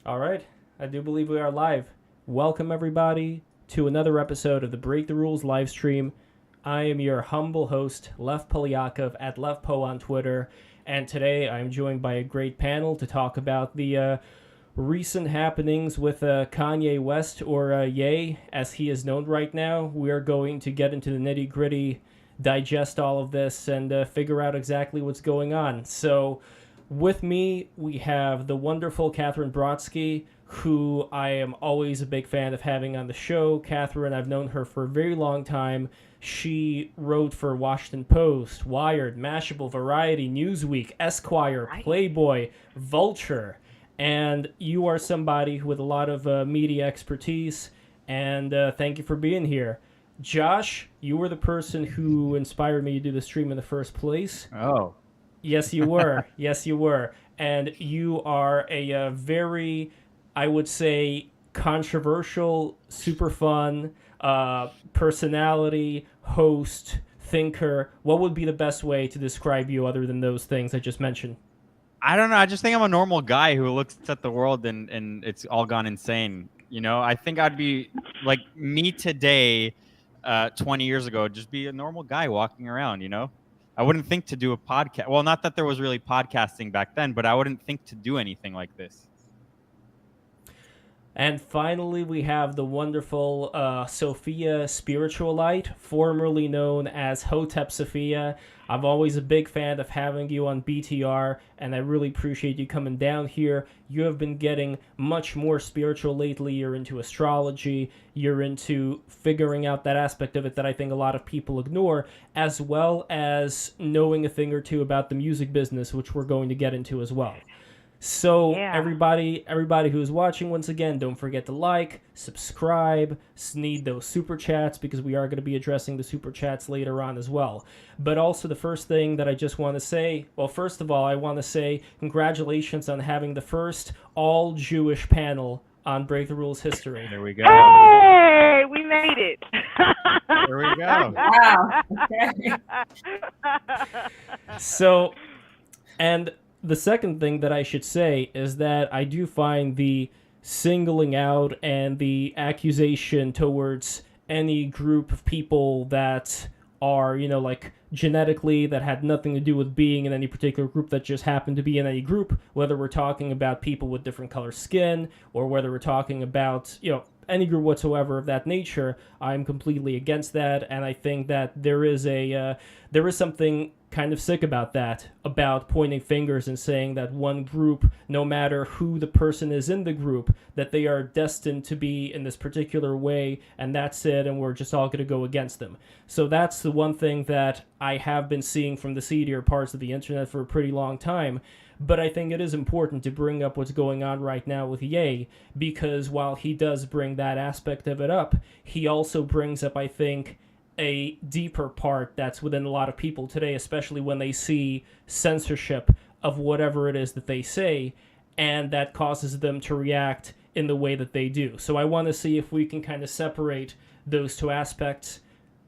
All right, I do believe we are live. Welcome, everybody, to another episode of the Break the Rules live stream. I am your humble host, Lev Polyakov at Lev Po on Twitter, and today I'm joined by a great panel to talk about the recent happenings with Kanye West, or Ye, as he is known right now. We are going to get into the nitty gritty, digest all of this, and figure out exactly what's going on. So, with me, we have the wonderful Katherine Brodsky, who I am always a big fan of having on the show. Katherine, I've known her for a very long time. She wrote for Washington Post, Wired, Mashable, Variety, Newsweek, Esquire, Playboy, Vulture. And you are somebody with a lot of media expertise, and thank you for being here. Josh, you were the person who inspired me to do the stream in the first place. Oh. Yes, you were. Yes, you were. And you are a very, I would say, controversial, super fun personality, host, thinker. What would be the best way to describe you other than those things I just mentioned? I don't know. I just think I'm a normal guy who looks at the world and it's all gone insane. You know, I think I'd be like me today, 20 years ago, just be a normal guy walking around, you know? I wouldn't think to do a podcast. Well, not that there was really podcasting back then, but I wouldn't think to do anything like this. And finally, we have the wonderful Sophia Spiritualite, formerly known as Hotep Sophia. I'm always a big fan of having you on BTR, and I really appreciate you coming down here. You have been getting much more spiritual lately. You're into astrology. You're into figuring out that aspect of it that I think a lot of people ignore, as well as knowing a thing or two about the music business, which we're going to get into as well. So everybody who's watching, once again, don't forget to like, subscribe, need those super chats, because we are going to be addressing the super chats later on as well. But also the first thing that I just want to say, well, first of all, I want to say congratulations on having the first all-Jewish panel on Break the Rules history. There we go. Hey, we made it. There we go. Wow. So, and the second thing that I should say is that I do find the singling out and the accusation towards any group of people that are, like genetically, that had nothing to do with being in any particular group, that just happened to be in any group, whether we're talking about people with different color skin or whether we're talking about, any group whatsoever of that nature, I'm completely against that, and I think that there is something kind of sick about that, about pointing fingers and saying that one group, no matter who the person is in the group, that they are destined to be in this particular way, and that's it, and we're just all going to go against them. So that's the one thing that I have been seeing from the seedier parts of the internet for a pretty long time. But I think it is important to bring up what's going on right now with Ye, because while he does bring that aspect of it up, he also brings up, I think, a deeper part that's within a lot of people today, especially when they see censorship of whatever it is that they say, and that causes them to react in the way that they do. So I want to see if we can kind of separate those two aspects.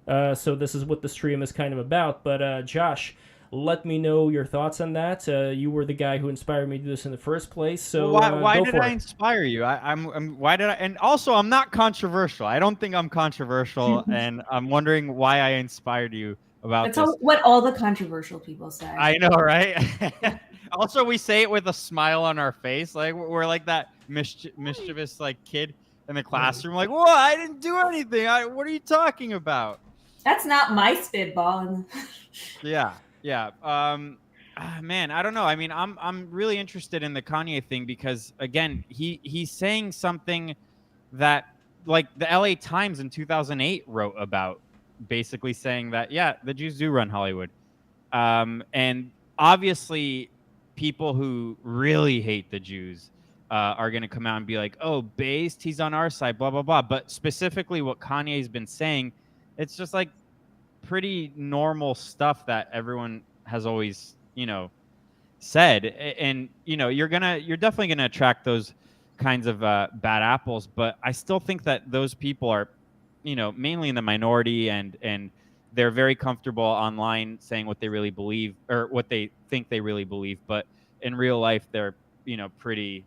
So this is what the stream is kind of about. But Josh, let me know your thoughts on that. You were the guy who inspired me to do this in the first place. So why did I inspire you? Why did I? And also, I'm not controversial. I don't think I'm controversial, and I'm wondering why I inspired you about That's this. what all the controversial people say. I know, right? Also, we say it with a smile on our face, like we're like that mischievous like kid in the classroom, like, "Whoa, I didn't do anything. What are you talking about?" That's not my spitball. Yeah. Yeah. Man, I don't know. I mean, I'm really interested in the Kanye thing because, again, he's saying something that, like, the LA Times in 2008 wrote about, basically saying that, yeah, the Jews do run Hollywood. And obviously people who really hate the Jews are going to come out and be like, oh, based, he's on our side, blah, blah, blah. But specifically what Kanye's been saying, it's just like pretty normal stuff that everyone has always, said. And, you're definitely going to attract those kinds of bad apples. But I still think that those people are, mainly in the minority, and they're very comfortable online saying what they really believe or what they think they really believe. But in real life, they're, pretty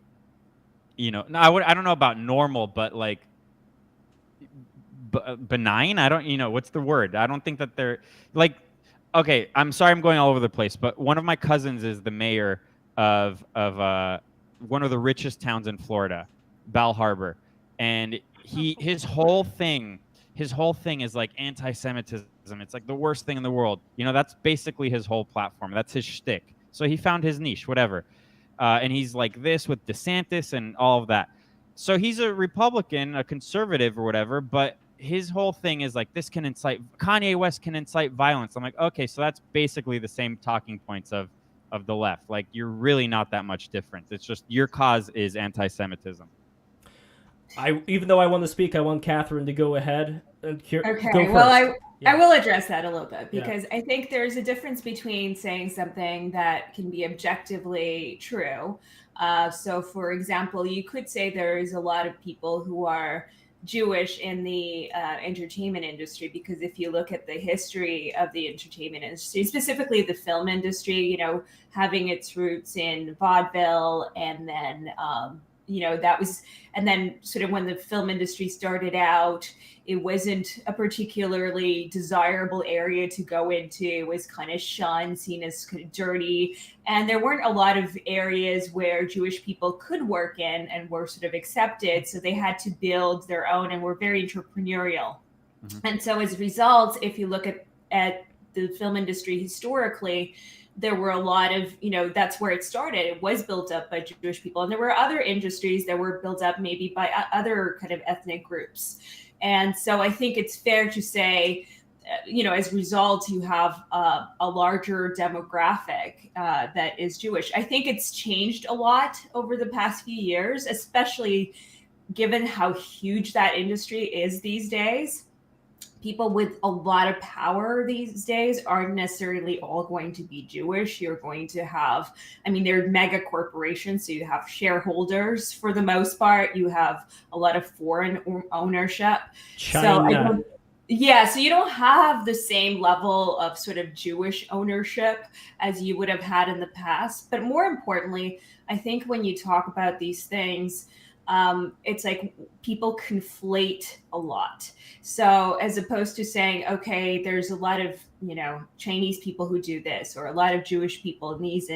no, I don't know about normal, but like benign. I don't, what's the word? I don't think that they're like, okay, I'm sorry, I'm going all over the place, but one of my cousins is the mayor of one of the richest towns in Florida, Bal Harbor, and his whole thing is like anti-Semitism. It's like the worst thing in the world. That's basically his whole platform. That's his shtick. So he found his niche, whatever. And he's like this with DeSantis and all of that. So he's a Republican, a conservative or whatever, but his whole thing is like Kanye West can incite violence. I'm like, okay, so that's basically the same talking points of the left. Like, you're really not that much different. It's just your cause is anti-Semitism. Even though I want to speak, I want Catherine to go ahead and Okay, go first. well, Yeah. I will address that a little bit because I think there's a difference between saying something that can be objectively true. So, for example, you could say there's a lot of people who are Jewish in the entertainment industry, because if you look at the history of the entertainment industry, specifically the film industry, having its roots in vaudeville, and then that was, and then sort of when the film industry started out, it wasn't a particularly desirable area to go into. It was kind of shunned, seen as kind of dirty. And there weren't a lot of areas where Jewish people could work in and were sort of accepted. So they had to build their own and were very entrepreneurial. Mm-hmm. And so as a result, if you look at the film industry historically, there were a lot of, that's where it started. It was built up by Jewish people. And there were other industries that were built up maybe by other kind of ethnic groups. And so I think it's fair to say, as a result, you have a larger demographic that is Jewish. I think it's changed a lot over the past few years, especially given how huge that industry is these days. People with a lot of power these days aren't necessarily all going to be Jewish. You're going to have, they're mega corporations. So you have shareholders for the most part. You have a lot of foreign ownership. China. So you don't have the same level of sort of Jewish ownership as you would have had in the past. But more importantly, I think when you talk about these things, it's like people conflate a lot. So as opposed to saying, okay, there's a lot of, Chinese people who do this, or a lot of Jewish people in these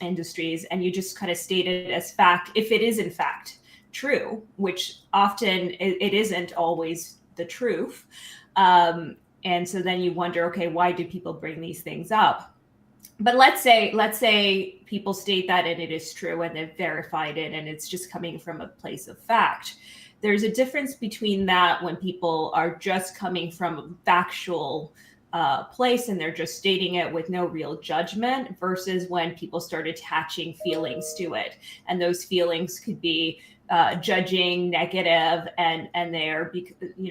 industries, and you just kind of state it as fact, if it is in fact true, which often it isn't always the truth. And so then you wonder, okay, why do people bring these things up? But let's say people state that and it is true and they've verified it and it's just coming from a place of fact. There's a difference between that when people are just coming from a factual place and they're just stating it with no real judgment, versus when people start attaching feelings to it. And those feelings could be judging, negative, and they're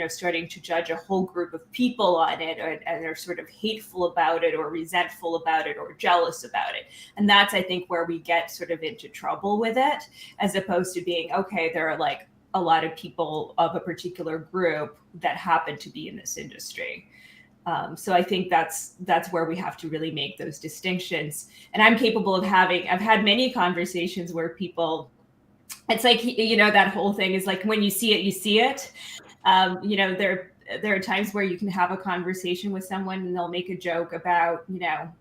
starting to judge a whole group of people on it, and they're sort of hateful about it, or resentful about it, or jealous about it. And that's, I think, where we get sort of into trouble with it, as opposed to being, okay, there are like a lot of people of a particular group that happen to be in this industry. So I think that's where we have to really make those distinctions. And I'm capable of I've had many conversations where people, it's like, that whole thing is like, when you see it, you see it. There are times where you can have a conversation with someone and they'll make a joke about,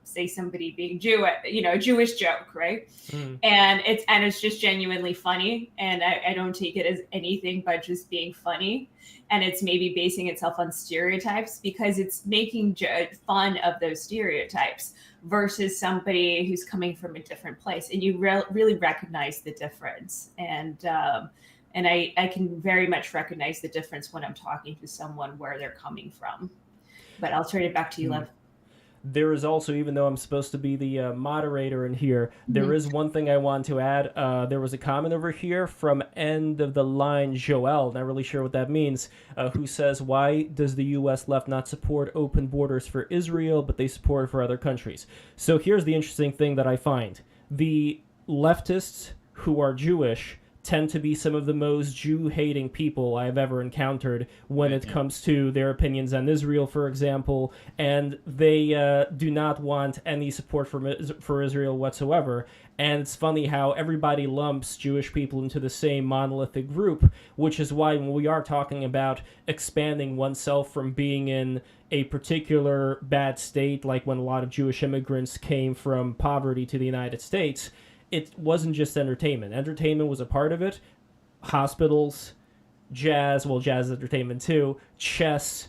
say somebody being Jewish, a Jewish joke, right? Mm. And it's just genuinely funny. And I don't take it as anything but just being funny. And it's maybe basing itself on stereotypes, because it's making fun of those stereotypes, versus somebody who's coming from a different place, and you really recognize the difference. And I can very much recognize the difference when I'm talking to someone where they're coming from. But I'll turn it back to you, Lev. There is also, even though I'm supposed to be the moderator in here, there is one thing I want to add. There was a comment over here from End of the Line Joel, not really sure what that means, who says, why does the U.S. left not support open borders for Israel, but they support it for other countries? So here's the interesting thing that I find. The leftists who are Jewish tend to be some of the most Jew-hating people I've ever encountered when it comes to their opinions on Israel, for example, and they do not want any support for Israel whatsoever. And it's funny how everybody lumps Jewish people into the same monolithic group, which is why when we are talking about expanding oneself from being in a particular bad state, like when a lot of Jewish immigrants came from poverty to the United States, it wasn't just entertainment. Entertainment was a part of it. Hospitals, jazz, well, jazz entertainment too, chess,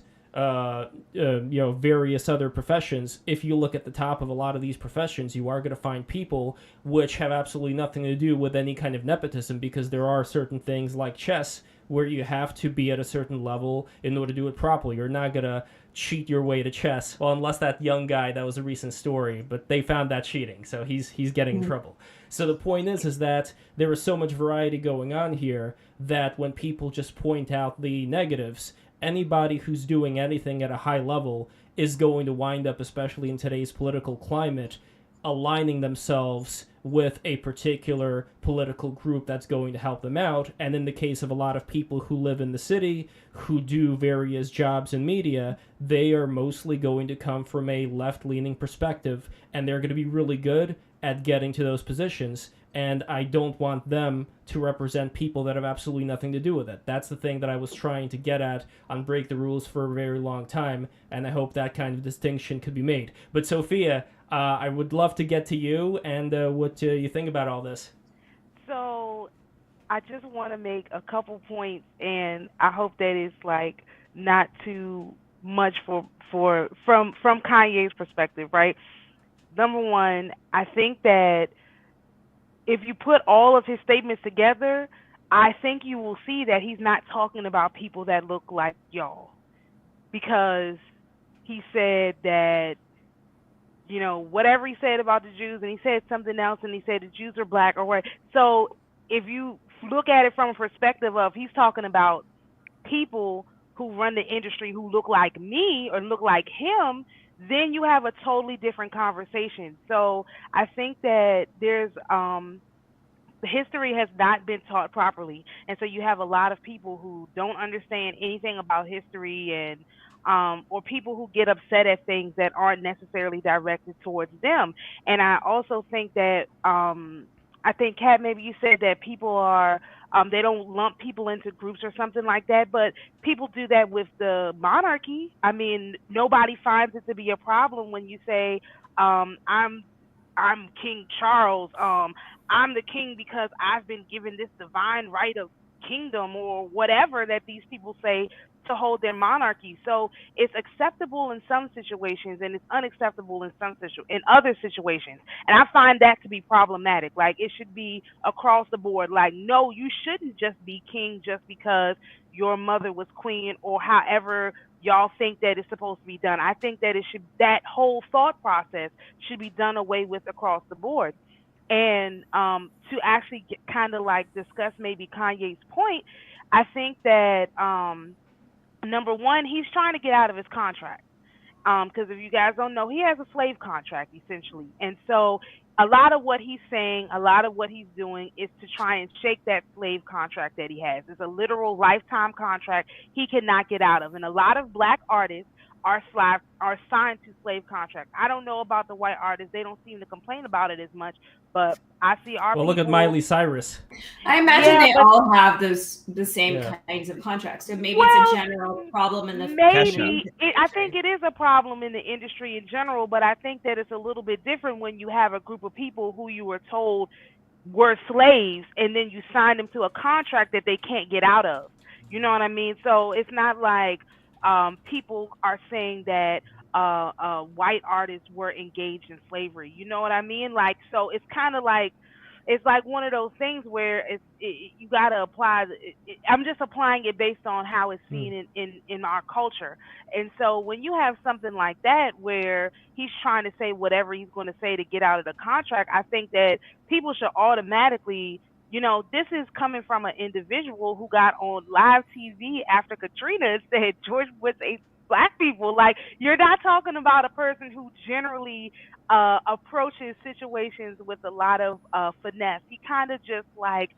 various other professions. If you look at the top of a lot of these professions, you are going to find people which have absolutely nothing to do with any kind of nepotism, because there are certain things like chess where you have to be at a certain level in order to do it properly. You're not going to cheat your way to chess. Well, unless that young guy, that was a recent story, but they found that cheating, so he's getting in trouble. So the point is that there is so much variety going on here that when people just point out the negatives, anybody who's doing anything at a high level is going to wind up, especially in today's political climate, aligning themselves with a particular political group that's going to help them out. And in the case of a lot of people who live in the city, who do various jobs in media, they are mostly going to come from a left-leaning perspective, and they're going to be really good at getting to those positions. And I don't want them to represent people that have absolutely nothing to do with it. That's the thing that I was trying to get at on Break the Rules for a very long time, and I hope that kind of distinction could be made. But Sophia, I would love to get to you and what you think about all this. So I just want to make a couple points, and I hope that it's like not too much from Kanye's perspective, right? Number one, I think that if you put all of his statements together, I think you will see that he's not talking about people that look like y'all, because he said that, whatever he said about the Jews, and he said something else, and he said the Jews are black or what. So if you look at it from a perspective of he's talking about people who run the industry who look like me or look like him, then you have a totally different conversation. So I think that there's history has not been taught properly, and so you have a lot of people who don't understand anything about history, and or people who get upset at things that aren't necessarily directed towards them. And I also think that I think, Kat, maybe you said that people are they don't lump people into groups or something like that, but people do that with the monarchy. I mean, nobody finds it to be a problem when you say, I'm King Charles. I'm the king because I've been given this divine right of kingdom, or whatever that these people say to hold their monarchy. So it's acceptable in some situations, and it's unacceptable in in other situations. And I find that to be problematic. Like, it should be across the board. Like, no, you shouldn't just be king just because your mother was queen, or however y'all think that it's supposed to be done. I think that that whole thought process should be done away with across the board. And to actually kind of like discuss maybe Kanye's point, I think that number one, he's trying to get out of his contract. Because if you guys don't know, he has a slave contract essentially. And so a lot of what he's saying, a lot of what he's doing is to try and shake that slave contract that he has. It's a literal lifetime contract he cannot get out of. And a lot of black artists are signed to slave contracts. I don't know about the white artists. They don't seem to complain about it as much, but I see our people. Look at Miley Cyrus. I imagine they all have the same kinds of contracts. So maybe it's a general problem in the I think it is a problem in the industry in general, but I think that it's a little bit different when you have a group of people who you were told were slaves, and then you sign them to a contract that they can't get out of. You know what I mean? So it's not like people are saying that white artists were engaged in slavery. You know what I mean? Like, so it's kind of like, it's like one of those things where you got to apply. I'm just applying it based on how it's seen in our culture. And so when you have something like that where he's trying to say whatever he's going to say to get out of the contract, I think that people should automatically, this is coming from an individual who got on live TV after Katrina and said George Bush ate black people. Like, you're not talking about a person who generally approaches situations with a lot of finesse. He kind of just like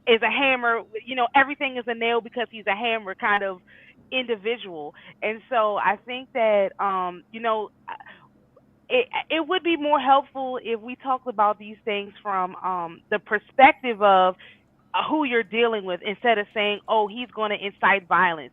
is a hammer. Everything is a nail because he's a hammer kind of individual. And so I think that it would be more helpful if we talked about these things from the perspective of who you're dealing with, instead of saying, oh, he's going to incite violence,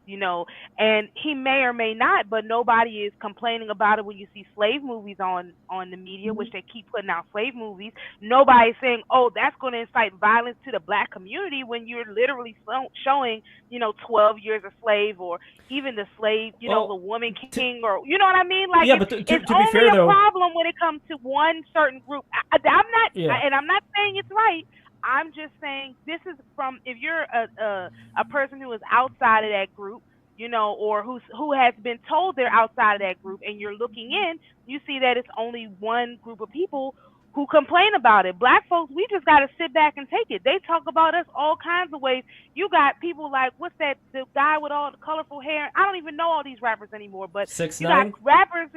and he may or may not, but nobody is complaining about it when you see slave movies on the media, which they keep putting out slave movies. Nobody's saying, oh, that's going to incite violence to the black community, when you're literally showing 12 years a slave, or even the slave, the woman king, or you know what I mean? Like, yeah, but to it's be only fair, a though, problem when it comes to one certain group. I'm not, Yeah. and I'm not saying it's right. I'm just saying this is from, if you're a person who is outside of that group, or who has been told they're outside of that group, and you're looking in, you see that it's only one group of people who complain about it. Black folks, we just got to sit back and take it. They talk about us all kinds of ways. You got people like, what's that, the guy with all the colorful hair? I don't even know all these rappers anymore, but 6ix9ine? you got rappers,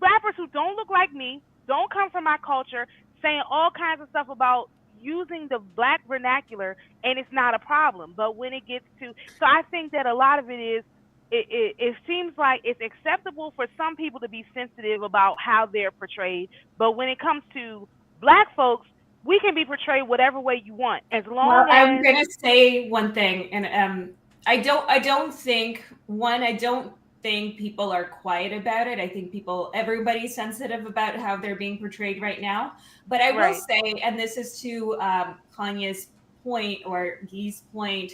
rappers who don't look like me, don't come from my culture, saying all kinds of stuff about using the black vernacular, and it's not a problem. But when it gets to, so I think that a lot of it is, it seems like it's acceptable for some people to be sensitive about how they're portrayed, but when it comes to black folks, we can be portrayed whatever way you want, as long as. I'm gonna say one thing, and I don't think people are quiet about it. I think everybody's sensitive about how they're being portrayed right now. But I will say, and this is to Kanye's point, or Guy's point,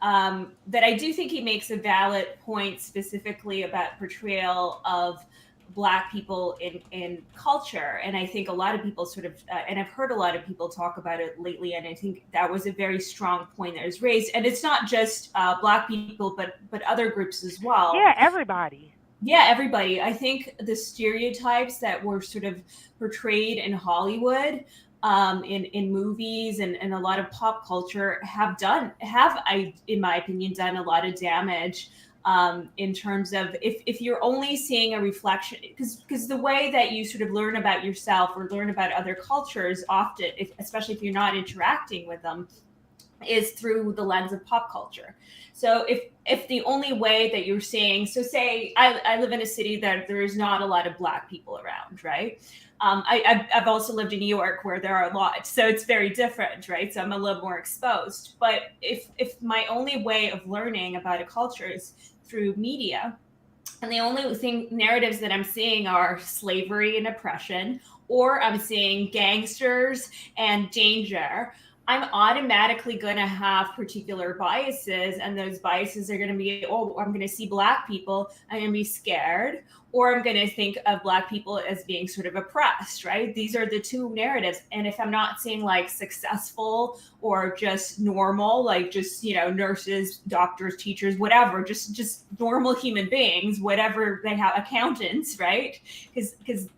that I do think he makes a valid point specifically about portrayal of Black people in culture. And I think a lot of people sort of, and I've heard a lot of people talk about it lately, and I think that was a very strong point that was raised. And it's not just Black people, but other groups as well. Yeah, everybody. Yeah, everybody. I think the stereotypes that were sort of portrayed in Hollywood, in movies and a lot of pop culture have, in my opinion, done a lot of damage. In terms of if you're only seeing a reflection, because the way that you sort of learn about yourself or learn about other cultures often, especially if you're not interacting with them, is through the lens of pop culture. So if the only way that you're seeing, so say I live in a city that there is not a lot of Black people around, right? I've also lived in New York where there are a lot, so it's very different, right? So I'm a little more exposed. But if my only way of learning about a culture is through media, and the only narratives that I'm seeing are slavery and oppression, or I'm seeing gangsters and danger, I'm automatically going to have particular biases, and those biases are going to be, oh, I'm going to see Black people, I'm going to be scared, or I'm going to think of Black people as being sort of oppressed, right? These are the two narratives. And if I'm not seeing like successful or just normal, like just, nurses, doctors, teachers, whatever, just normal human beings, whatever they have, accountants, right? Because it's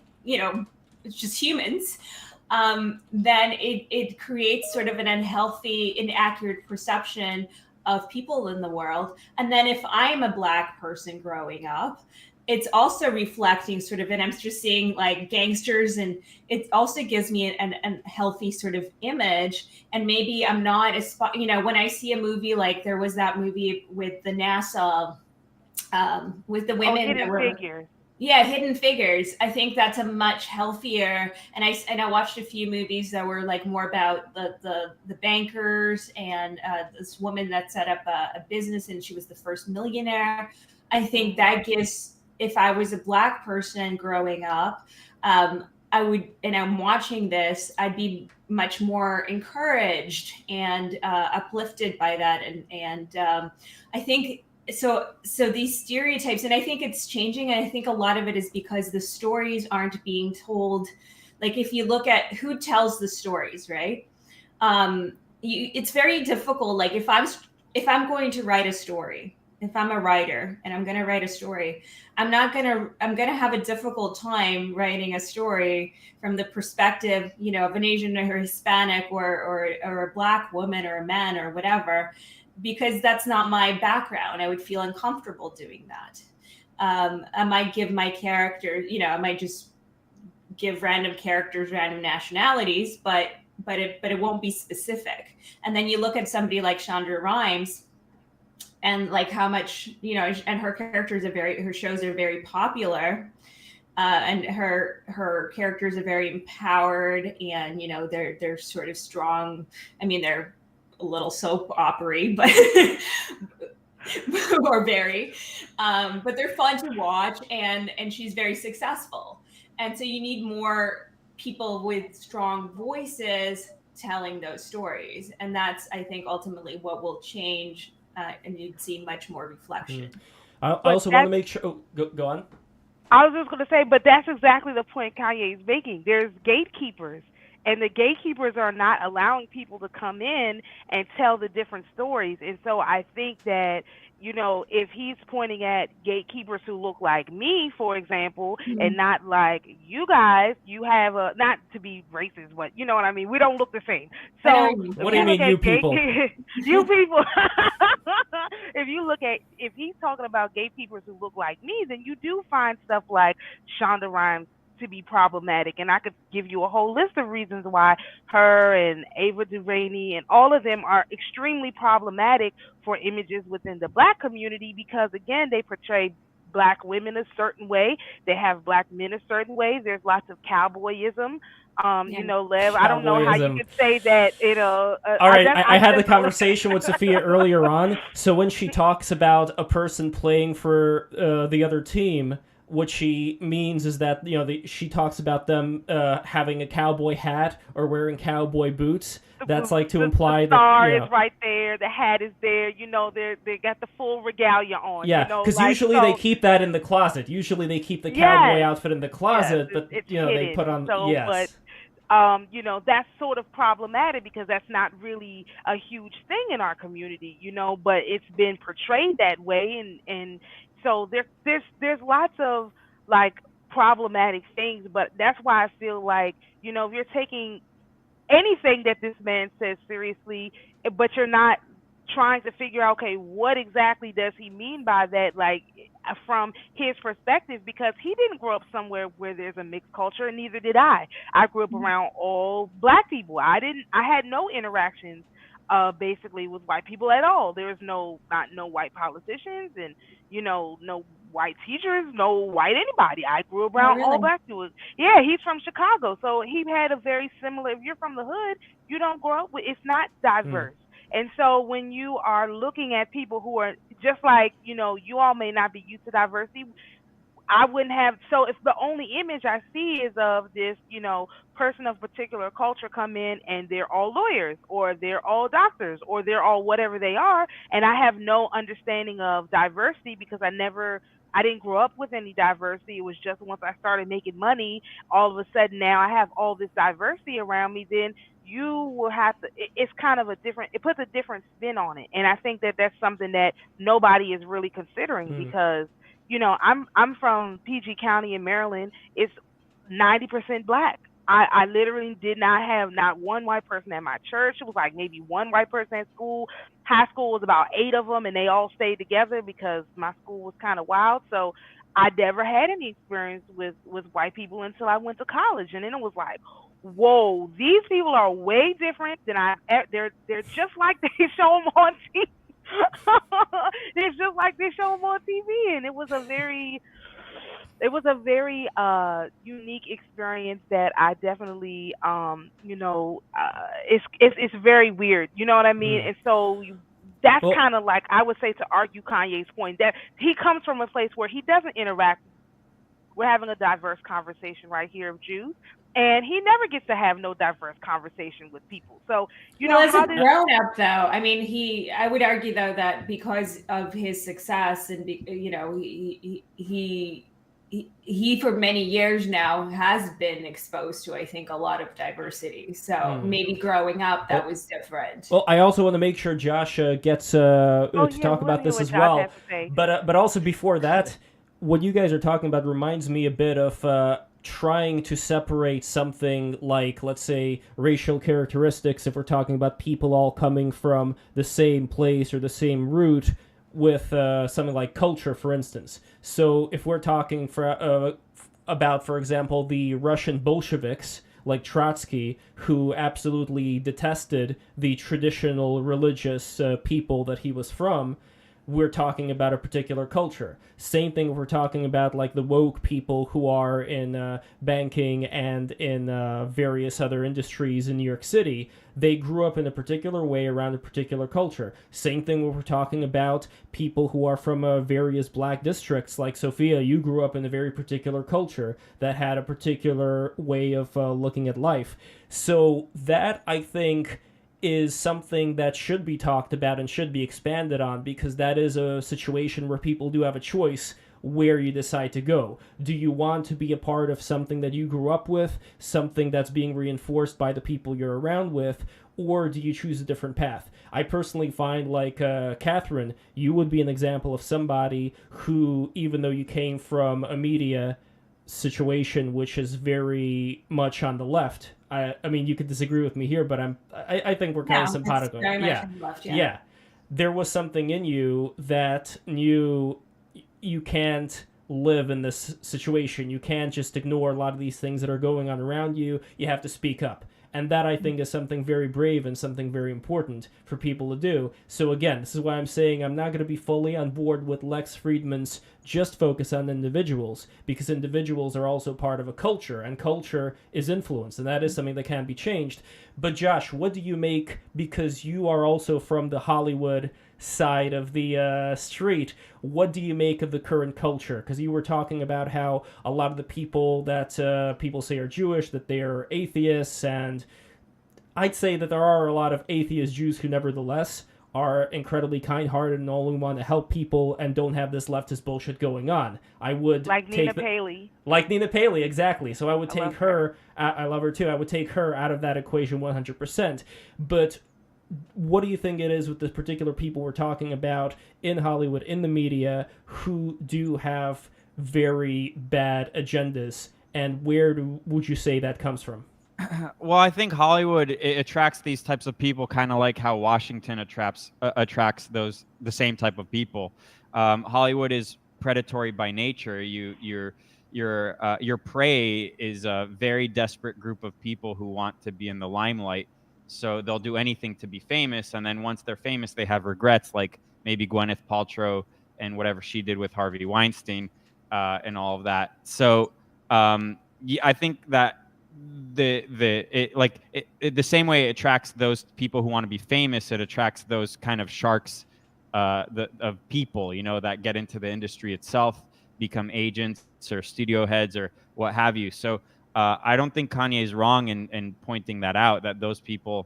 just humans. Then it creates sort of an unhealthy, inaccurate perception of people in the world. And then if I'm a Black person growing up, it's also reflecting sort of, and I'm just seeing like gangsters, and it also gives me an healthy sort of image. And maybe I'm not as, when I see a movie, like there was that movie with the NASA, with the women. Hidden Figures. Yeah, Hidden Figures. I think that's a much healthier, and I watched a few movies that were like more about the bankers and this woman that set up a business, and she was the first millionaire. I think that gives, if I was a Black person growing up, I would, and I'm watching this, I'd be much more encouraged and uplifted by that, and I think. So these stereotypes, and I think it's changing, and I think a lot of it is because the stories aren't being told. Like if you look at who tells the stories, right? It's very difficult. Like if I'm going to write a story, if I'm a writer and I'm going to write a story, I'm going to have a difficult time writing a story from the perspective, of an Asian or Hispanic or a Black woman or a man or whatever, because that's not my background. I would feel uncomfortable doing that. I might give my character, I might just give random characters, random nationalities, but but it won't be specific. And then you look at somebody like Shonda Rhimes, and like how much, you know, and her shows are very popular, and her characters are very empowered, and you know they're sort of strong. I mean, they're a little soap opera, but or very, but they're fun to watch, and she's very successful. And so you need more people with strong voices telling those stories, and that's, I think, ultimately what will change, and you'd see much more reflection. I also want to make sure. Oh, go on. I was just going to say, but that's exactly the point Kanye is making. There's gatekeepers, and the gatekeepers are not allowing people to come in and tell the different stories. And so I think that, you know, if he's pointing at gatekeepers who look like me, for example, and not like you guys, you have a, not to be racist, but you know what I mean? We don't look the same. So what do you mean, you people? You people. If he's talking about gatekeepers who look like me, then you do find stuff like Shonda Rhimes to be problematic, and I could give you a whole list of reasons why her and Ava DuVernay and all of them are extremely problematic for images within the Black community, because again, they portray Black women a certain way, they have Black men a certain way. There's lots of cowboyism. You know, Lev, I don't know how you could say that. All right, I had the conversation with Sophia earlier on. So when she talks about a person playing for the other team, what she means is that, you know, she talks about them having a cowboy hat or wearing cowboy boots. That's like to imply that the star is right there, the hat is there. You know, they got the full regalia on. Yeah, because usually they keep that in the closet. Usually they keep the cowboy outfit in the closet, but it's you know hidden. they put on But you know, that's sort of problematic because that's not really a huge thing in our community, you know, but it's been portrayed that way, and so there's lots of like problematic things, but that's why I feel like, you know, if you're taking anything that this man says seriously, but you're not trying to figure out, okay, what exactly does he mean by that, like from his perspective, because he didn't grow up somewhere where there's a mixed culture, and neither did I. I grew up around all Black people. I had no interactions basically with white people at all. There was no white politicians, and you know, no white teachers, no white anybody. I grew up around all Black people. Yeah, he's from Chicago, so he had a very similar. If you're from the hood, you don't grow up with. It's not diverse. And so when you are looking at people who are just like, you know, you all may not be used to diversity. I wouldn't have. So if the only image I see is of this, you know, person of particular culture come in and they're all lawyers or they're all doctors or they're all whatever they are, and I have no understanding of diversity because I didn't grow up with any diversity. It was just once I started making money, all of a sudden now I have all this diversity around me, then you will have to, it's kind of it puts a different spin on it. And I think that that's something that nobody is really considering because, you know, I'm from PG County in Maryland. It's 90% Black. I literally did not have not one white person at my church. It was like maybe one white person at school. High school was about 8 of them, and they all stayed together because my school was kind of wild. So I never had any experience with white people until I went to college, and then it was like, whoa, these people are way different than they're just like they show them on TV. They're just like they show them on TV, and it was a very unique experience that I definitely, you know, it's very weird. You know what I mean? And so that's kind of like, I would say, to argue Kanye's point, that he comes from a place where he doesn't interact. We're having a diverse conversation right here of Jews, and he never gets to have no diverse conversation with people. So, you know, as a grown up, though, I mean, I would argue though that because of his success and you know, he for many years now has been exposed to, I think, a lot of diversity. So maybe growing up that was different. Well, I also want to make sure Josh gets to talk about this as well. But also before that, what you guys are talking about reminds me a bit of trying to separate something like, let's say, racial characteristics, if we're talking about people all coming from the same place or the same root, with something like culture, for instance. So if we're talking about, for example, the Russian Bolsheviks, like Trotsky, who absolutely detested the traditional religious people that he was from, we're talking about a particular culture. Same thing if we're talking about like the woke people who are in banking and in various other industries in New York City. They grew up in a particular way around a particular culture. Same thing when we're talking about people who are from various black districts. Like Sophia, you grew up in a very particular culture that had a particular way of looking at life. So that, I think, is something that should be talked about and should be expanded on, because that is a situation where people do have a choice where you decide to go. Do you want to be a part of something that you grew up with, something that's being reinforced by the people you're around with, or do you choose a different path? I personally find, like Catherine, you would be an example of somebody who, even though you came from a media situation which is very much on the left. I mean, you could disagree with me here, but I think we're kind of simpatico. Very much on the left, Yeah. There was something in you that knew you can't live in this situation. You can't just ignore a lot of these things that are going on around you. You have to speak up. And that, I think, is something very brave and something very important for people to do. So again, this is why I'm saying I'm not going to be fully on board with Lex Friedman's just focus on individuals, because individuals are also part of a culture, and culture is influence, and that is something that can be changed. But Josh, what do you make, because you are also from the Hollywood side of the street, what do you make of the current culture? Because you were talking about how a lot of the people that people say are Jewish, that they are atheists, and I'd say that there are a lot of atheist Jews who nevertheless are incredibly kind-hearted and only want to help people and don't have this leftist bullshit going on. I would like Nina Paley. Like Nina Paley, exactly. So I would I take love her. I love her too. I would take her out of that equation 100%. But what do you think it is with the particular people we're talking about in Hollywood, in the media, who do have very bad agendas, and where would you say that comes from? Well, I think Hollywood attracts these types of people, kind of like how Washington attracts the same type of people. Hollywood is predatory by nature. Your prey is a very desperate group of people who want to be in the limelight. So they'll do anything to be famous, and then once they're famous, they have regrets, like maybe Gwyneth Paltrow and whatever she did with Harvey Weinstein and all of that. So I think that the same way it attracts those people who want to be famous, it attracts those kind of sharks of people, that get into the industry itself, become agents or studio heads or what have you. So I don't think Kanye is wrong in pointing that out, that those people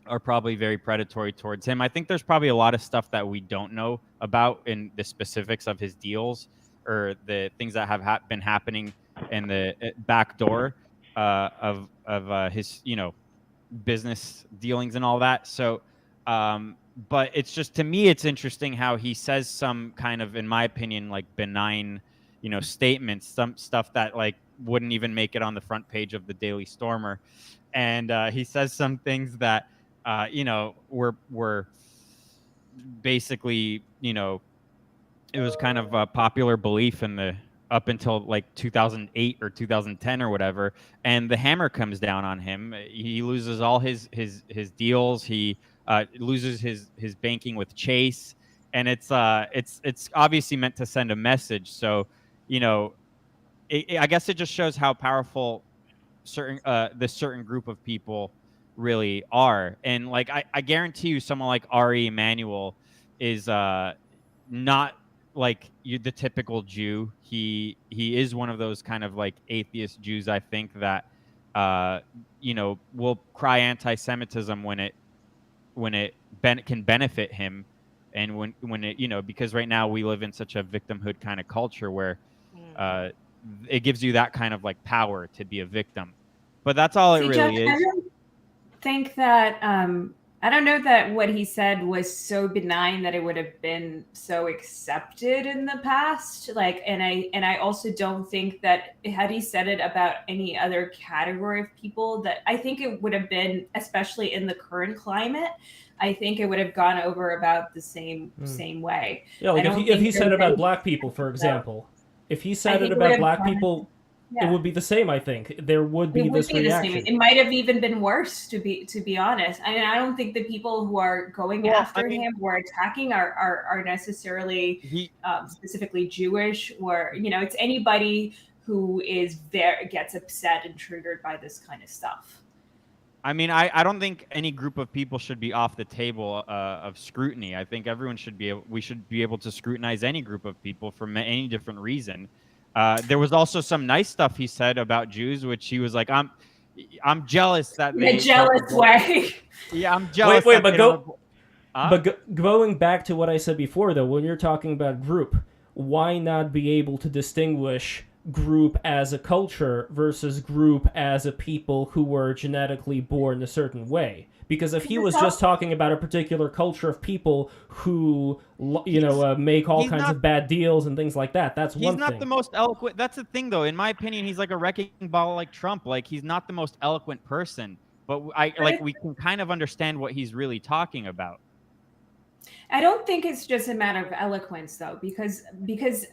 are probably very predatory towards him. I think there's probably a lot of stuff that we don't know about in the specifics of his deals or the things that have been happening in the back door of his, business dealings and all that. So, but it's just, to me, it's interesting how he says some kind of, in my opinion, like benign, statements, some stuff that like wouldn't even make it on the front page of the Daily Stormer. And he says some things that, were basically, it was kind of a popular belief in the up until like 2008 or 2010 or whatever, and the hammer comes down on him. He loses all his deals. He loses his banking with Chase, and it's obviously meant to send a message. So, I guess it just shows how powerful this certain group of people really are. And like I guarantee you, someone like Ari Emanuel is not like the typical Jew. He is one of those kind of like atheist Jews, I think, that will cry anti-Semitism when it can benefit him, and when it because right now we live in such a victimhood kind of culture where it gives you that kind of like power to be a victim. But that's all it really is. I don't think that I don't know that what he said was so benign that it would have been so accepted in the past. Like, and I also don't think that had he said it about any other category of people, that I think it would have been, especially in the current climate, I think it would have gone over about the same way. Yeah, like if he said it about black people, for example, if he said it about black people, it would be the same. I think there would be this reaction. The same. It might have even been worse, to be honest. I mean, I don't think the people who are going after him, who are attacking, are necessarily specifically Jewish, or it's anybody who is there gets upset and triggered by this kind of stuff. I mean, I don't think any group of people should be off the table of scrutiny. I think everyone should we should be able to scrutinize any group of people for any different reason. There was also some nice stuff he said about Jews, which he was like, I'm jealous that in a jealous way. Yeah, I'm jealous. Wait, but going back to what I said before, though, when you're talking about group, why not be able to distinguish group as a culture versus group as a people who were genetically born a certain way? Because if he was just talking about a particular culture of people who, make all kinds of bad deals and things like that, that's one thing. He's not the most eloquent. That's the thing, though. In my opinion, he's like a wrecking ball like Trump. Like, he's not the most eloquent person. But we can kind of understand what he's really talking about. I don't think it's just a matter of eloquence, though, because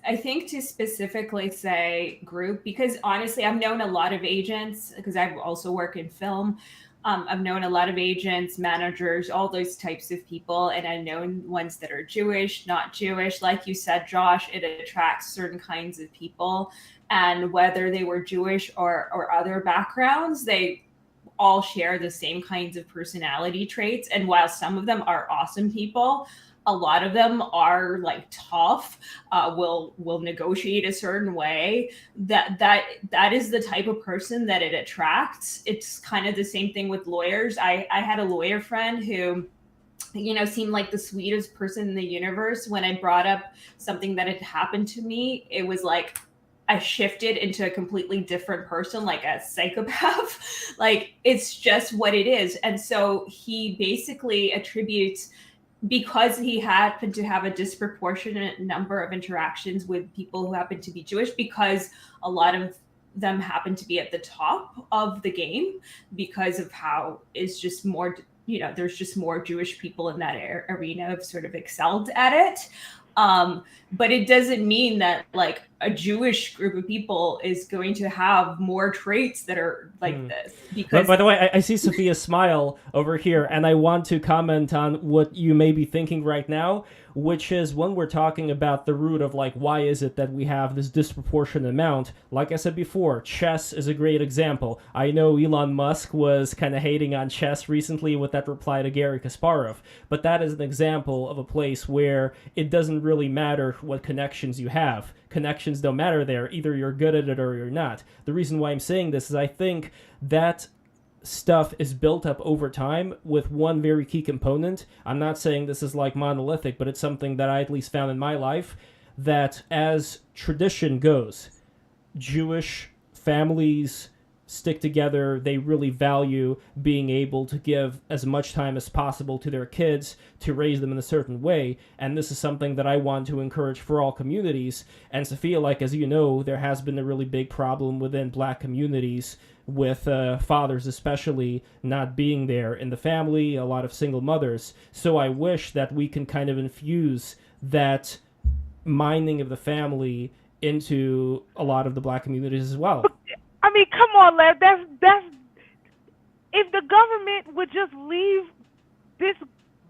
I think to specifically say group, because honestly, I've known a lot of agents, because I also work in film. I've known a lot of agents, managers, all those types of people, and I've known ones that are Jewish, not Jewish. Like you said, Josh, it attracts certain kinds of people, and whether they were Jewish or other backgrounds, they all share the same kinds of personality traits. And while some of them are awesome people, a lot of them are like tough, will negotiate a certain way. That is the type of person that it attracts. It's kind of the same thing with lawyers. I had a lawyer friend who seemed like the sweetest person in the universe. When I brought up something that had happened to me, it was like I shifted into a completely different person, like a psychopath. Like, it's just what it is. And so he basically attributes, because he happened to have a disproportionate number of interactions with people who happen to be Jewish, because a lot of them happen to be at the top of the game, because of how it's just more, there's just more Jewish people in that arena have sort of excelled at it. But it doesn't mean that like a Jewish group of people is going to have more traits that are like this. Because, by the way, I see Sophia's smile over here, and I want to comment on what you may be thinking right now, which is when we're talking about the root of like, why is it that we have this disproportionate amount? Like I said before, chess is a great example. I know Elon Musk was kind of hating on chess recently with that reply to Gary Kasparov, but that is an example of a place where it doesn't really matter what connections you have. Connections don't matter there. Either you're good at it or you're not. The reason why I'm saying this is I think that stuff is built up over time with one very key component. I'm not saying this is like monolithic, but it's something that I at least found in my life, that as tradition goes, Jewish families stick together. They really value being able to give as much time as possible to their kids to raise them in a certain way. And this is something that I want to encourage for all communities. And Sophia, like, as you know, there has been a really big problem within Black communities with fathers especially not being there in the family, a lot of single mothers. So I wish that we can kind of infuse that minding of the family into a lot of the Black communities as well. I mean, come on, Lev. That's if the government would just leave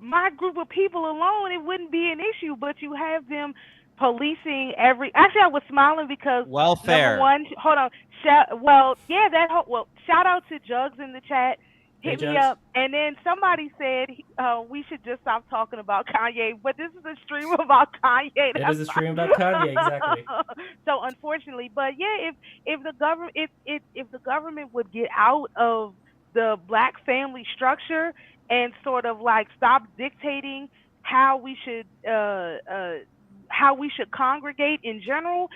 my group of people alone, it wouldn't be an issue. But you have them policing every. Actually, I was smiling because welfare. Number one, hold on. Shout out to Jugs in the chat. Hit me up. And then somebody said we should just stop talking about Kanye, but this is a stream about Kanye. It is a stream about Kanye, exactly. So unfortunately, but yeah, if the government would get out of the Black family structure and sort of like stop dictating how we should congregate in general,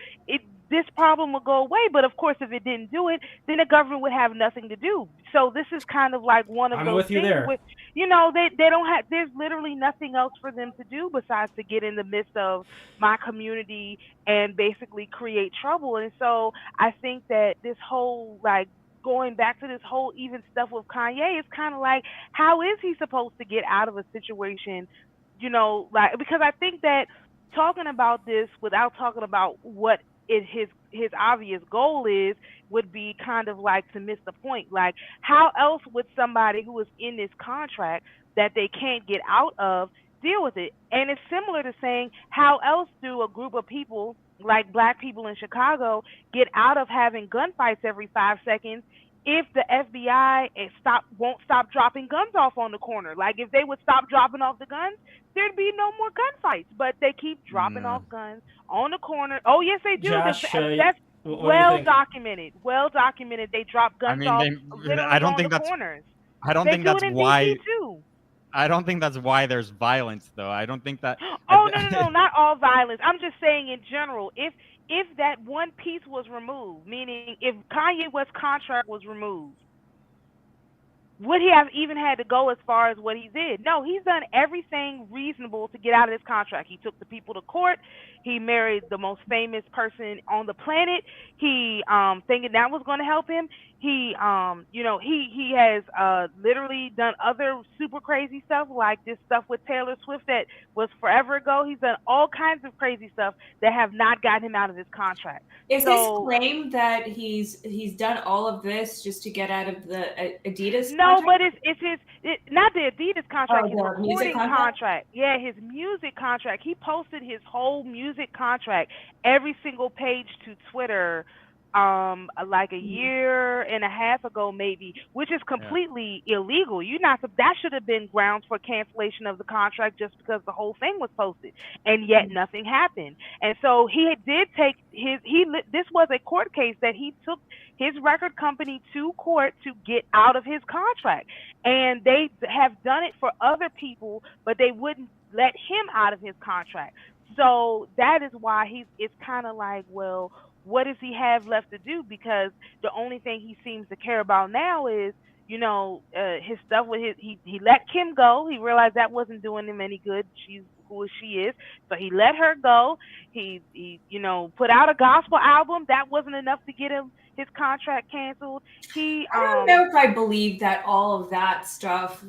this problem would go away. But of course, if it didn't do it, then the government would have nothing to do. So this is kind of like one of I'm those with you things there. With, they don't have, there's literally nothing else for them to do besides to get in the midst of my community and basically create trouble. And so I think that this whole, like, going back to this whole even stuff with Kanye, it's kind of like, how is he supposed to get out of a situation, because I think that talking about this without talking about what his his obvious goal would be kind of like to miss the point. Like, how else would somebody who is in this contract that they can't get out of deal with it? And it's similar to saying, how else do a group of people like black people in Chicago get out of having gunfights every 5 seconds if the FBI won't stop dropping guns off on the corner? Like, if they would stop dropping off the guns, there'd be no more gunfights. But they keep dropping off guns on the corner. Oh yes, they do. Josh, That's what do you well think? documented. Well documented. They drop I guns mean, off I literally don't on think the that's. corners. I don't They think do that's it in why. DC too. I don't think that's why there's violence, though. I don't think that. Oh no, not all violence. I'm just saying in general. If that one piece was removed, meaning if Kanye West's contract was removed, would he have even had to go as far as what he did? No, he's done everything reasonable to get out of this contract. He took the people to court. He married the most famous person on the planet. He thinking that was going to help him. He he has literally done other super crazy stuff, like this stuff with Taylor Swift that was forever ago. He's done all kinds of crazy stuff that have not gotten him out of his contract. Is his claim that he's done all of this just to get out of the Adidas No, contract? but it's not the Adidas contract, his the recording music contract. Yeah, his music contract. He posted his whole music contract, every single page to Twitter, like a year and a half ago maybe, which is completely illegal. That should have been grounds for cancellation of the contract just because the whole thing was posted, and yet nothing happened. And so he did take this was a court case that he took his record company to court to get out of his contract, and they have done it for other people, but they wouldn't let him out of his contract. So that is why it's kind of like, well, what does he have left to do? Because the only thing he seems to care about now is, his stuff with he let Kim go. He realized that wasn't doing him any good. She's who she is, so he let her go. He put out a gospel album. That wasn't enough to get him his contract canceled. I don't know if I believe that all of that stuff.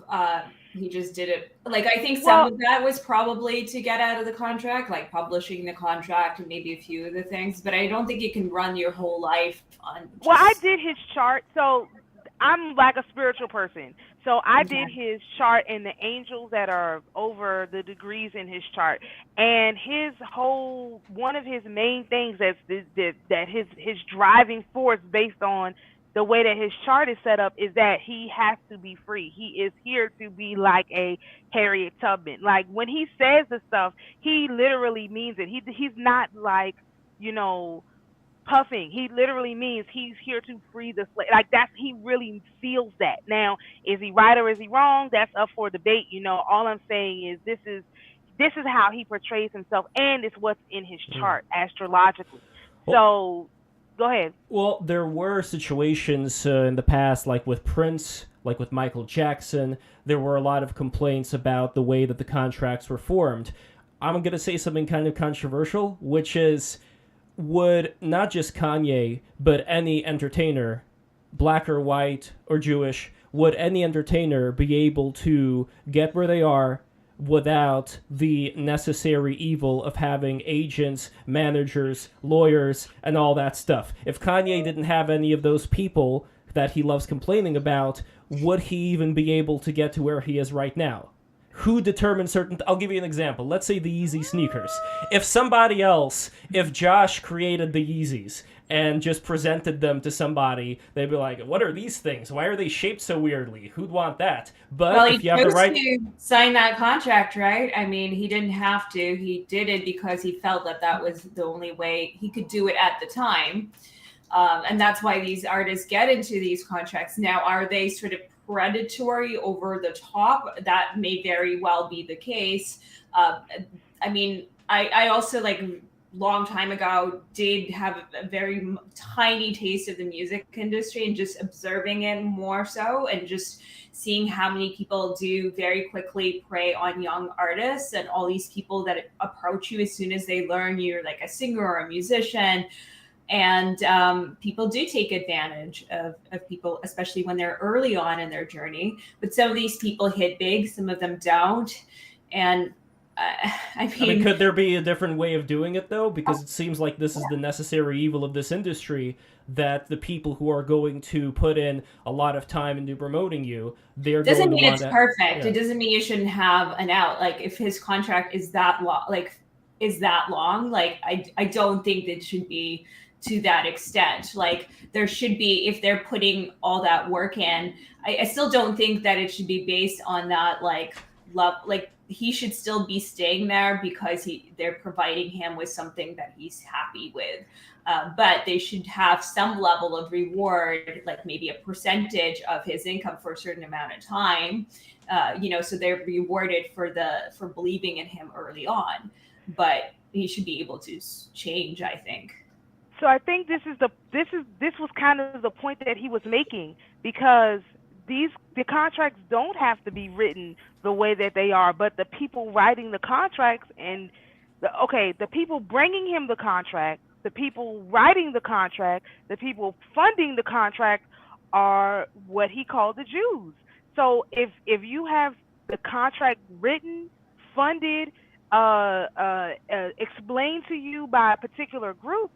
He just did it. Like, I think some of that was probably to get out of the contract, like publishing the contract and maybe a few of the things. But I don't think you can run your whole life on. Well, I did his chart, so I'm like a spiritual person. So I did his chart and the angels that are over the degrees in his chart. And one of his main things that his driving force based on the way that his chart is set up is that he has to be free. He is here to be like a Harriet Tubman. Like, when he says the stuff, he literally means it. He's not like, puffing. He literally means he's here to free the slave. Like, he really feels that. Now, is he right or is he wrong? That's up for debate. All I'm saying is this is how he portrays himself, and it's what's in his chart astrologically. So go ahead. Well, there were situations in the past, like with Prince, like with Michael Jackson. There were a lot of complaints about the way that the contracts were formed. I'm going to say something kind of controversial, which is, would not just Kanye, but any entertainer, black or white or Jewish, would any entertainer be able to get where they are without the necessary evil of having agents, managers, lawyers, and all that stuff? If Kanye didn't have any of those people that he loves complaining about, would he even be able to get to where he is right now? Who determines I'll give you an example. Let's say the Yeezy sneakers. If Josh created the Yeezys and just presented them to somebody, they'd be like, what are these things? Why are they shaped so weirdly? Who'd want that? But if you have the right to sign that contract, right? I mean, he didn't have to. He did it because he felt that was the only way he could do it at the time. And that's why these artists get into these contracts. Now, are they sort of predatory, over the top? That may very well be the case. I mean, I also, like, long time ago did have a very tiny taste of the music industry, and just observing it more so, and just seeing how many people do very quickly prey on young artists, and all these people that approach you as soon as they learn you're like a singer or a musician. And people do take advantage of people, especially when they're early on in their journey. But some of these people hit big, some of them don't. And I I mean, mean, could there be a different way of doing it, though? Because it seems like this is the necessary evil of this industry, that the people who are going to put in a lot of time into promoting you, they're doesn't going to mean want it's to... perfect. Yeah. It doesn't mean you shouldn't have an out. Like if his contract is that long, like I don't think it should be to that extent. Like there should be, if they're putting all that work in, I still don't think that it should be based on that like love. Like he should still be staying there because they're providing him with something that he's happy with. But they should have some level of reward, like maybe a percentage of his income for a certain amount of time. So they're rewarded for believing in him early on. But he should be able to change, I think. So I think this was kind of the point that he was making, because the contracts don't have to be written the way that they are, but the people writing the contracts and the people bringing him the contract, the people writing the contract, the people funding the contract are what he called the Jews. So if you have the contract written, funded, explained to you by a particular group,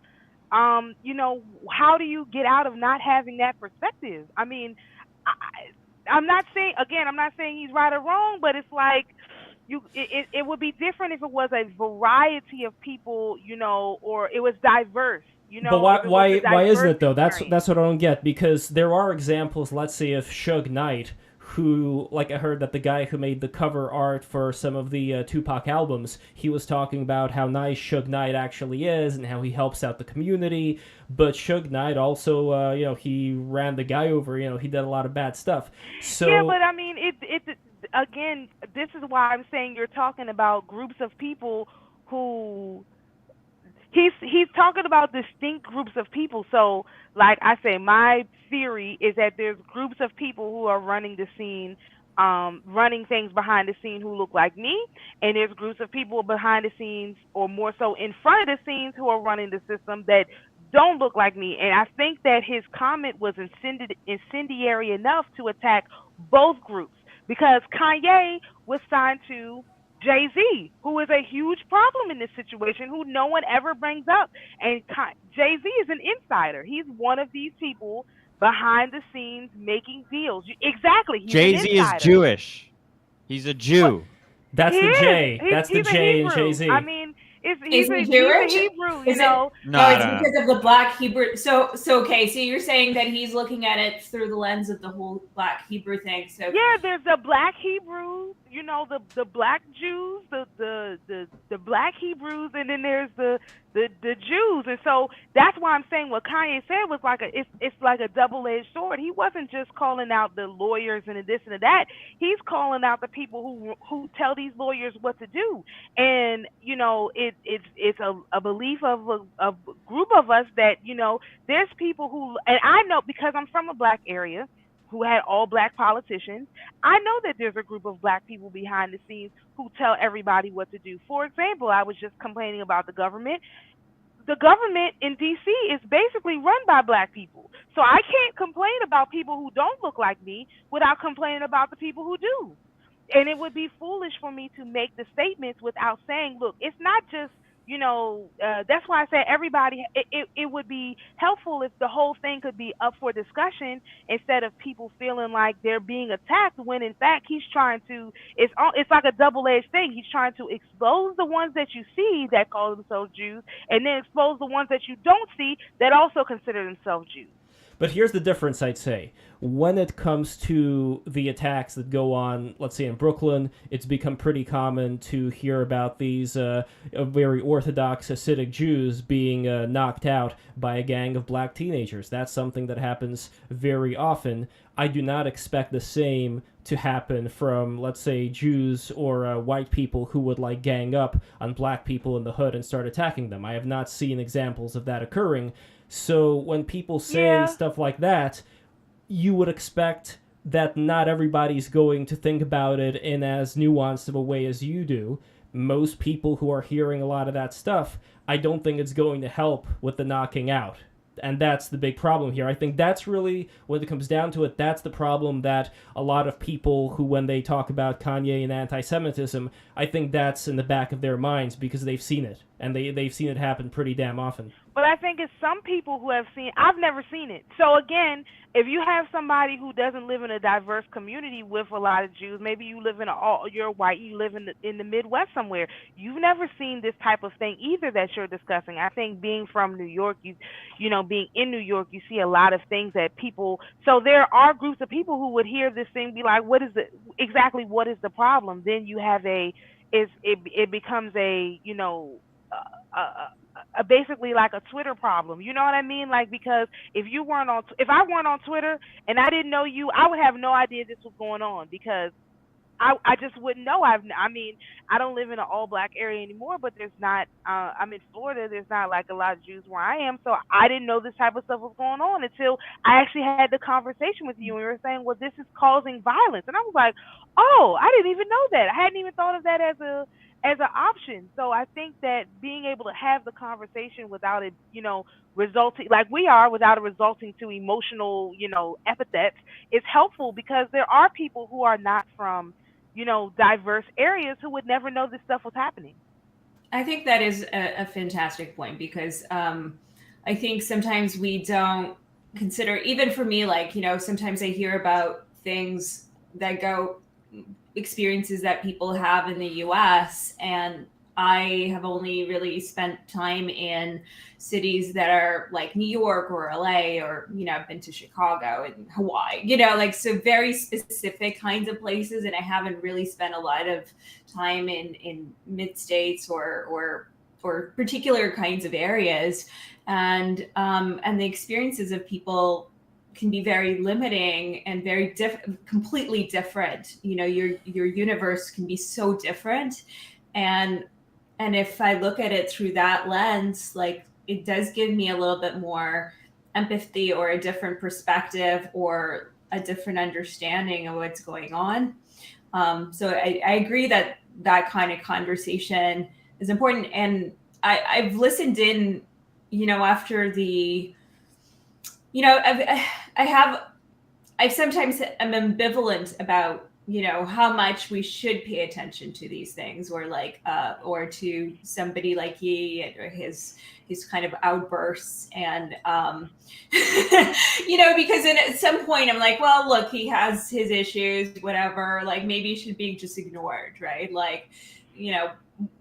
how do you get out of not having that perspective? I mean, I'm not saying he's right or wrong, but it's like it would be different if it was a variety of people, or it was diverse. But why isn't it, though? That's what I don't get, because there are examples, let's say, of Suge Knight, who, like, I heard that the guy who made the cover art for some of the Tupac albums, he was talking about how nice Suge Knight actually is and how he helps out the community. But Suge Knight also, he ran the guy over. He did a lot of bad stuff. So yeah, but I mean, again, this is why I'm saying you're talking about groups of people who. He's talking about distinct groups of people. So, like I say, my theory is that there's groups of people who are running the scene, running things behind the scene who look like me, and there's groups of people behind the scenes, or more so in front of the scenes, who are running the system that don't look like me. And I think that his comment was incendiary enough to attack both groups, because Kanye was signed to Jay-Z, who is a huge problem in this situation, who no one ever brings up. And Jay-Z is an insider. He's one of these people behind the scenes making deals. Exactly. Jay-Z is Jewish. He's a Jew. That's the J. That's the J in Jay-Z. I mean, he's a Jewish? Hebrew, No, it's because of the Black Hebrew. So okay, so you're saying that he's looking at it through the lens of the whole Black Hebrew thing. So yeah, there's the Black Hebrews, the Black Jews, the Black Hebrews, and then there's the Jews. And so that's why I'm saying what Kanye said was like it's like a double-edged sword. He wasn't just calling out the lawyers and this and that. He's calling out the people who tell these lawyers what to do. And it's a belief of a group of us that there's people who, and I know because I'm from a Black area who had all Black politicians, I know that there's a group of Black people behind the scenes who tell everybody what to do. For example, I was just complaining about the government. The government in D.C. is basically run by Black people. So I can't complain about people who don't look like me without complaining about the people who do. And it would be foolish for me to make the statements without saying, look, it's not just, that's why I say everybody, it would be helpful if the whole thing could be up for discussion instead of people feeling like they're being attacked, when in fact he's trying to, it's like a double-edged thing. He's trying to expose the ones that you see that call themselves Jews, and then expose the ones that you don't see that also consider themselves Jews. But here's the difference, I'd say. When it comes to the attacks that go on, let's say in Brooklyn, it's become pretty common to hear about these very Orthodox Hasidic Jews being knocked out by a gang of Black teenagers. That's something that happens very often. I do not expect the same to happen from, let's say, Jews or white people who would gang up on Black people in the hood and start attacking them. I have not seen examples of that occurring. So when people say stuff like that, you would expect that not everybody's going to think about it in as nuanced of a way as you do. Most people who are hearing a lot of that stuff, I don't think it's going to help with the knocking out. And that's the big problem here. I think that's really, when it comes down to it, that's the problem that a lot of people who, when they talk about Kanye and anti-Semitism, I think that's in the back of their minds because they've seen it. And they've seen it happen pretty damn often. But I think it's some people who have seen. I've never seen it. So again, if you have somebody who doesn't live in a diverse community with a lot of Jews, maybe you live in you're white, you live in the Midwest somewhere. You've never seen this type of thing either that you're discussing. I think being from New York, you know, being in New York, you see a lot of things that people. So there are groups of people who would hear this thing, be like, "What is what is the problem?" Then you have it becomes a, you know. Basically like a Twitter problem, you know what I mean? Like, because if I weren't on Twitter and I didn't know you, I would have no idea this was going on, because I just wouldn't know. I mean, I don't live in an all black area anymore, but there's not. I'm in Florida. There's not like a lot of Jews where I am, so I didn't know this type of stuff was going on until I actually had the conversation with you, and you were saying, "Well, this is causing violence," and I was like, "Oh, I didn't even know that. I hadn't even thought of that as an option." So I think that being able to have the conversation without it, you know, resulting like we are, without it resulting to emotional, you know, epithets, is helpful, because there are people who are not from, you know, diverse areas who would never know this stuff was happening. I think that is a fantastic point, because I think sometimes we don't consider, even for me, like, you know, sometimes I hear about things that experiences that people have in the US, and I have only really spent time in cities that are like New York or LA, or, you know, I've been to Chicago and Hawaii, you know, like, so very specific kinds of places. And I haven't really spent a lot of time in mid-states or particular kinds of areas. And the experiences of people can be very limiting and very completely different. You know, your universe can be so different. And if I look at it through that lens, like, it does give me a little bit more empathy, or a different perspective, or a different understanding of what's going on. So I agree that kind of conversation is important. And I've listened in, you know, after the, you know, I sometimes am ambivalent about, you know, how much we should pay attention to these things, or like, or to somebody like Ye, or his kind of outbursts. And, you know, because at some point I'm like, well, look, he has his issues, whatever, like, maybe he should be just ignored, right? Like, you know,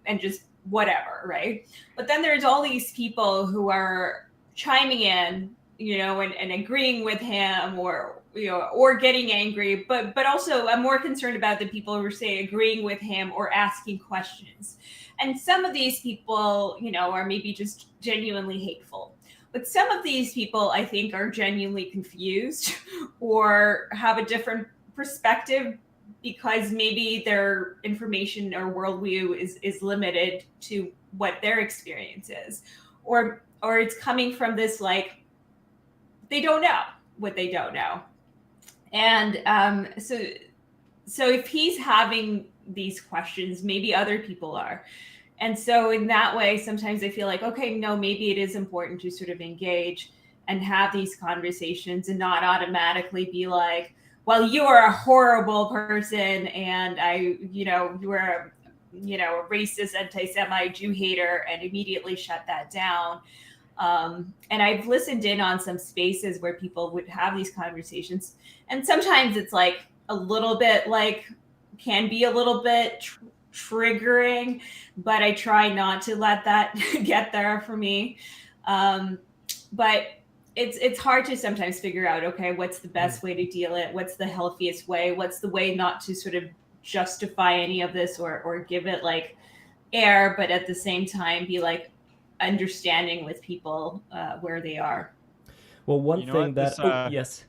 and just whatever, right? But then there's all these people who are chiming in, you know, and agreeing with him, or, you know, or getting angry, but also I'm more concerned about the people who are, say, agreeing with him or asking questions. And some of these people, you know, are maybe just genuinely hateful. But some of these people, I think, are genuinely confused or have a different perspective, because maybe their information or worldview is limited to what their experience is, or it's coming from this, like, they don't know what they don't know. And so if he's having these questions, maybe other people are. And so in that way, sometimes I feel like, okay, no, maybe it is important to sort of engage and have these conversations, and not automatically be like, well, you are a horrible person, and you are a racist, anti-Semite, Jew hater, and immediately shut that down. And I've listened in on some spaces where people would have these conversations, and sometimes it's like a little bit, like, can be a little bit triggering, but I try not to let that get there for me. But it's hard to sometimes figure out, okay, what's the best way to deal it? What's the healthiest way? What's the way not to sort of justify any of this, or give it like air, but at the same time be like understanding with people where they are. Well, one thing that yes,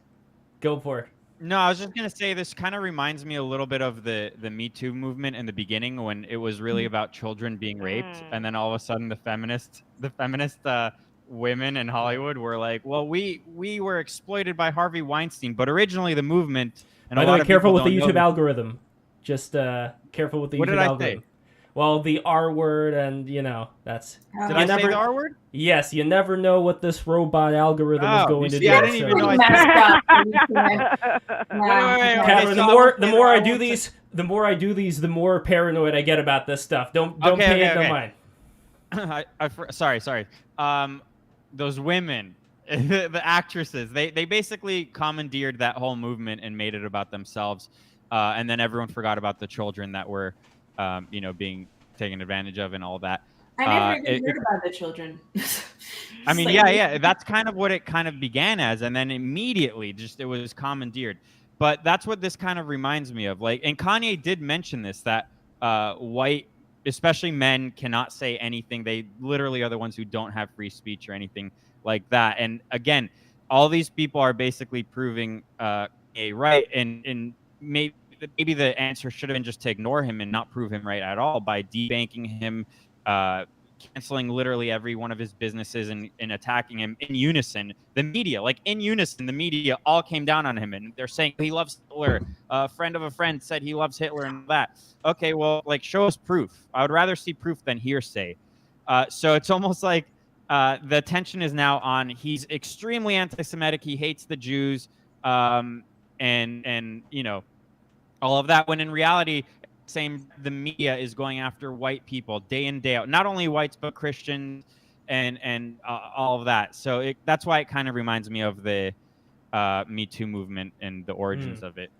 go for it. No, I was just gonna say, this kind of reminds me a little bit of the Me Too movement in the beginning, when it was really about children being raped, and then all of a sudden the feminist women in Hollywood were like, well, we were exploited by Harvey Weinstein, but originally the movement, and by the way, careful with the YouTube algorithm. Just careful with the YouTube algorithm. well, the R word, and that's. Did You I never, say the R word? Yes, you never know what this robot algorithm is Oh, going you to see, do. I didn't even know I Pretty said messed up. Wait. Catherine, so the I more won't the say more I I do won't say- these, the more I do these, the more paranoid I get about this stuff. Don't Okay, pay it no okay. mind. Sorry. Those women, the actresses, they basically commandeered that whole movement and made it about themselves, and then everyone forgot about the children that were, being taken advantage of and all that. I never even heard about the children. I mean, yeah, that's kind of what it kind of began as, and then immediately just it was commandeered. But that's what this kind of reminds me of. Like, and Kanye did mention this, that white, especially men, cannot say anything. They literally are the ones who don't have free speech or anything like that. And again, all these people are basically proving a right, and maybe the answer should have been just to ignore him and not prove him right at all by debanking him, canceling literally every one of his businesses and attacking him in unison. The media, like in unison, the media all came down on him, and they're saying he loves Hitler. A friend of a friend said he loves Hitler and that. Okay, well, like, show us proof. I would rather see proof than hearsay. So it's almost like the tension is now on. He's extremely anti-Semitic. He hates the Jews, and all of that. When in reality, the media is going after white people day in, day out. Not only whites, but Christians and all of that. So that's why it kind of reminds me of the Me Too movement and the origins of it.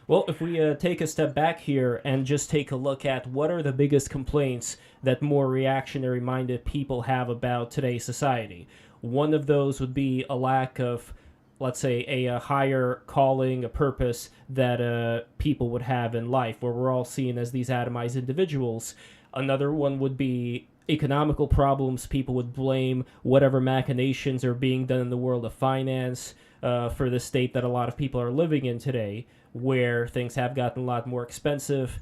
Well, if we take a step back here and just take a look at what are the biggest complaints that more reactionary-minded people have about today's society, one of those would be a lack of, let's say, a higher calling, a purpose that people would have in life, where we're all seen as these atomized individuals. Another one would be economical problems. People would blame whatever machinations are being done in the world of finance for the state that a lot of people are living in today, where things have gotten a lot more expensive,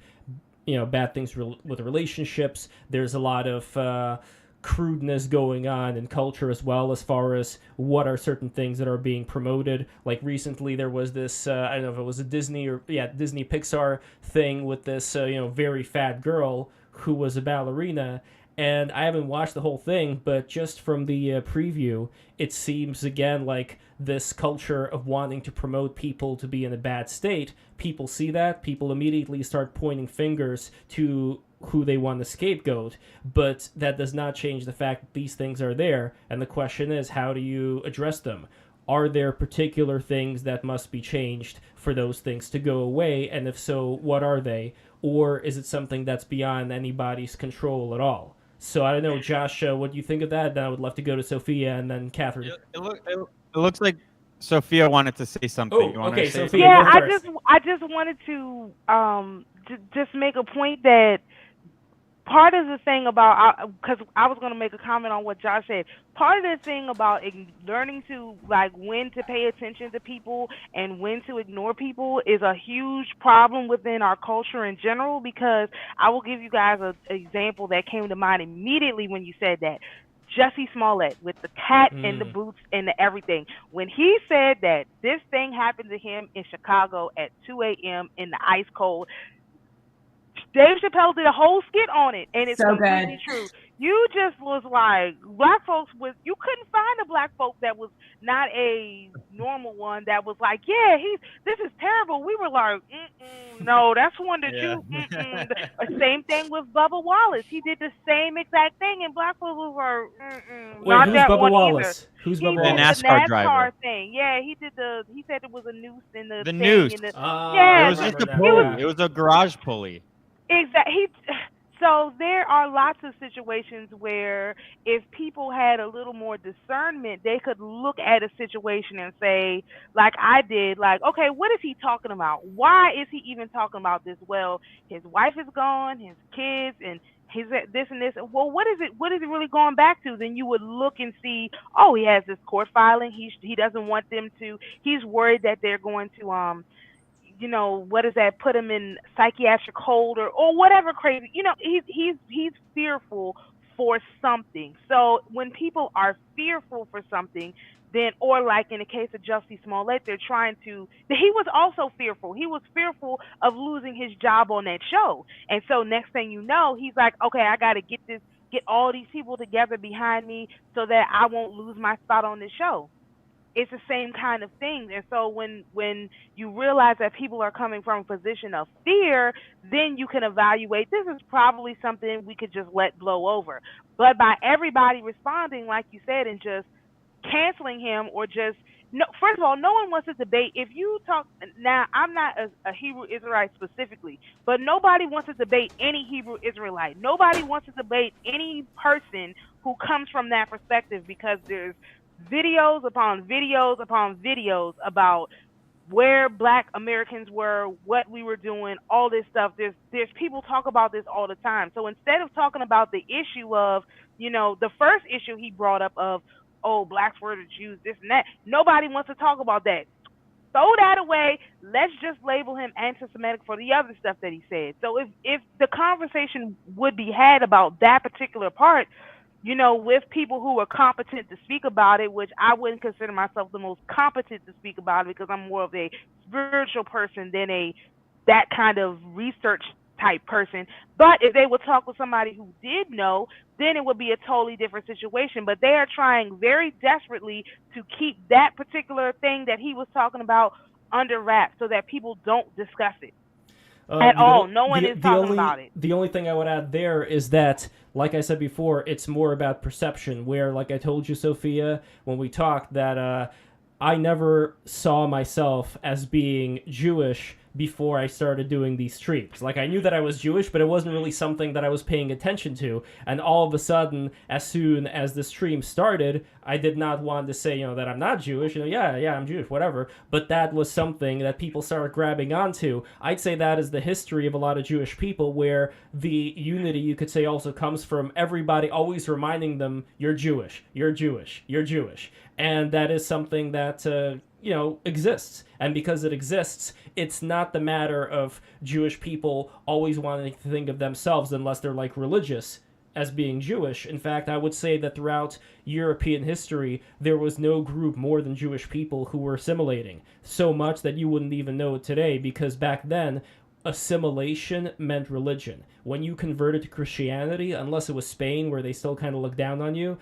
bad things with relationships. There's a lot of crudeness going on in culture as well, as far as what are certain things that are being promoted. Like recently there was this, I don't know if it was a Disney Pixar thing with this, very fat girl who was a ballerina. And I haven't watched the whole thing, but just from the preview, it seems again like this culture of wanting to promote people to be in a bad state. People see that, people immediately start pointing fingers to who they want to scapegoat, but that does not change the fact that these things are there, and the question is, how do you address them? Are there particular things that must be changed for those things to go away, and if so, what are they? Or is it something that's beyond anybody's control at all? So I don't know, Josh, what do you think of that? Then I would love to go to Sophia and then Catherine. It looks like Sophia wanted to say something. Oh, okay, Sophia, yeah, go first. I just wanted to just make a point that part of the thing about, because I was going to make a comment on what Josh said, part of the thing about learning to, like, when to pay attention to people and when to ignore people is a huge problem within our culture in general, because I will give you guys an example that came to mind immediately when you said that. Jussie Smollett with the cat and the boots and the everything. When he said that this thing happened to him in Chicago at 2 a.m. in the ice cold, Dave Chappelle did a whole skit on it, and it's so completely true. You just was like, black folks you couldn't find a black folk that was not a normal one that was like, yeah, this is terrible. We were like, no, that's one that Same thing with Bubba Wallace. He did the same exact thing, and black folks was like, Wait, who's Bubba Wallace? Who's Bubba Wallace? The NASCAR driver thing. Yeah, he said it was a noose in the thing. Noose. It was just a pulley. It was a garage pulley. Exactly. So there are lots of situations where if people had a little more discernment, they could look at a situation and say, like I did, like, okay, what is he talking about? Why is he even talking about this? Well, his wife is gone, his kids, and his this and this. Well, what is it really going back to? Then you would look and see, oh, he has this court filing. He doesn't want them to. He's worried that they're going to what is that? Put him in psychiatric hold or whatever crazy. He's fearful for something. So when people are fearful for something, then, or like in the case of Jussie Smollett, they're trying to. He was also fearful. He was fearful of losing his job on that show, and so next thing you know, he's like, okay, I got to get all these people together behind me so that I won't lose my spot on this show. It's the same kind of thing. And so when you realize that people are coming from a position of fear, then you can evaluate, this is probably something we could just let blow over. But by everybody responding, like you said, and just canceling him, or just, no, first of all, no one wants to debate. If you talk, now I'm not a Hebrew Israelite specifically, but nobody wants to debate any Hebrew Israelite. Nobody wants to debate any person who comes from that perspective, because there's videos upon videos upon videos about where Black Americans were, what we were doing, all this stuff. There's people talk about this all the time. So instead of talking about the issue of, the first issue he brought up of, oh, blacks were the Jews, this and that, nobody wants to talk about that. Throw that away. Let's just label him anti-Semitic for the other stuff that he said. So if the conversation would be had about that particular part, with people who are competent to speak about it, which I wouldn't consider myself the most competent to speak about it, because I'm more of a spiritual person than that kind of research type person. But if they would talk with somebody who did know, then it would be a totally different situation. But they are trying very desperately to keep that particular thing that he was talking about under wraps so that people don't discuss it. At all. No one is talking about it. The only thing I would add there is that, like I said before, it's more about perception, where, like I told you, Sophia, when we talked, that I never saw myself as being Jewish before I started doing these streams. Like, I knew that I was Jewish, but it wasn't really something that I was paying attention to. And all of a sudden, as soon as the stream started, I did not want to say, that I'm not Jewish. Yeah, I'm Jewish, whatever. But that was something that people started grabbing onto. I'd say that is the history of a lot of Jewish people, where the unity, you could say, also comes from everybody always reminding them, you're Jewish, you're Jewish, you're Jewish. And that is something that, exists. And because it exists, it's not the matter of Jewish people always wanting to think of themselves, unless they're like religious, as being Jewish. In fact, I would say that throughout European history, there was no group more than Jewish people who were assimilating. So much that you wouldn't even know it today, because back then, assimilation meant religion. When you converted to Christianity, unless it was Spain where they still kind of looked down on you,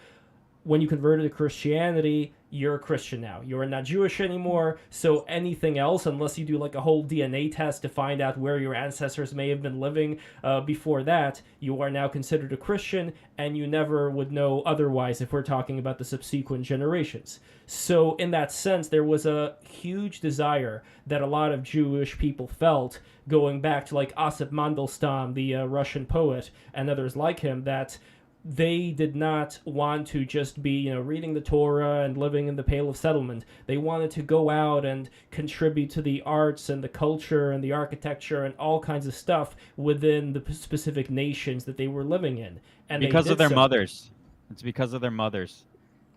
when you converted to Christianity, you're a Christian now. You're not Jewish anymore, so anything else, unless you do like a whole DNA test to find out where your ancestors may have been living before that, you are now considered a Christian, and you never would know otherwise if we're talking about the subsequent generations. So in that sense, there was a huge desire that a lot of Jewish people felt, going back to like Osip Mandelstam, the Russian poet, and others like him, that they did not want to just be, reading the Torah and living in the Pale of Settlement. They wanted to go out and contribute to the arts and the culture and the architecture and all kinds of stuff within the specific nations that they were living in. And because of their mothers. It's because of their mothers.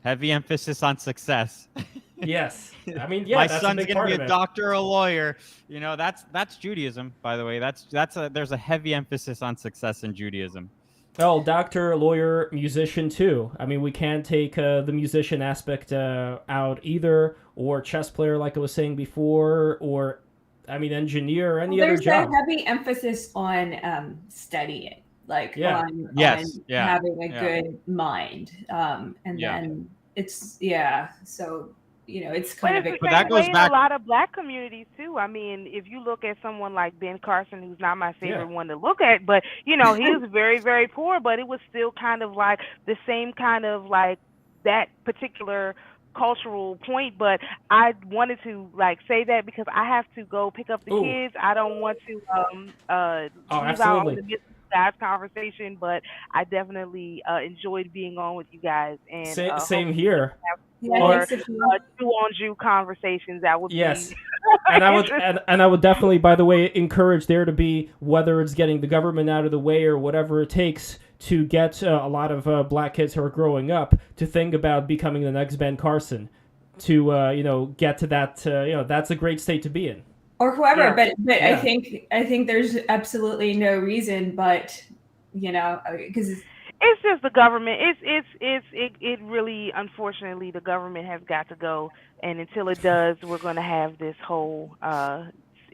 Heavy emphasis on success. Yes. I mean, my that's son's going to be a doctor or a lawyer. That's Judaism, by the way. There's a heavy emphasis on success in Judaism. Well, doctor, lawyer, musician too. I mean, we can't take the musician aspect out either, or chess player, like I was saying before, or, engineer, or any other job. There's a heavy emphasis on studying, on having a good mind. Then it's, so... it's kind of but that goes back. A lot of Black communities too. I mean, if you look at someone like Ben Carson, who's not my favorite one to look at, but he was very, very poor, but it was still kind of like the same kind of like that particular cultural point. But I wanted to say that because I have to go pick up the kids. I don't want to leave out on the midst of guys' conversation, but I definitely enjoyed being on with you guys. And same here. Or Jew-on-Jew conversations, that would be and I would definitely, by the way, encourage there to be, whether it's getting the government out of the way or whatever it takes, to get a lot of Black kids who are growing up to think about becoming the next Ben Carson, to get to that. That's a great state to be in. Or whoever, but I think there's absolutely no reason, but because It's just the government. It really, unfortunately, the government has got to go, and until it does, we're going to have this whole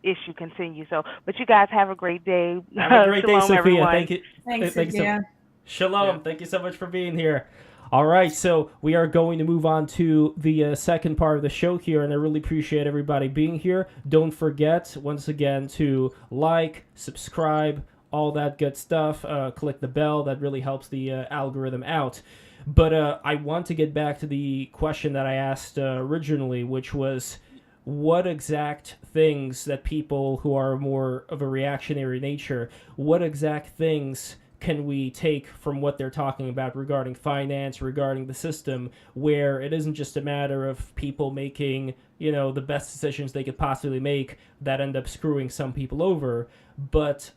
issue continue. So, but you guys have a great day. Have a great day, Shalom, Sophia. everyone. Thank you. Thanks, Thank you so Sophia. Shalom. Yeah. Thank you so much for being here. All right, so we are going to move on to the second part of the show here, and I really appreciate everybody being here. Don't forget, once again, to like, subscribe, all that good stuff. Click the bell. That really helps the algorithm out. But I want to get back to the question that I asked originally, which was, what exact things that people who are more of a reactionary nature, what exact things can we take from what they're talking about regarding finance, regarding the system, where it isn't just a matter of people making, the best decisions they could possibly make that end up screwing some people over, but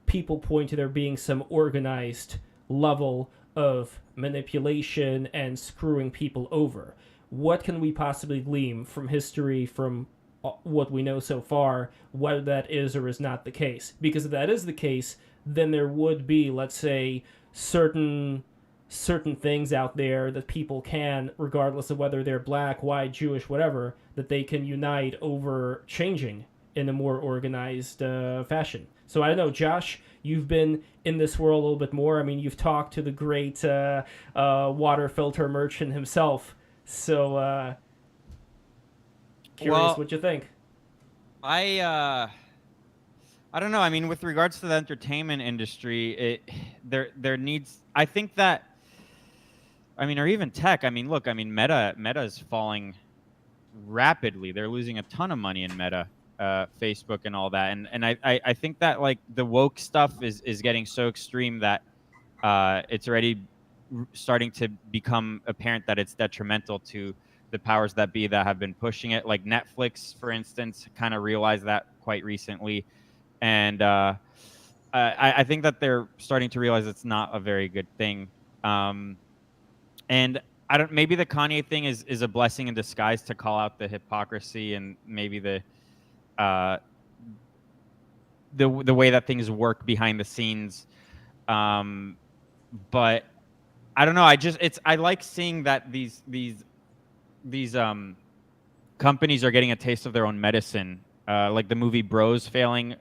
people point to there being some organized level of manipulation and screwing people over. What can we possibly glean from history, from what we know so far, whether that is or is not the case? Because if that is the case, then there would be, let's say, certain things out there that people can, regardless of whether they're black, white, Jewish, whatever, that they can unite over changing in a more organized fashion. So I don't know, Josh, you've been in this world a little bit more. I mean, you've talked to the great water filter merchant himself. So curious what you think. I don't know. I mean, with regards to the entertainment industry, there needs. I think that. I mean, or even tech. I mean, look. I mean, Meta is falling rapidly. They're losing a ton of money in Meta, Facebook, and all that. And I think that like the woke stuff is getting so extreme that it's already starting to become apparent that it's detrimental to the powers that be that have been pushing it. Like Netflix, for instance, kind of realized that quite recently. And I think that they're starting to realize it's not a very good thing. And I don't. Maybe the Kanye thing is a blessing in disguise to call out the hypocrisy and maybe the way that things work behind the scenes. But I don't know. I like seeing that these companies are getting a taste of their own medicine. Like the movie Bros failing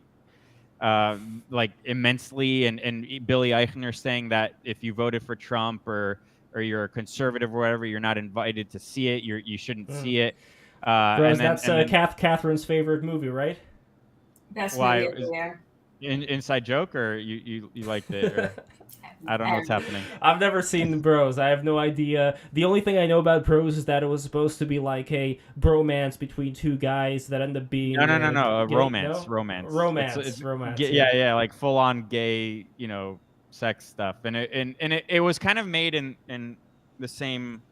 like immensely, and Billy Eichner saying that if you voted for Trump or you're a conservative or whatever, you're not invited to see it. You shouldn't see it. Bros, that's Catherine's favorite movie, right? Best movie of the year. Inside joke, or you liked it? Or? I don't know what's happening. I've never seen Bros. I have no idea. The only thing I know about Bros is that it was supposed to be like a bromance between two guys that end up being no. A gay, romance. no? Romance. It's romance. Yeah, like full on gay, sex stuff, and it was kind of made in the same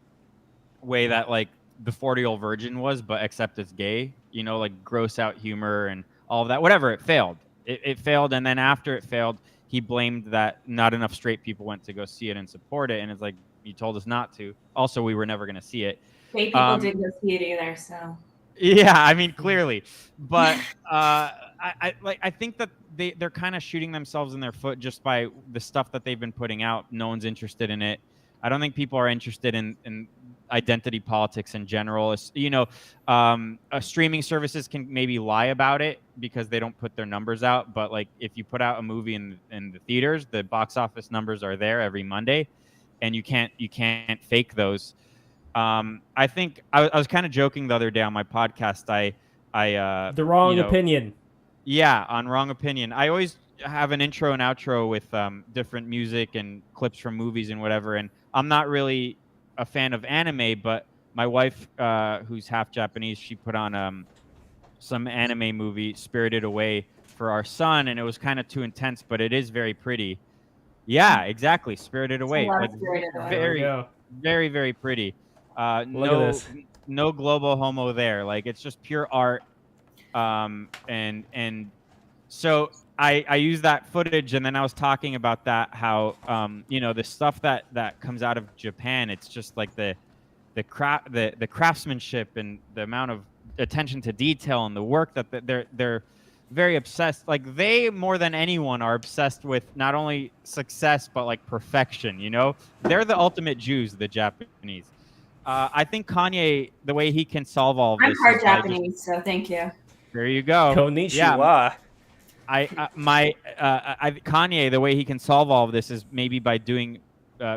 way that like the 40-Year-Old Virgin was, but except it's gay. Like gross out humor and all of that. Whatever, it failed. It failed, and then after it failed, he blamed that not enough straight people went to go see it and support it, and it's like, you told us not to. Also, we were never going to see it. Straight people didn't go see it either, so. Yeah, I mean, clearly, but I think that they're kind of shooting themselves in their foot just by the stuff that they've been putting out. No one's interested in it. I don't think people are interested in identity politics in general. Streaming services can maybe lie about it because they don't put their numbers out. But like, if you put out a movie in the theaters, the box office numbers are there every Monday, and you can't fake those. I think I was kind of joking the other day on my podcast. The Wrong Opinion. Yeah, on Wrong Opinion. I always have an intro and outro with different music and clips from movies and whatever. And I'm not really a fan of anime, but my wife, who's half Japanese, she put on some anime movie, Spirited Away, for our son, and it was kind of too intense, but it is very pretty. Yeah, exactly, Spirited Away. Like, very, very, very pretty. No global homo there. Like, it's just pure art. And so I use that footage, and then I was talking about that, how the stuff that comes out of Japan, it's just like the craftsmanship and the amount of attention to detail and the work that very obsessed. Like they more than anyone are obsessed with not only success but like perfection. You know, they're the ultimate Jews, the Japanese. I think Kanye, the way he can solve all of I'm this part is by just Japanese, so thank you. there you go. Yeah, Konnichiwa. Kanye, the way he can solve all of this is maybe by doing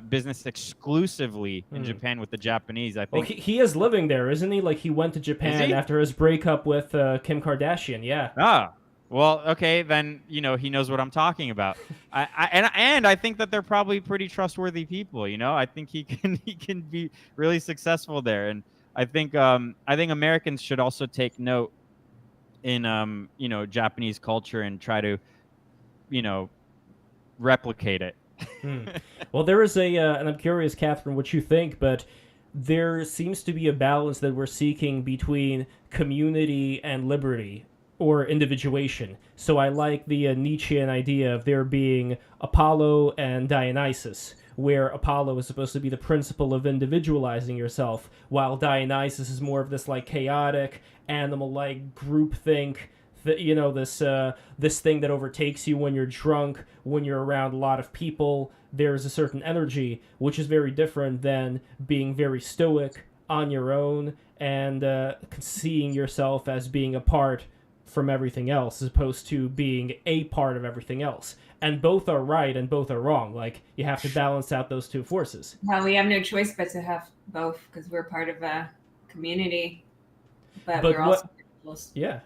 business exclusively in Japan with the Japanese. I Well, think. he is living there, isn't he? Like he went to Is Japan he? after his breakup with Kim Kardashian. Yeah. Ah, well, okay, then he knows what I'm talking about. And I think that they're probably pretty trustworthy people. I think he can be really successful there, and I think Americans should also take note in Japanese culture and try to replicate it. Well, there is and I'm curious, Catherine, what you think, but there seems to be a balance that we're seeking between community and liberty or individuation. So I like the Nietzschean idea of there being Apollo and Dionysus, where Apollo is supposed to be the principle of individualizing yourself, while Dionysus is more of this like chaotic, animal-like groupthink. This thing that overtakes you when you're drunk, when you're around a lot of people. There's a certain energy, which is very different than being very stoic on your own and seeing yourself as being apart from everything else, as opposed to being a part of everything else. And both are right and both are wrong. Like, you have to balance out those two forces. Well, we have no choice but to have both because we're part of a community, but we're also individuals. Yeah.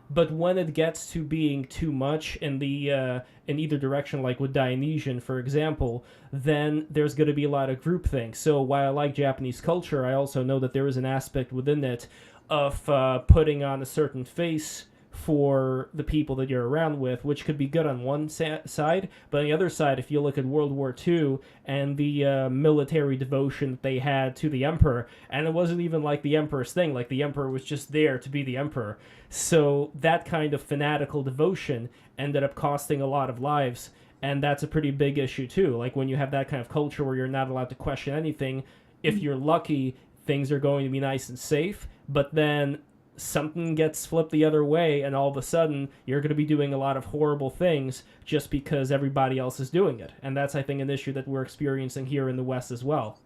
But when it gets to being too much in the in either direction, like with Dionysian, for example, then there's going to be a lot of groupthink. So while I like Japanese culture, I also know that there is an aspect within it of putting on a certain face for the people that you're around with, which could be good on one side, but on the other side, if you look at World War II and the military devotion that they had to the emperor, and it wasn't even like the emperor's thing, like the emperor was just there to be the emperor. So that kind of fanatical devotion ended up costing a lot of lives, and that's a pretty big issue too. Like when you have that kind of culture where you're not allowed to question anything, if you're lucky, things are going to be nice and safe, but then something gets flipped the other way and all of a sudden you're going to be doing a lot of horrible things just because everybody else is doing it. And that's, I think, an issue that we're experiencing here in the West as well.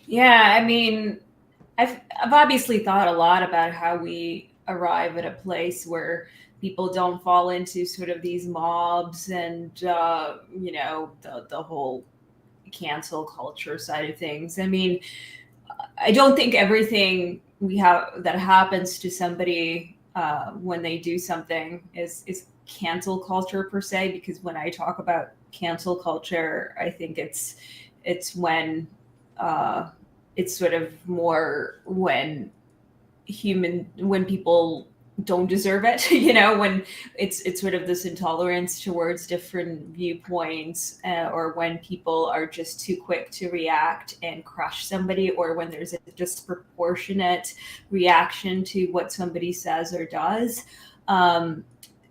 Yeah, I mean, I've obviously thought a lot about how we arrive at a place where people don't fall into sort of these mobs and the whole cancel culture side of things. I mean, I don't think everything that happens to somebody when they do something is cancel culture per se, because when I talk about cancel culture, I think it's when it's sort of more when people don't deserve it, when it's sort of this intolerance towards different viewpoints, or when people are just too quick to react and crush somebody, or when there's a disproportionate reaction to what somebody says or does.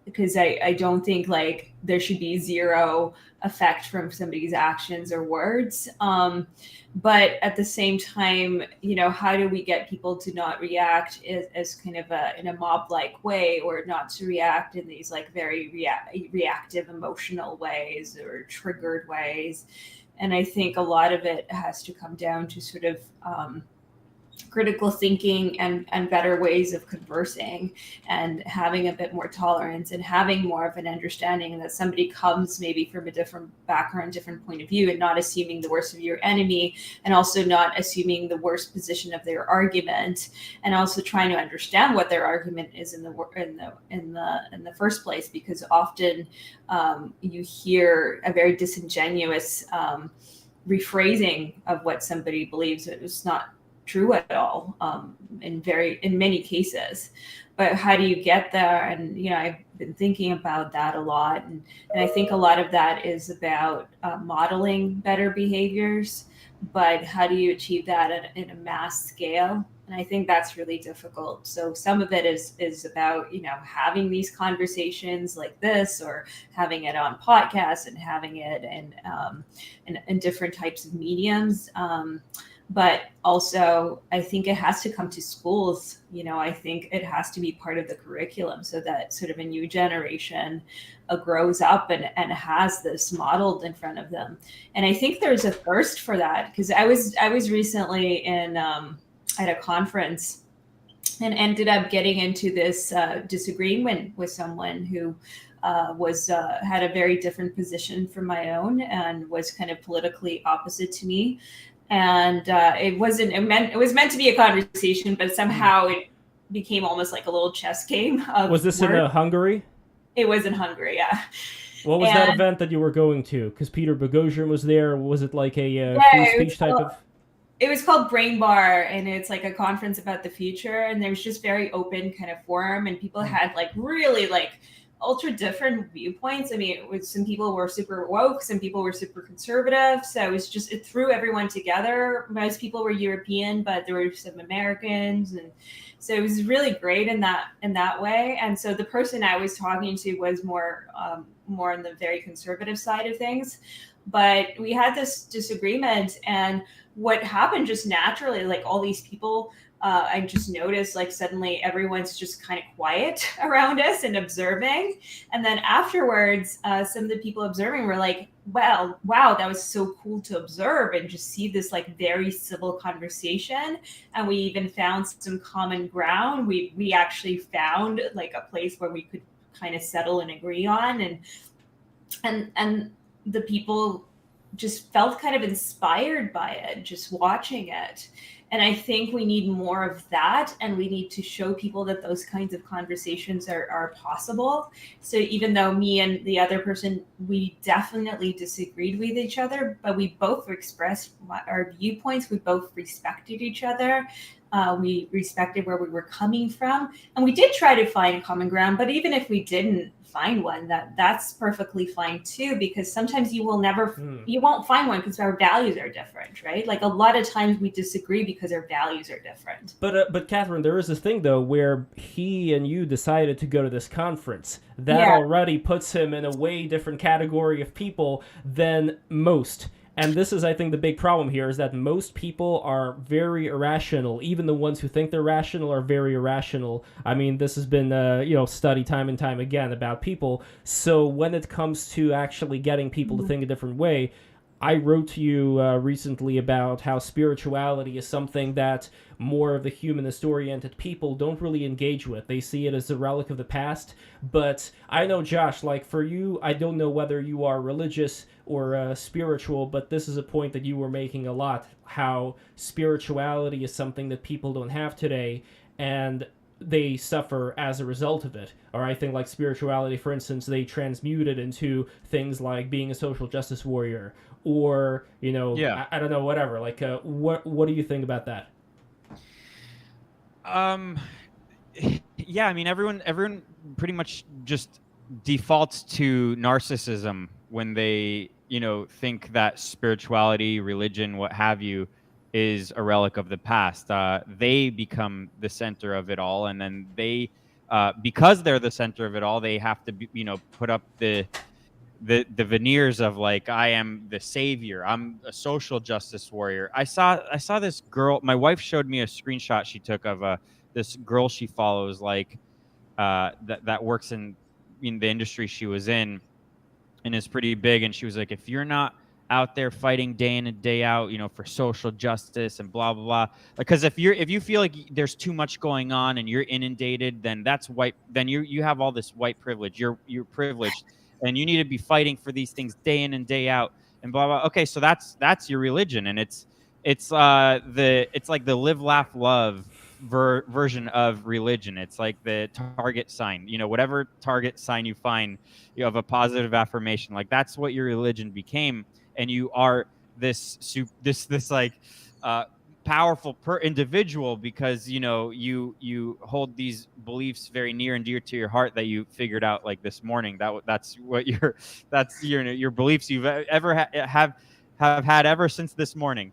Because I don't think like there should be zero effect from somebody's actions or words. But at the same time, how do we get people to not react as kind of in a mob-like way, or not to react in these like very reactive emotional ways or triggered ways? And I think a lot of it has to come down to sort of critical thinking and better ways of conversing, and having a bit more tolerance and having more of an understanding that somebody comes maybe from a different background, different point of view, and not assuming the worst of your enemy, and also not assuming the worst position of their argument, and also trying to understand what their argument is in the first place, because often you hear a very disingenuous rephrasing of what somebody believes. It's not true at all in many cases. But how do you get there? And I've been thinking about that a lot, and I think a lot of that is about modeling better behaviors. But how do you achieve that in a mass scale? And I think that's really difficult. So some of it is about having these conversations like this, or having it on podcasts, and having it in different types of mediums. But also, I think it has to come to schools. I think it has to be part of the curriculum so that sort of a new generation grows up and has this modeled in front of them. And I think there's a thirst for that, because I was recently in at a conference and ended up getting into this disagreement with someone who had a very different position from my own and was kind of politically opposite to me. And it was meant to be a conversation, but somehow it became almost like a little chess game. Was this in Hungary? It was in Hungary, yeah. What was that event that you were going to? Because Peter Boghossian was there. Was it like a free speech type of? It was called Brain Bar, and it's like a conference about the future. And there was just very open kind of forum, and people had like really like ultra different viewpoints. I mean, some people were super woke, some people were super conservative. So it threw everyone together. Most people were European, but there were some Americans, and so it was really great in that way. And so the person I was talking to was more on the very conservative side of things. But we had this disagreement, and what happened just naturally, like all these people, I just noticed like suddenly everyone's just kind of quiet around us and observing. And then afterwards, some of the people observing were like, wow, that was so cool to observe and just see this like very civil conversation. And we even found some common ground. We actually found like a place where we could kind of settle and agree on. And the people just felt kind of inspired by it, just watching it. And I think we need more of that, and we need to show people that those kinds of conversations are possible. So even though me and the other person, we definitely disagreed with each other, but we both expressed our viewpoints. We both respected each other. We respected where we were coming from, and we did try to find common ground. But even if we didn't find one, that's perfectly fine too, because sometimes you won't find one because our values are different, right? Like a lot of times we disagree because our values are different. But Katherine, there is this thing though where he and you decided to go to this conference. That already puts him in a way different category of people than most. And this is, I think, the big problem here, is that most people are very irrational. Even the ones who think they're rational are very irrational. I mean, this has been, studied time and time again about people. So when it comes to actually getting people to think a different way, I wrote to you recently about how spirituality is something that more of the humanist-oriented people don't really engage with. They see it as a relic of the past. But I know, Josh, like for you, I don't know whether you are religious or spiritual, but this is a point that you were making a lot, how spirituality is something that people don't have today, and they suffer as a result of it. Or I think like spirituality, for instance, they transmute it into things like being a social justice warrior, or, I don't know, whatever. Like, what do you think about that? Yeah, I mean, everyone pretty much just defaults to narcissism when they, think that spirituality, religion, what have you, is a relic of the past. They become the center of it all, and then they, because they're the center of it all, they have to, put up the veneers of like, I am the savior, I'm a social justice warrior. I saw this girl. My wife showed me a screenshot she took of this girl she follows, like that works in the industry she was in, and is pretty big. And she was like, if you're not out there fighting day in and day out, for social justice and blah blah blah, because if you feel like there's too much going on and you're inundated, then that's white. Then you have all this white privilege. You're privileged, and you need to be fighting for these things day in and day out and blah blah. Okay, so that's your religion, and it's like the live, laugh, love version of religion. It's like the target sign, whatever target sign you find, you have a positive affirmation. Like that's what your religion became, and you are this like powerful individual because you hold these beliefs very near and dear to your heart that you figured out like this morning. That's what your beliefs you've ever have had ever since this morning.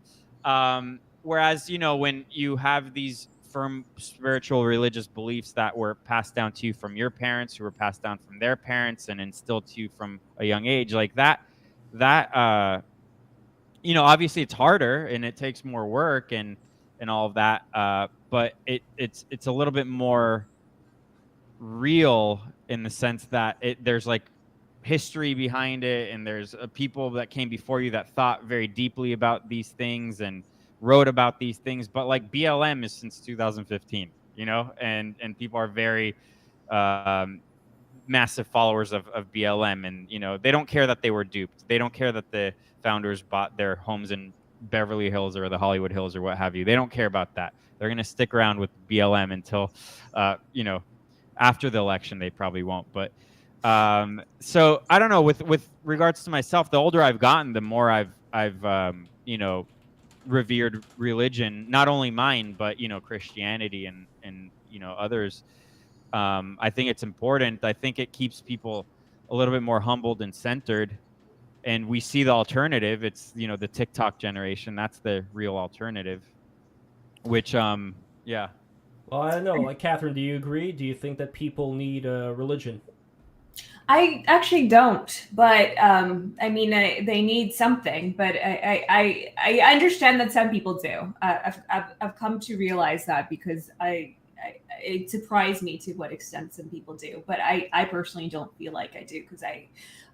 Whereas when you have these firm spiritual religious beliefs that were passed down to you from your parents, who were passed down from their parents and instilled to you from a young age, like that you know, obviously it's harder and it takes more work and all of that. But it's a little bit more real in the sense that there's like history behind it, and there's people that came before you that thought very deeply about these things and wrote about these things. But like BLM is since 2015, you know, and people are very um, massive followers of BLM, and you know, they don't care that they were duped. They don't care that the founders bought their homes in Beverly Hills or the Hollywood Hills or what have you. They don't care about that. They're going to stick around with BLM until you know, after the election. They probably won't, but so I don't know, with regards to myself, the older I've gotten, the more I've you know, revered religion, not only mine, but you know, Christianity and you know, others. I think it's important. I think it keeps people a little bit more humbled and centered. And we see the alternative. It's, you know, the TikTok generation. That's the real alternative. Which, yeah. Well, I don't know. Like, Catherine, do you agree? Do you think that people need a religion? I actually don't, but I mean, they need something. But I understand that some people do. I've come to realize that because it surprised me to what extent some people do. But I personally don't feel like I do, because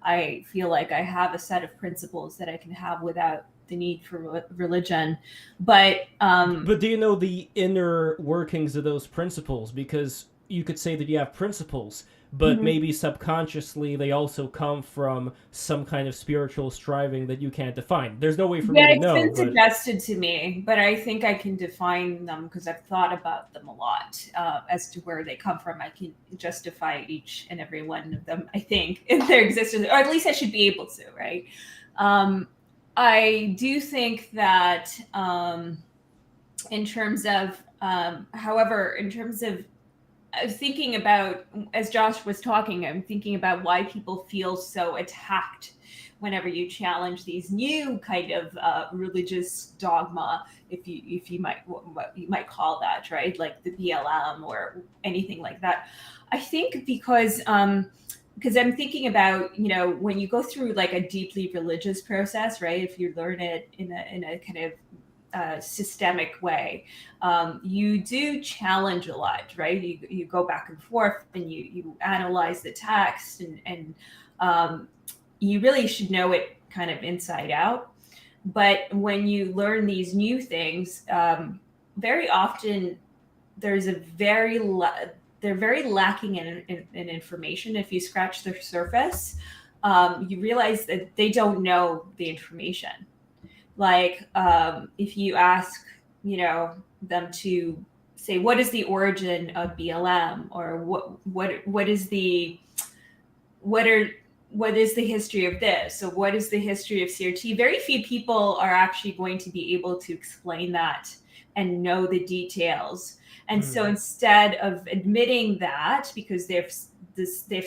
I feel like I have a set of principles that I can have without the need for religion. But do you know the inner workings of those principles? Because you could say that you have principles, but maybe subconsciously they also come from some kind of spiritual striving that you can't define. There's no way for me to know. Yeah, it's been suggested to me, but I think I can define them because I've thought about them a lot as to where they come from. I can justify each and every one of them, I think, in their existence, or at least I should be able to, right? I do think that in terms of, however, in terms of thinking about, as Josh was talking, I'm thinking about why people feel so attacked whenever you challenge these new kind of religious dogma, if you might, what you might call that, right? Like the BLM or anything like that. I think because I'm thinking about, you know, when you go through like a deeply religious process, right? If you learn it in a kind of systemic way, you do challenge a lot, right? You go back and forth and you analyze the text, and you really should know it kind of inside out. But when you learn these new things, very often there's they're very lacking in information. If you scratch the surface, you realize that they don't know the information. Like if you ask, you know, them to say, what is the origin of BLM, or what is the history of this, or what is the history of CRT? Very few people are actually going to be able to explain that and know the details. And so instead of admitting that, because they've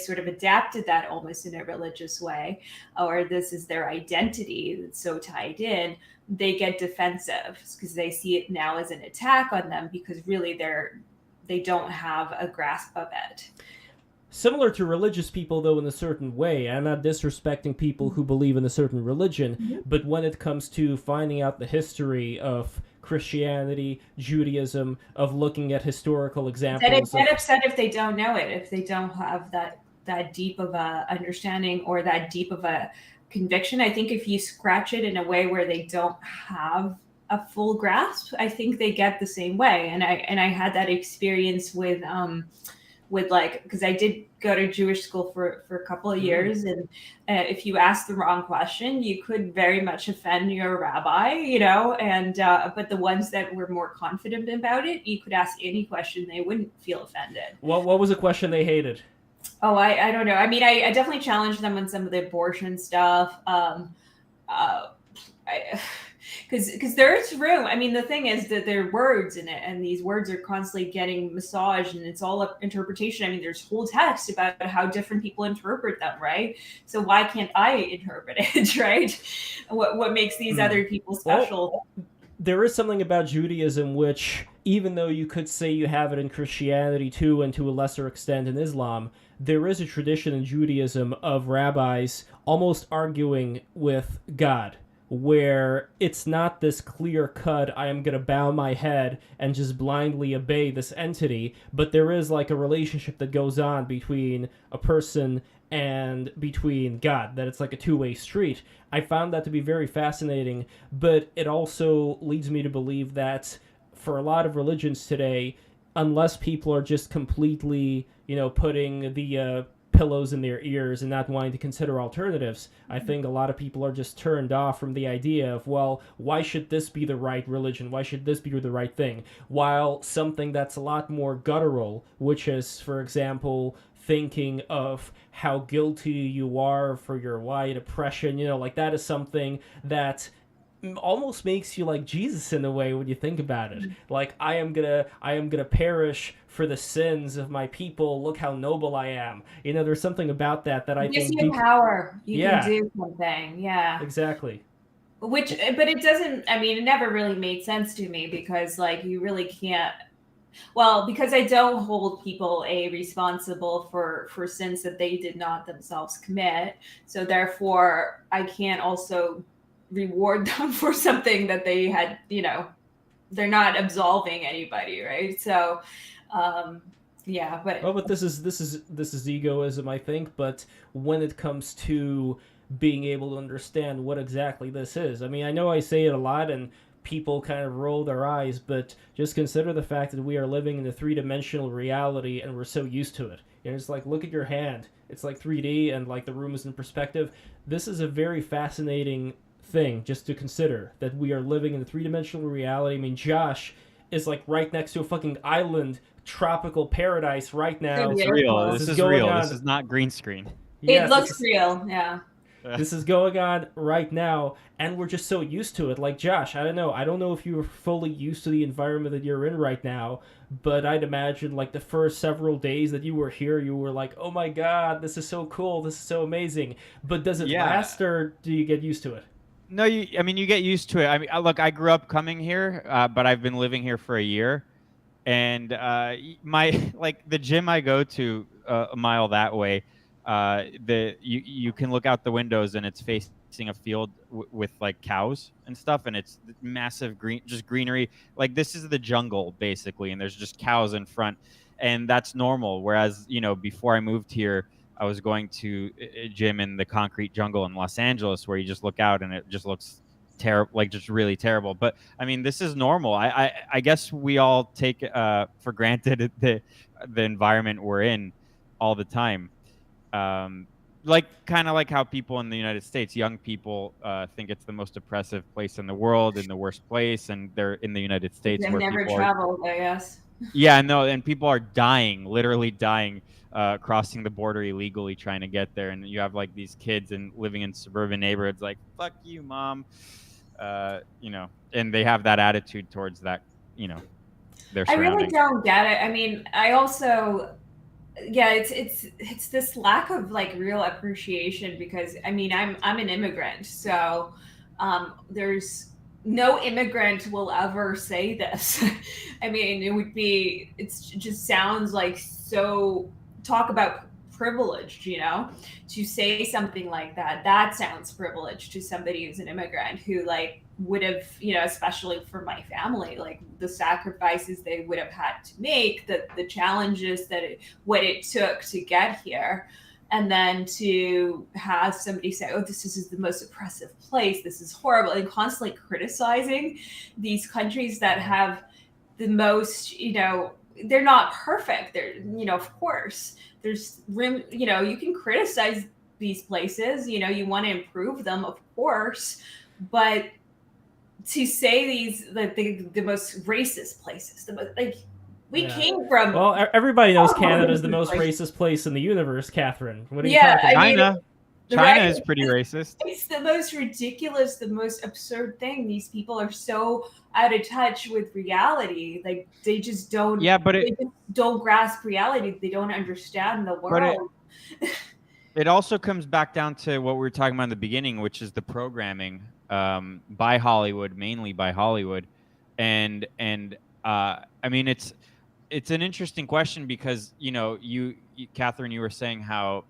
sort of adapted that almost in a religious way, or this is their identity that's so tied in, they get defensive because they see it now as an attack on them, because really they don't have a grasp of it. Similar to religious people, though, in a certain way. I'm not disrespecting people who believe in a certain religion, but when it comes to finding out the history of Christianity, Judaism, of looking at historical examples. Get upset if they don't know it, if they don't have that deep of a understanding or that deep of a conviction. I think if you scratch it in a way where they don't have a full grasp, I think they get the same way. And I had that experience with like, because I did go to Jewish school for a couple of years, and if you asked the wrong question, you could very much offend your rabbi, you know, and but the ones that were more confident about it, you could ask any question, they wouldn't feel offended. What was a question they hated? Oh, I don't know. I mean, I definitely challenged them on some of the abortion stuff. Because there's room. I mean, the thing is that there are words in it, and these words are constantly getting massaged, and it's all up interpretation. I mean, there's whole text about how different people interpret them, right? So why can't I interpret it, right? What makes these other people special? Well, there is something about Judaism which, even though you could say you have it in Christianity too, and to a lesser extent in Islam, there is a tradition in Judaism of rabbis almost arguing with God. where it's not this clear cut, I am going to bow my head and just blindly obey this entity, but there is like a relationship that goes on between a person and between God, that it's like a two-way street. I found that to be very fascinating, but it also leads me to believe that for a lot of religions today, unless people are just completely, putting the pillows in their ears and not wanting to consider alternatives, I think a lot of people are just turned off from the idea of, well, why should this be the right religion? Why should this be the right thing? While something that's a lot more guttural, which is, for example, thinking of how guilty you are for your white oppression, like that is something that almost makes you like Jesus in a way when you think about it. Like, I am gonna perish for the sins of my people. Look how noble I am. There's something about that I it gives think you power. You Yeah. can do something. Yeah. Exactly. But it doesn't. I mean, it never really made sense to me because, like, you really can't. Well, because I don't hold people responsible for sins that they did not themselves commit. So therefore, I can't also reward them for something that they had. They're not absolving anybody, right? So, yeah. But this is egoism, I think. But when it comes to being able to understand what exactly this is, I mean, I know I say it a lot and people kind of roll their eyes, but just consider the fact that we are living in a three-dimensional reality and we're so used to it. It's like, look at your hand. It's like 3D and like the room is in perspective. This is a very fascinating thing just to consider, that we are living in a three-dimensional reality. I mean, Josh is like right next to a fucking island, tropical paradise right now. It's real. This is real. This is not green screen. It looks real, yeah. This is going on right now, and we're just so used to it. Like, Josh, I don't know if you're fully used to the environment that you're in right now, but I'd imagine, like, the first several days that you were here, you were like, oh my god, this is so cool, this is so amazing. But does it last, or do you get used to it? No, you get used to it. I mean, look, I grew up coming here, but I've been living here for a year. And the gym I go to a mile that way, you can look out the windows and it's facing a field with like cows and stuff, and it's massive greenery. Like, this is the jungle basically, and there's just cows in front, and that's normal. Whereas before I moved here, I was going to a gym in the concrete jungle in Los Angeles, where you just look out and it just looks terrible, like just really terrible. But I mean, this is normal. I guess we all take for granted the environment we're in all the time. Like kind of like how people in the United States, young people, think it's the most oppressive place in the world and the worst place, and they're in the United States. They've where never people traveled, I guess. Yeah, no, and people are dying, literally dying, crossing the border illegally trying to get there, and you have like these kids and living in suburban neighborhoods, like, fuck you, mom, and they have that attitude towards that, their surroundings. I really don't get it. I mean, I also, yeah, it's this lack of like real appreciation, because I mean, I'm an immigrant, so there's no immigrant will ever say this. I mean, it just sounds like, so talk about privileged, to say something like that. That sounds privileged to somebody who's an immigrant, who like would have, especially for my family, like the sacrifices they would have had to make, the challenges what it took to get here. And then to have somebody say, oh, this is the most oppressive place, this is horrible, and constantly criticizing these countries that have the most, they're not perfect. They're, of course, there's room, you can criticize these places, you want to improve them, of course, but to say these, the most racist places, we came from. Well, everybody knows Canada is the most racist place in the universe, Catherine. What are you talking about? China is pretty racist. It's the most ridiculous, the most absurd thing. These people are so out of touch with reality. Like, they just don't. Yeah, but they just don't grasp reality. They don't understand the world. It also comes back down to what we were talking about in the beginning, which is the programming by Hollywood, mainly by Hollywood, and I mean, it's an interesting question, because you Catherine, you were saying how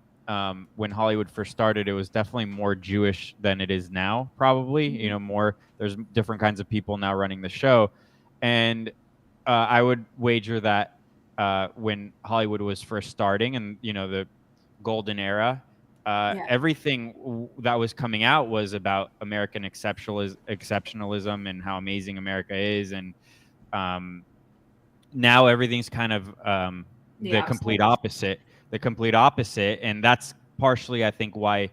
when Hollywood first started, it was definitely more Jewish than it is now. Probably, you know, more. There's different kinds of people now running the show, and I would wager that when Hollywood was first starting, and you know, the golden era, Yeah. everything that was coming out was about American exceptionalism and how amazing America is, and now everything's kind of the complete opposite. The complete opposite, and that's partially, I think, why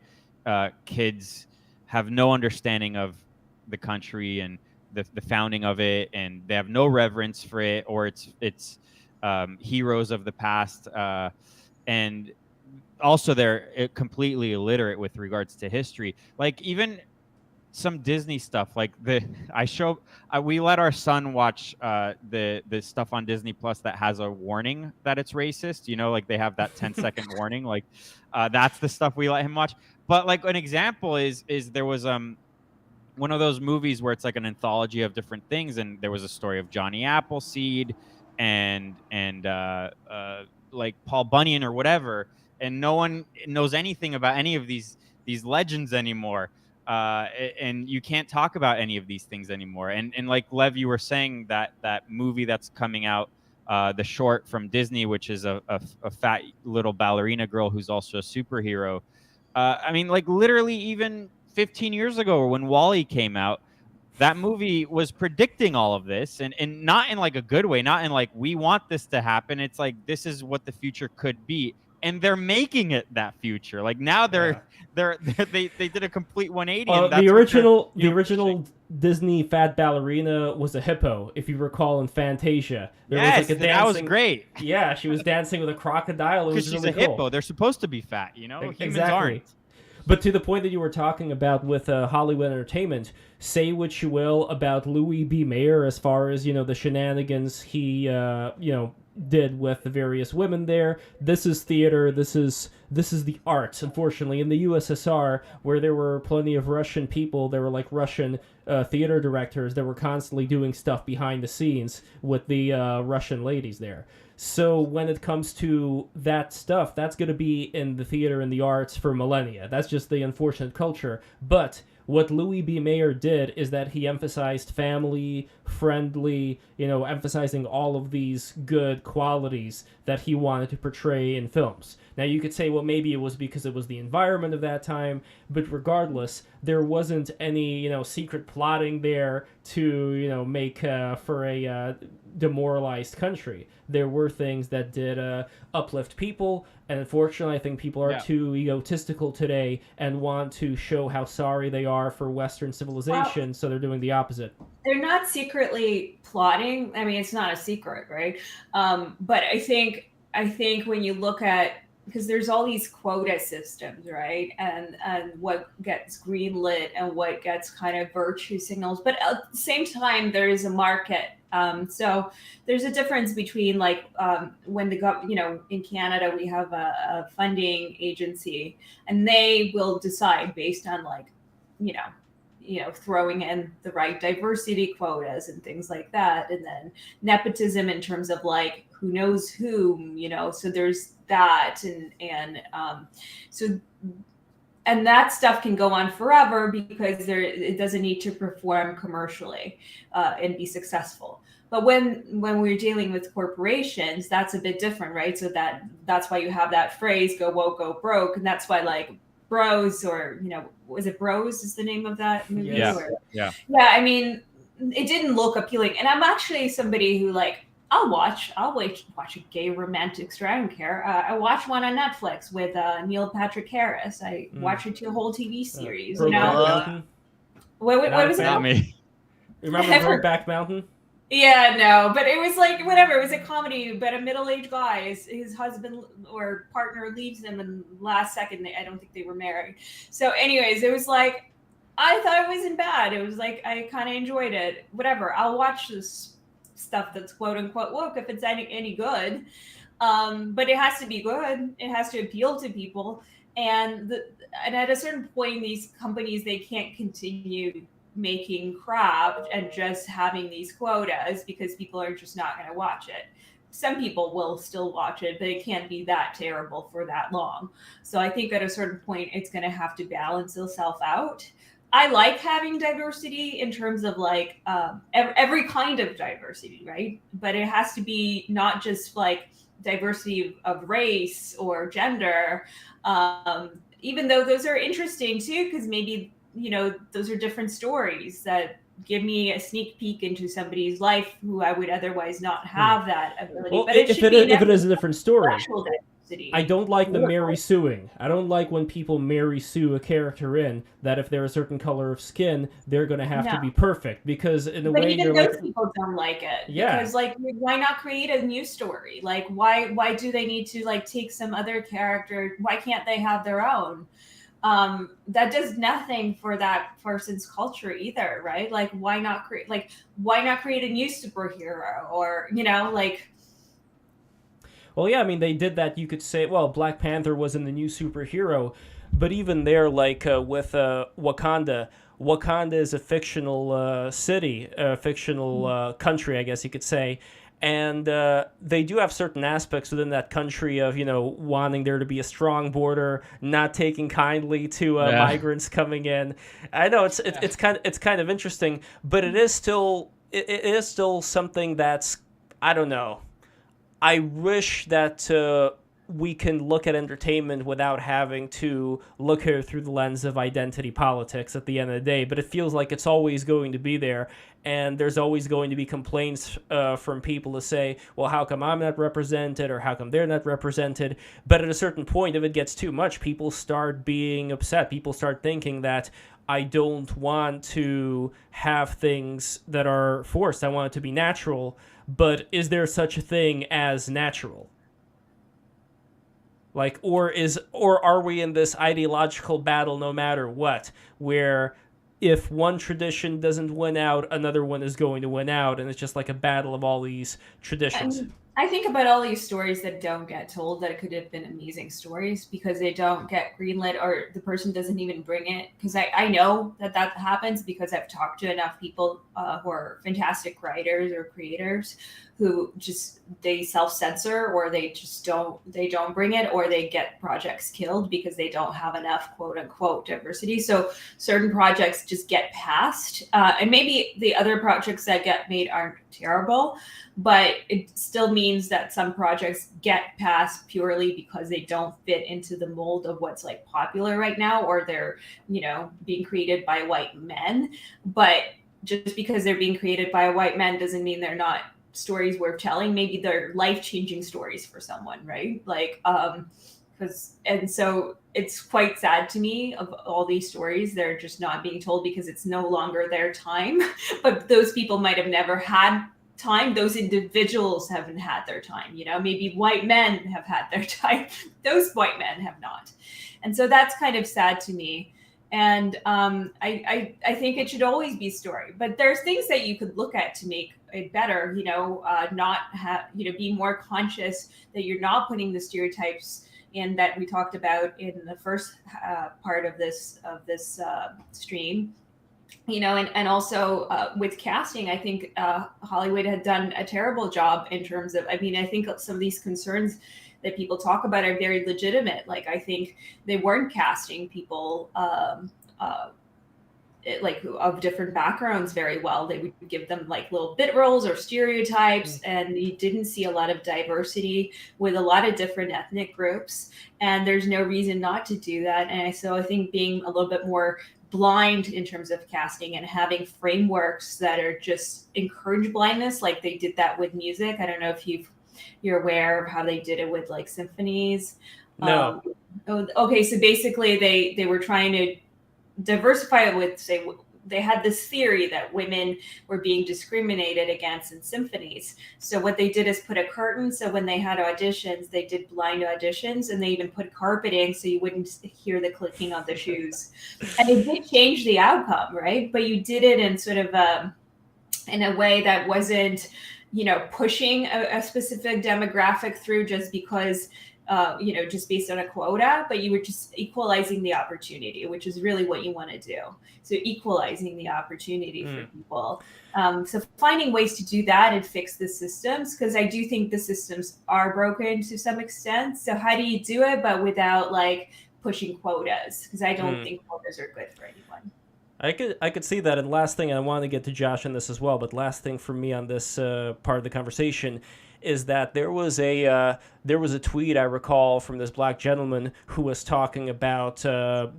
kids have no understanding of the country and the founding of it, and they have no reverence for it, or it's heroes of the past, and also they're completely illiterate with regards to history. Like even some Disney stuff, like we let our son watch the stuff on Disney Plus that has a warning that it's racist. You know, like they have that 10-second warning. Like that's the stuff we let him watch. But like an example is there was one of those movies where it's like an anthology of different things, and there was a story of Johnny Appleseed and like Paul Bunyan or whatever, and no one knows anything about any of these legends anymore. And you can't talk about any of these things anymore. And like Lev, you were saying that movie that's coming out, the short from Disney, which is a fat little ballerina girl who's also a superhero. I mean, like literally even 15 years ago when Wall-E came out, that movie was predicting all of this, and not in like a good way, not in like we want this to happen. It's like this is what the future could be. And they're making it that future. Like now they did a complete 180. And that's the original Disney fat ballerina was a hippo, if you recall, in Fantasia. Yes, that was great. Yeah, she was dancing with a crocodile. Because she's really a hippo. They're supposed to be fat, you know? Humans aren't. But to the point that you were talking about with Hollywood entertainment, say what you will about Louis B. Mayer as far as, you know, the shenanigans he, did with the various women there. This is theater. This is the arts. Unfortunately, in the USSR, where there were plenty of Russian people, there were like Russian theater directors that were constantly doing stuff behind the scenes with the Russian ladies there. So when it comes to that stuff, that's going to be in the theater and the arts for millennia. That's just the unfortunate culture. But what Louis B. Mayer did is that he emphasized family, friendly, emphasizing all of these good qualities that he wanted to portray in films. Now, you could say, well, maybe it was because it was the environment of that time, but regardless, there wasn't any, secret plotting there to, make for a demoralized country. There were things that did uplift people, and unfortunately, I think people are too egotistical today and want to show how sorry they are for Western civilization, so they're doing the opposite. They're not secretly plotting. I mean, it's not a secret, right? But I think when you look at, because there's all these quota systems, right? And what gets greenlit and what gets kind of virtue signals. But at the same time, there is a market. So there's a difference between like when in Canada, we have a funding agency, and they will decide based on like, throwing in the right diversity quotas and things like that. And then nepotism in terms of like, who knows whom, so there's that. And that stuff can go on forever because it doesn't need to perform commercially and be successful. But when we're dealing with corporations, that's a bit different, right? So that's why you have that phrase, go woke, go broke. And that's why like Bros, or, was it Bros is the name of that movie? Yeah. Yeah. I mean, it didn't look appealing. And I'm actually somebody who like, I'll watch a gay romantic story. I don't care. I watched one on Netflix with Neil Patrick Harris. I watched a whole TV series. What was it? Not me. Remember Brokeback Mountain? Yeah, no, but it was like whatever. It was a comedy, but a middle-aged guy, his husband or partner leaves him, and last second, I don't think they were married. So, anyways, it was like I thought it wasn't bad. It was like I kind of enjoyed it. Whatever, I'll watch this stuff that's quote unquote woke if it's any good. But it has to be good. It has to appeal to people, and at a certain point, these companies, they can't continue making crap and just having these quotas because people are just not going to watch it. some people will still watch it, but it can't be that terrible for that long. So I think at a certain point, it's going to have to balance itself out. I like having diversity in terms of like every kind of diversity, right? But it has to be not just like diversity of race or gender, even though those are interesting too, because maybe, you know, those are different stories that give me a sneak peek into somebody's life who I would otherwise not have that ability. Well, but if it is a different story. diversity. I don't like the Mary suing. I don't like when people Mary sue a character in that if they're a certain color of skin, they're going to have to be perfect, because in a way even you're those like, people don't like it. Yeah. Because like, why not create a new story? Like, why do they need to like take some other character? Why can't they have their own? That does nothing for that person's culture either, right? Like, why not create a new superhero, or, you know, like. Well, yeah, I mean, they did that. You could say, well, Black Panther was in the new superhero, but even there, like with Wakanda is a fictional city, a fictional country, I guess you could say. And they do have certain aspects within that country of, you know, wanting there to be a strong border, not taking kindly to migrants coming in. I know it's kind of interesting, but it is still something that's, I don't know. I wish that we can look at entertainment without having to look at it through the lens of identity politics at the end of the day, but it feels like it's always going to be there, and there's always going to be complaints from people to say, well, how come I'm not represented, or how come they're not represented? But at a certain point, if it gets too much, people start being upset. People start thinking that I don't want to have things that are forced. I want it to be natural. But is there such a thing as natural? Like, or are we in this ideological battle no matter what, where if one tradition doesn't win out, another one is going to win out, and it's just like a battle of all these traditions? I think about all these stories that don't get told, that it could have been amazing stories because they don't get greenlit, or the person doesn't even bring it. Because I know that happens because I've talked to enough people who are fantastic writers or creators who just, they self-censor, or they just don't bring it, or they get projects killed because they don't have enough quote unquote diversity. So certain projects just get passed, and maybe the other projects that get made aren't terrible, but it still means that some projects get passed purely because they don't fit into the mold of what's like popular right now, or they're, you know, being created by white men. But just because they're being created by a white man doesn't mean they're not stories worth telling. Maybe they're life-changing stories for someone, right? Like, and so it's quite sad to me of all these stories, they're just not being told because it's no longer their time. But those people might have never had time. Those individuals haven't had their time, you know. Maybe white men have had their time, those white men have not. And so that's kind of sad to me. And I think it should always be story, but there's things that you could look at to make it better, you know, not have, you know, be more conscious that you're not putting the stereotypes in that we talked about in the first part of this stream. You know, and also with casting, I think Hollywood had done a terrible job in terms of, I mean, I think some of these concerns that people talk about are very legitimate. Like, I think they weren't casting people like of different backgrounds very well. They would give them like little bit roles or stereotypes, and you didn't see a lot of diversity with a lot of different ethnic groups. And there's no reason not to do that. And so I think being a little bit more blind in terms of casting and having frameworks that are just encourage blindness, like they did that with music. I don't know if you're aware of how they did it with like symphonies. No. Okay, so basically they were trying to diversify it with, say, they had this theory that women were being discriminated against in symphonies. So what they did is put a curtain. So when they had auditions, they did blind auditions, and they even put carpeting so you wouldn't hear the clicking of the shoes. And it did change the outcome, right? But you did it in sort of in a way that wasn't, you know, pushing a specific demographic through just because just based on a quota, but you were just equalizing the opportunity, which is really what you want to do. So equalizing the opportunity for people. So finding ways to do that and fix the systems, because I do think the systems are broken to some extent. So how do you do it, but without like pushing quotas? Because I don't think quotas are good for anyone. I could see that. And last thing, and I want to get to Josh on this as well, but last thing for me on this part of the conversation is that there was a tweet I recall from this black gentleman who was talking about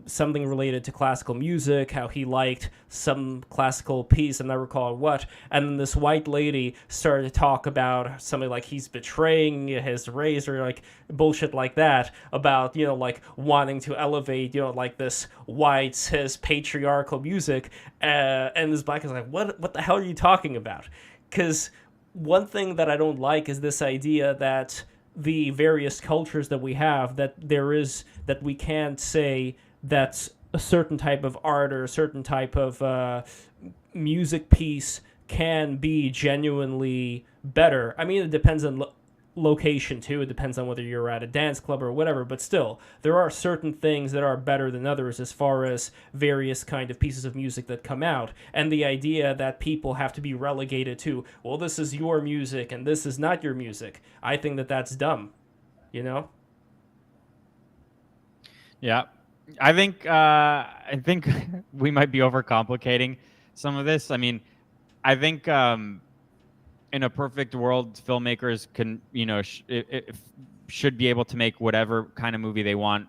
something related to classical music, how he liked some classical piece, and I recall what. And then this white lady started to talk about something like he's betraying his race or like bullshit like that, about like wanting to elevate like this white cis patriarchal music, and this black is like, what the hell are you talking about? Because one thing that I don't like is this idea that the various cultures that we have, that we can't say that a certain type of art or a certain type of music piece can be genuinely better. I mean, it depends on location too. It depends on whether you're at a dance club or whatever, but still there are certain things that are better than others as far as various kind of pieces of music that come out. And the idea that people have to be relegated to, well, this is your music and this is not your music, I think that that's dumb, Yeah, I think we might be overcomplicating some of this. I mean, I think in a perfect world, filmmakers can, should be able to make whatever kind of movie they want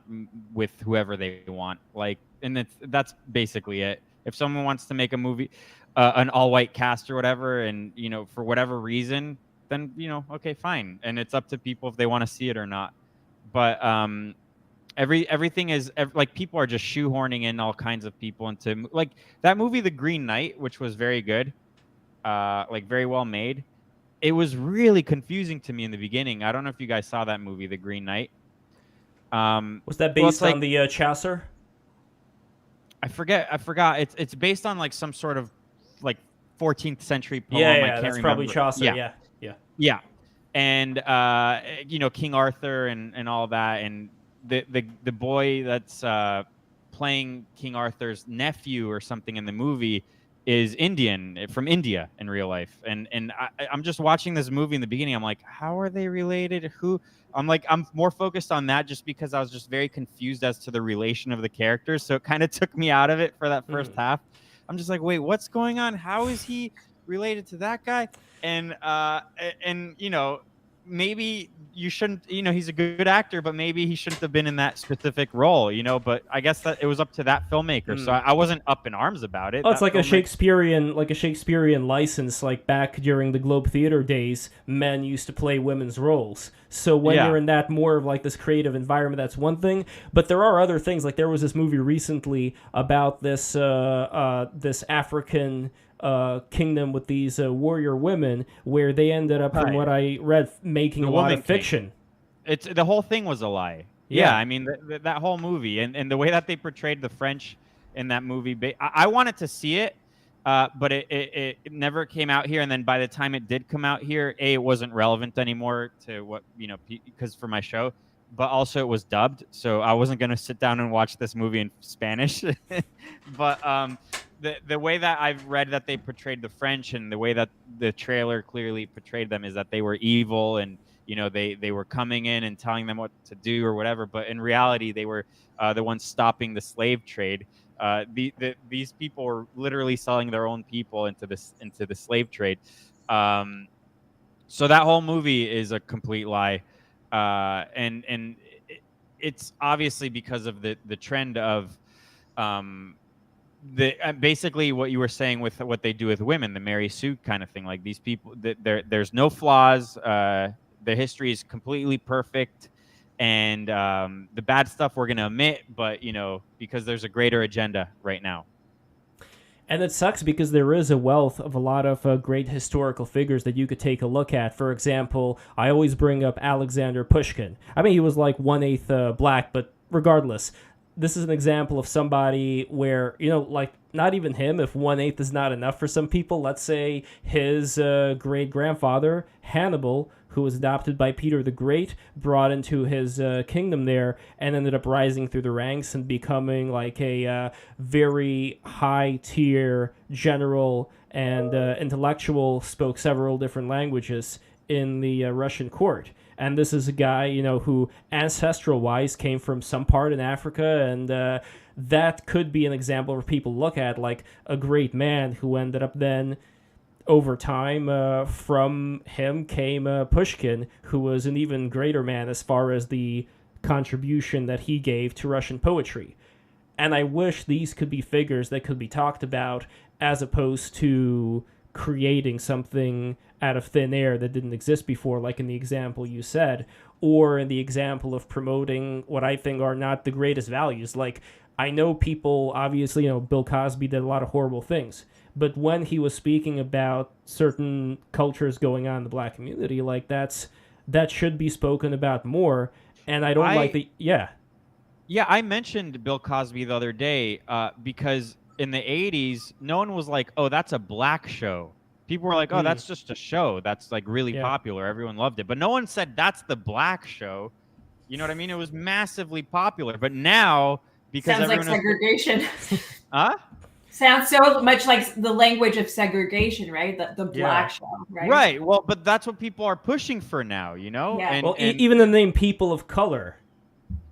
with whoever they want. Like, and that's basically it. If someone wants to make a movie, an all-white cast or whatever, and for whatever reason, then okay, fine. And it's up to people if they want to see it or not. But everything is like, people are just shoehorning in all kinds of people into, like, that movie, The Green Knight, which was very good, like very well made. It was really confusing to me in the beginning. I don't know if you guys saw that movie, The Green Knight. Was that based on the Chaucer? I forgot. It's based on like some sort of like 14th century poem. Yeah, I can't that's remember. probably Chaucer. Yeah. And King Arthur and all that, and the boy that's playing King Arthur's nephew or something in the movie is Indian, from India in real life. And I'm just watching this movie in the beginning. I'm like, how are they related? Who? I'm more focused on that just because I was just very confused as to the relation of the characters. So it kind of took me out of it for that first half. I'm just like, wait, what's going on? How is he related to that guy? And maybe you shouldn't, he's a good actor, but maybe he shouldn't have been in that specific role, but I guess that it was up to that filmmaker. So I wasn't up in arms about it. Oh, it's like a Shakespearean license, like back during the Globe Theater days, men used to play women's roles. So when you're in that more of like this creative environment, that's one thing. But there are other things. Like there was this movie recently about this this African kingdom with these warrior women, where they ended up, from what I read, making a lot of fiction. It's the whole thing was a lie. Yeah, I mean that whole movie and the way that they portrayed the French in that movie. I wanted to see it, but it never came out here. And then by the time it did come out here, it wasn't relevant anymore to what because for my show. But also it was dubbed, so I wasn't going to sit down and watch this movie in Spanish. But the way that I've read that they portrayed the French, and the way that the trailer clearly portrayed them, is that they were evil, and they were coming in and telling them what to do or whatever. But in reality, they were the ones stopping the slave trade. These people were literally selling their own people into the slave trade. So that whole movie is a complete lie. And it's obviously because of the trend of basically what you were saying with what they do with women, the Mary Sue kind of thing. Like, these people, there's no flaws. The history is completely perfect, and the bad stuff we're going to omit, but because there's a greater agenda right now. And it sucks because there is a wealth of a lot of great historical figures that you could take a look at. For example, I always bring up Alexander Pushkin. I mean, he was like 1/8 black, but regardless, this is an example of somebody where, like, not even him, if 1/8 is not enough for some people, let's say his great-grandfather, Hannibal, who was adopted by Peter the Great, brought into his kingdom there, and ended up rising through the ranks and becoming like a very high-tier general and intellectual, spoke several different languages in the Russian court. And this is a guy, who ancestral-wise came from some part in Africa, and that could be an example where people look at, like, a great man who ended up then, over time, from him came Pushkin, who was an even greater man as far as the contribution that he gave to Russian poetry. And I wish these could be figures that could be talked about as opposed to creating something out of thin air that didn't exist before, like in the example you said, or in the example of promoting what I think are not the greatest values. Like, I know people, obviously, Bill Cosby did a lot of horrible things, but when he was speaking about certain cultures going on in the black community, like, that should be spoken about more. And I don't like the... Yeah, I mentioned Bill Cosby the other day because in the 80s, no one was like, oh, that's a black show. People were like, oh, that's just a show. That's, like, really popular. Everyone loved it. But no one said that's the black show. You know what I mean? It was massively popular. But now, because sounds like segregation. Huh? Sounds so much like the language of segregation, right? The black show, right? Right. Well, but that's what people are pushing for now, Yeah. And even the name people of color.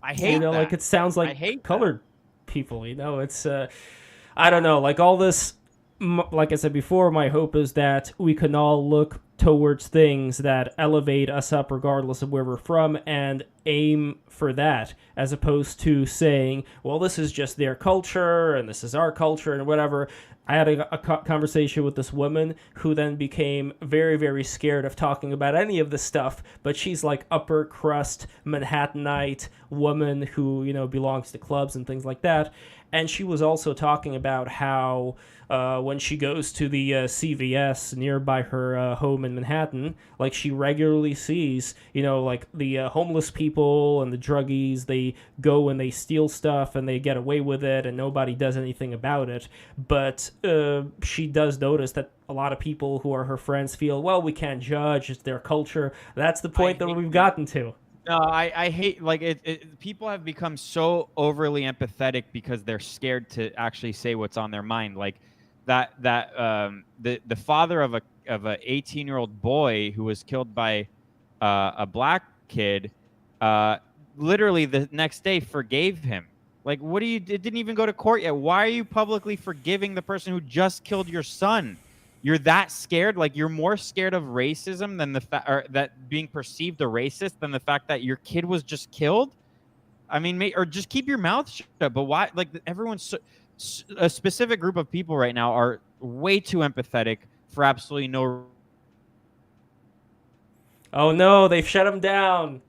I hate that. Like, it sounds like colored people, It's, I don't know, like, all this, like I said before, my hope is that we can all look towards things that elevate us up regardless of where we're from and aim for that, as opposed to saying, well, this is just their culture and this is our culture and whatever. I had a conversation with this woman who then became very, very scared of talking about any of this stuff, but she's like upper crust Manhattanite woman who, belongs to clubs and things like that. And she was also talking about how when she goes to the CVS nearby her home in Manhattan, like, she regularly sees, like, the homeless people and the druggies, they go and they steal stuff and they get away with it and nobody does anything about it. But she does notice that a lot of people who are her friends feel, well, we can't judge, it's their culture. That's the point that we've gotten to. No, I hate, like, people have become so overly empathetic because they're scared to actually say what's on their mind. Like, the father of a 18-year-old boy who was killed by a black kid, literally the next day forgave him. Like, it didn't even go to court yet. Why are you publicly forgiving the person who just killed your son? You're that scared? Like, you're more scared of racism than that being perceived a racist than the fact that your kid was just killed? I mean, or just keep your mouth shut. But why? Like, everyone's a specific group of people right now are way too empathetic for absolutely no. Oh no, they've shut him down.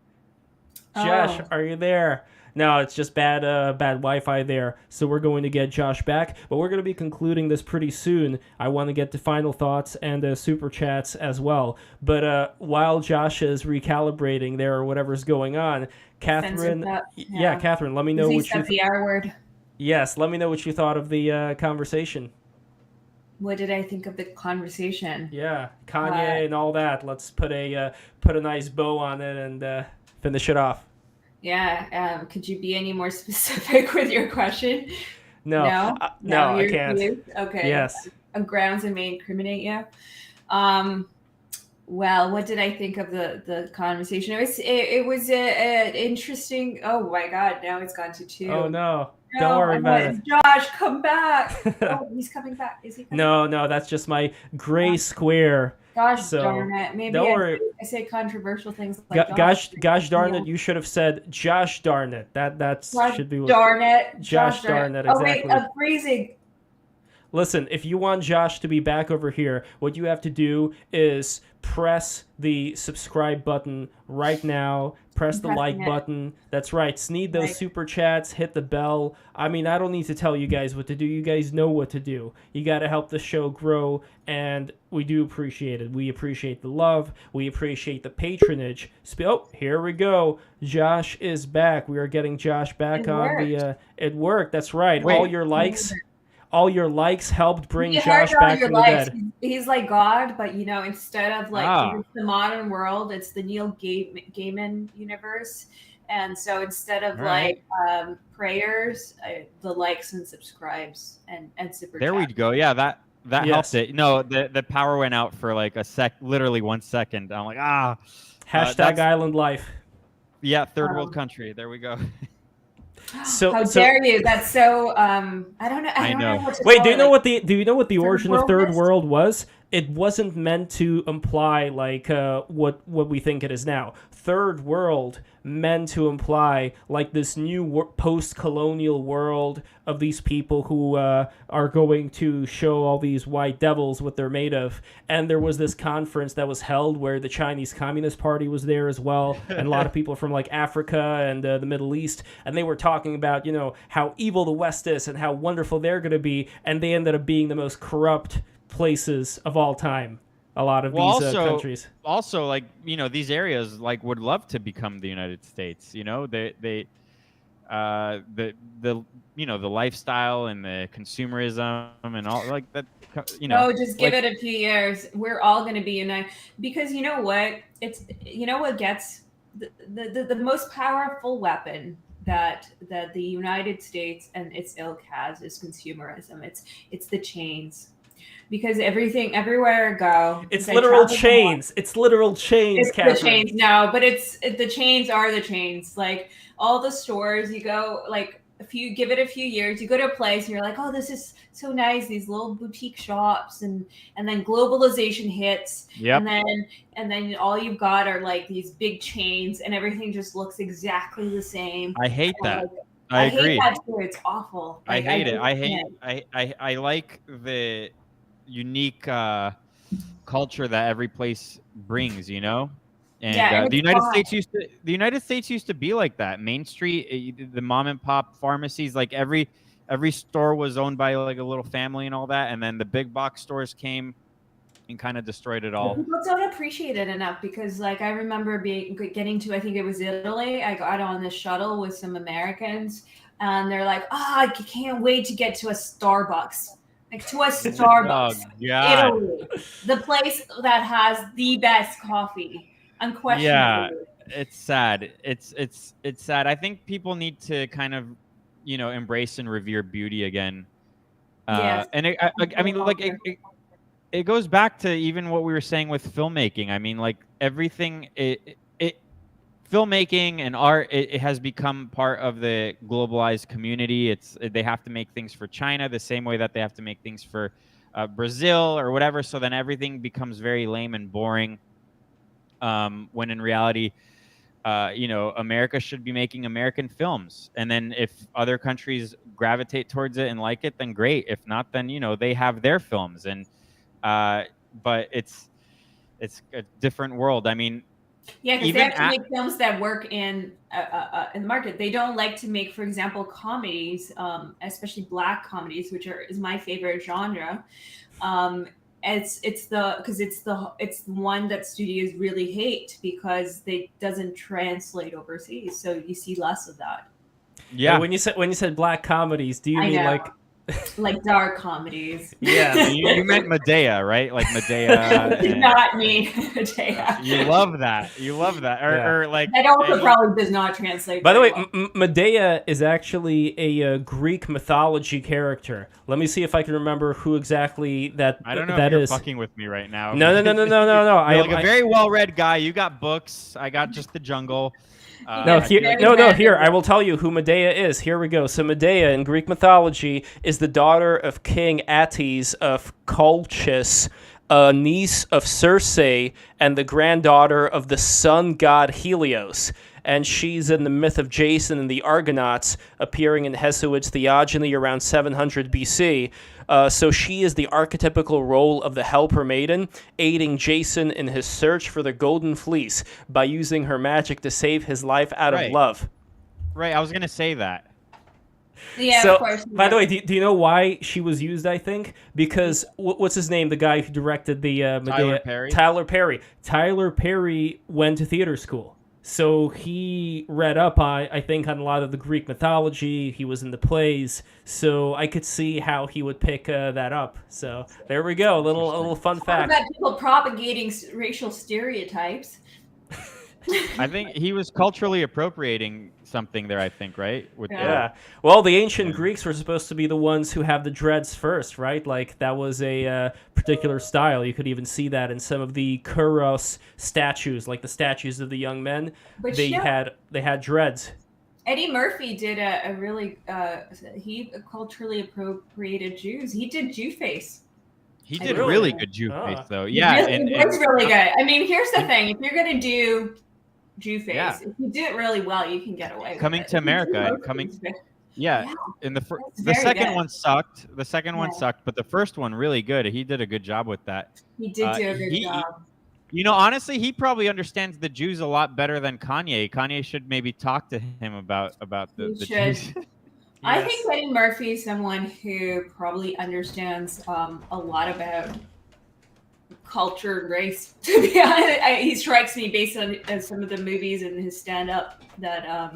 Josh, are you there? No, it's just bad Wi-Fi there. So we're going to get Josh back, but we're going to be concluding this pretty soon. I want to get to final thoughts and super chats as well. But while Josh is recalibrating there or whatever's going on, Catherine, Catherine, let me know what you. The R word. Yes, let me know what you thought of the conversation. What did I think of the conversation? Yeah, Kanye and all that. Let's put a nice bow on it and finish it off. Yeah. Could you be any more specific with your question? No, I can't. Okay. Yes. Grounds that may incriminate you. Well, what did I think of the conversation? It was an interesting. Oh my God! Now it's gone to 2. Oh no! Don't worry about it. Josh, come back! Oh, he's coming back. Is he? Coming No, that's just my gray square. Gosh darn it! Maybe don't worry. I say controversial things like gosh darn it! You should have said Josh darn it. That should be. Darn it! Josh darn it! Exactly. Oh wait, I'm freezing. Listen, if you want Josh to be back over here, what you have to do is press the subscribe button right now. Press the like button. That's right. Sneed those super chats. Hit the bell. I mean, I don't need to tell you guys what to do. You guys know what to do. You got to help the show grow, and we do appreciate it. We appreciate the love. We appreciate the patronage. Oh, here we go. Josh is back. We are getting Josh back on the... It worked. That's right. Wait. All your likes helped bring Josh back from the dead. He's like God, but instead of it's the modern world, it's the Neil Gaiman universe. And so instead of prayers, the likes and subscribes and super. There we go. Yeah, that helped it. No, the power went out for like literally 1 second. I'm like, Hashtag island life. Yeah, third world country. There we go. How dare you? That's so. I don't know. I don't know. What to Wait, call do you know it. what the origin of third world was? It wasn't meant to imply like what we think it is now. Third world meant to imply like this new post-colonial world of these people who are going to show all these white devils what they're made of. And there was this conference that was held where the Chinese Communist Party was there as well, and a lot of people from like Africa and the Middle East, and they were talking about how evil the West is and how wonderful they're going to be, and they ended up being the most corrupt places of all time. A lot of these countries. Also, like these areas like would love to become the United States. They the lifestyle and the consumerism and all like that. Oh, just give it a few years. We're all going to be united because you know what? It's what gets the most powerful weapon that the United States and its ilk has is consumerism. It's the chains. Because everywhere I go, it's literal chains. It's literal chains. It's the chains. No, but the chains are the chains. Like all the stores, you go like give it a few years, you go to a place and you're like, oh, this is so nice. These little boutique shops, and then globalization hits. Yep. And then all you've got are like these big chains, and everything just looks exactly the same. I hate that. I agree. hate that too. It's awful. I hate it. I like the unique culture that every place brings, and the United States used to be like that. Main Street, the mom and pop pharmacies, like every store was owned by like a little family and all that, and then the big box stores came and kind of destroyed it all. People don't appreciate it enough because like I remember getting to, I think it was Italy, I got on the shuttle with some Americans and they're like, I can't wait to get to a Starbucks. Like to a Starbucks, Italy, the place that has the best coffee, unquestionably. Yeah, it's sad. It's sad. I think people need to kind of, embrace and revere beauty again. Yes. And I mean, like it goes back to even what we were saying with filmmaking. I mean, like everything, filmmaking and art, it has become part of the globalized community. They have to make things for China the same way that they have to make things for Brazil or whatever. So then everything becomes very lame and boring. When in reality, America should be making American films. And then if other countries gravitate towards it and like it, then great. If not, then they have their films. And but it's a different world. I mean. Yeah, because they have to make films that work in the market. They don't like to make, for example, comedies, especially Black comedies, which is my favorite genre. It's the one that studios really hate because they doesn't translate overseas, so you see less of that. Yeah. And when you said Black comedies, do you mean like dark comedies? Yeah, you meant Medea, right? Like Medea. Did not mean Medea. You love that. Or like that also probably does not translate. By the way, well. Medea is actually a Greek mythology character. Let me see if I can remember who exactly that. I don't know that if you're is. fucking with me right now. No. You're like a very well-read guy. You got books. I got just the jungle. Here, I will tell you who Medea is. Here we go. So Medea in Greek mythology is the daughter of King Attis of Colchis, a niece of Circe, and the granddaughter of the sun god Helios. and she's in the myth of Jason and the Argonauts, appearing in Hesiod's Theogony around 700 BC. So she is the archetypical role of the Helper Maiden, aiding Jason in his search for the Golden Fleece by using her magic to save his life out of love. Right, I was going to say that. Yeah, so, of course. By the way, do you know why she was used, I think? Because, what's his name, the guy who directed the Medea? Tyler Perry? Tyler Perry. Tyler Perry went to theater school. So he read up, I think, on a lot of the Greek mythology. He was in the plays. So I could see how he would pick that up. So there we go, a little fun fact. About people propagating racial stereotypes. I think he was culturally appropriating something there, I think, right? Yeah. Well, the ancient Greeks were supposed to be the ones who have the dreads first, right? Like, that was a particular style. You could even see that in some of the Kuros statues, like the statues of the young men. But they had dreads. Eddie Murphy did a really, he culturally appropriated Jews. He did Jew face. He did really good Jew face, though. Yeah. It was really good. I mean, here's the thing. If you're going to do Jew face, if you do it really well, you can get away with Coming it. to America and coming... Yeah, in the second one sucked. The second one sucked, but the first one really good. He did a good job with that. He did do a good job. You know, honestly, he probably understands the Jews a lot better than Kanye. Kanye should maybe talk to him about the Jews. I think Eddie Murphy is someone who probably understands a lot about culture and race. To be honest, he strikes me based on some of the movies and his stand-up that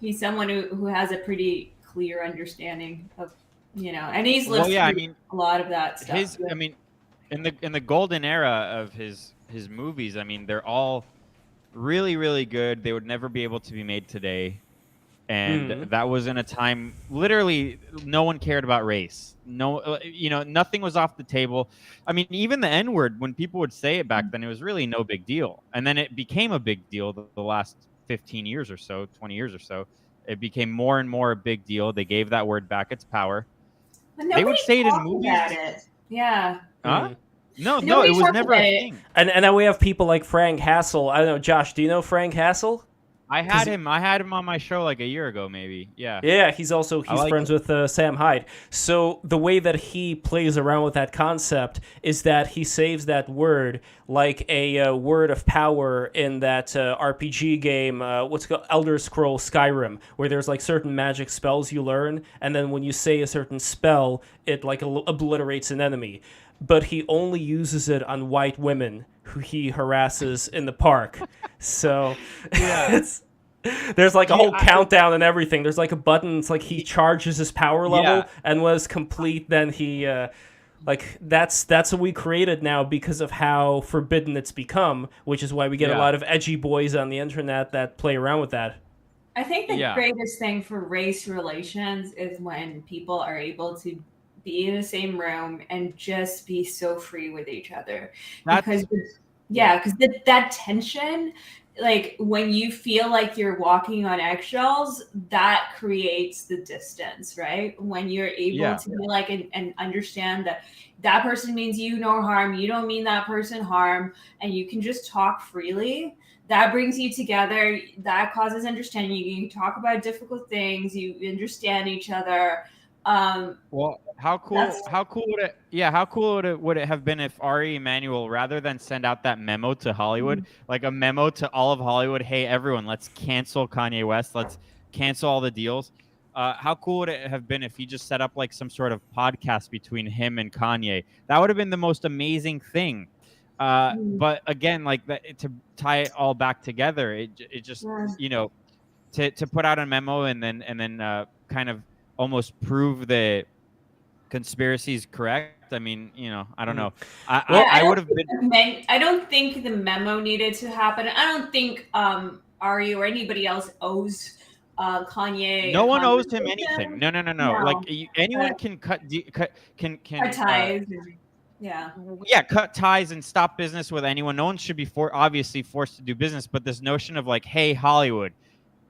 he's someone who has a pretty clear understanding of, and he's lived through a lot of that stuff. I mean, in the golden era of his movies, I mean, they're all really, really good. They would never be able to be made today. And that was in a time, literally, no one cared about race. No, nothing was off the table. I mean, even the N-word, when people would say it back then, it was really no big deal. And then it became a big deal the last 15 years or so, 20 years or so. It became more and more a big deal. They gave that word back its power. They would say it in movies. Yeah. Huh? No, it was never a thing. And then we have people like Frank Hassel. I don't know, Josh, do you know Frank Hassel? I had him on my show like a year ago, maybe. Yeah. Yeah, he's friends with Sam Hyde. So the way that he plays around with that concept is that he saves that word like a word of power in that RPG game, what's it called, Elder Scrolls Skyrim, where there's like certain magic spells you learn, and then when you say a certain spell, it like obliterates an enemy. But he only uses it on white women who he harasses in the park. So there's like a whole countdown and everything. There's like a button. It's like he charges his power level and was complete. Then he that's what we created now because of how forbidden it's become, which is why we get a lot of edgy boys on the internet that play around with that. I think the greatest thing for race relations is when people are able to be in the same room and just be so free with each other. Because that tension, like when you feel like you're walking on eggshells, that creates the distance, right? When you're able to be like and understand that person means you no harm, you don't mean that person harm, and you can just talk freely. That brings you together. That causes understanding. You can talk about difficult things. You understand each other. Well, how cool would it have been if Ari Emanuel, rather than send out that memo to Hollywood, like a memo to all of Hollywood, hey everyone, let's cancel Kanye West, let's cancel all the deals. How cool would it have been if he just set up like some sort of podcast between him and Kanye? That would have been the most amazing thing. But again, like that, to tie it all back together, it just to put out a memo and then kind of almost prove the conspiracies correct. I mean, I don't know. I would have been. I don't think the memo needed to happen. I don't think Ari or anybody else owes Kanye. No one owes him anything. No. Like anyone can cut ties. Cut ties and stop business with anyone. No one should be obviously forced to do business. But this notion of like, hey, Hollywood,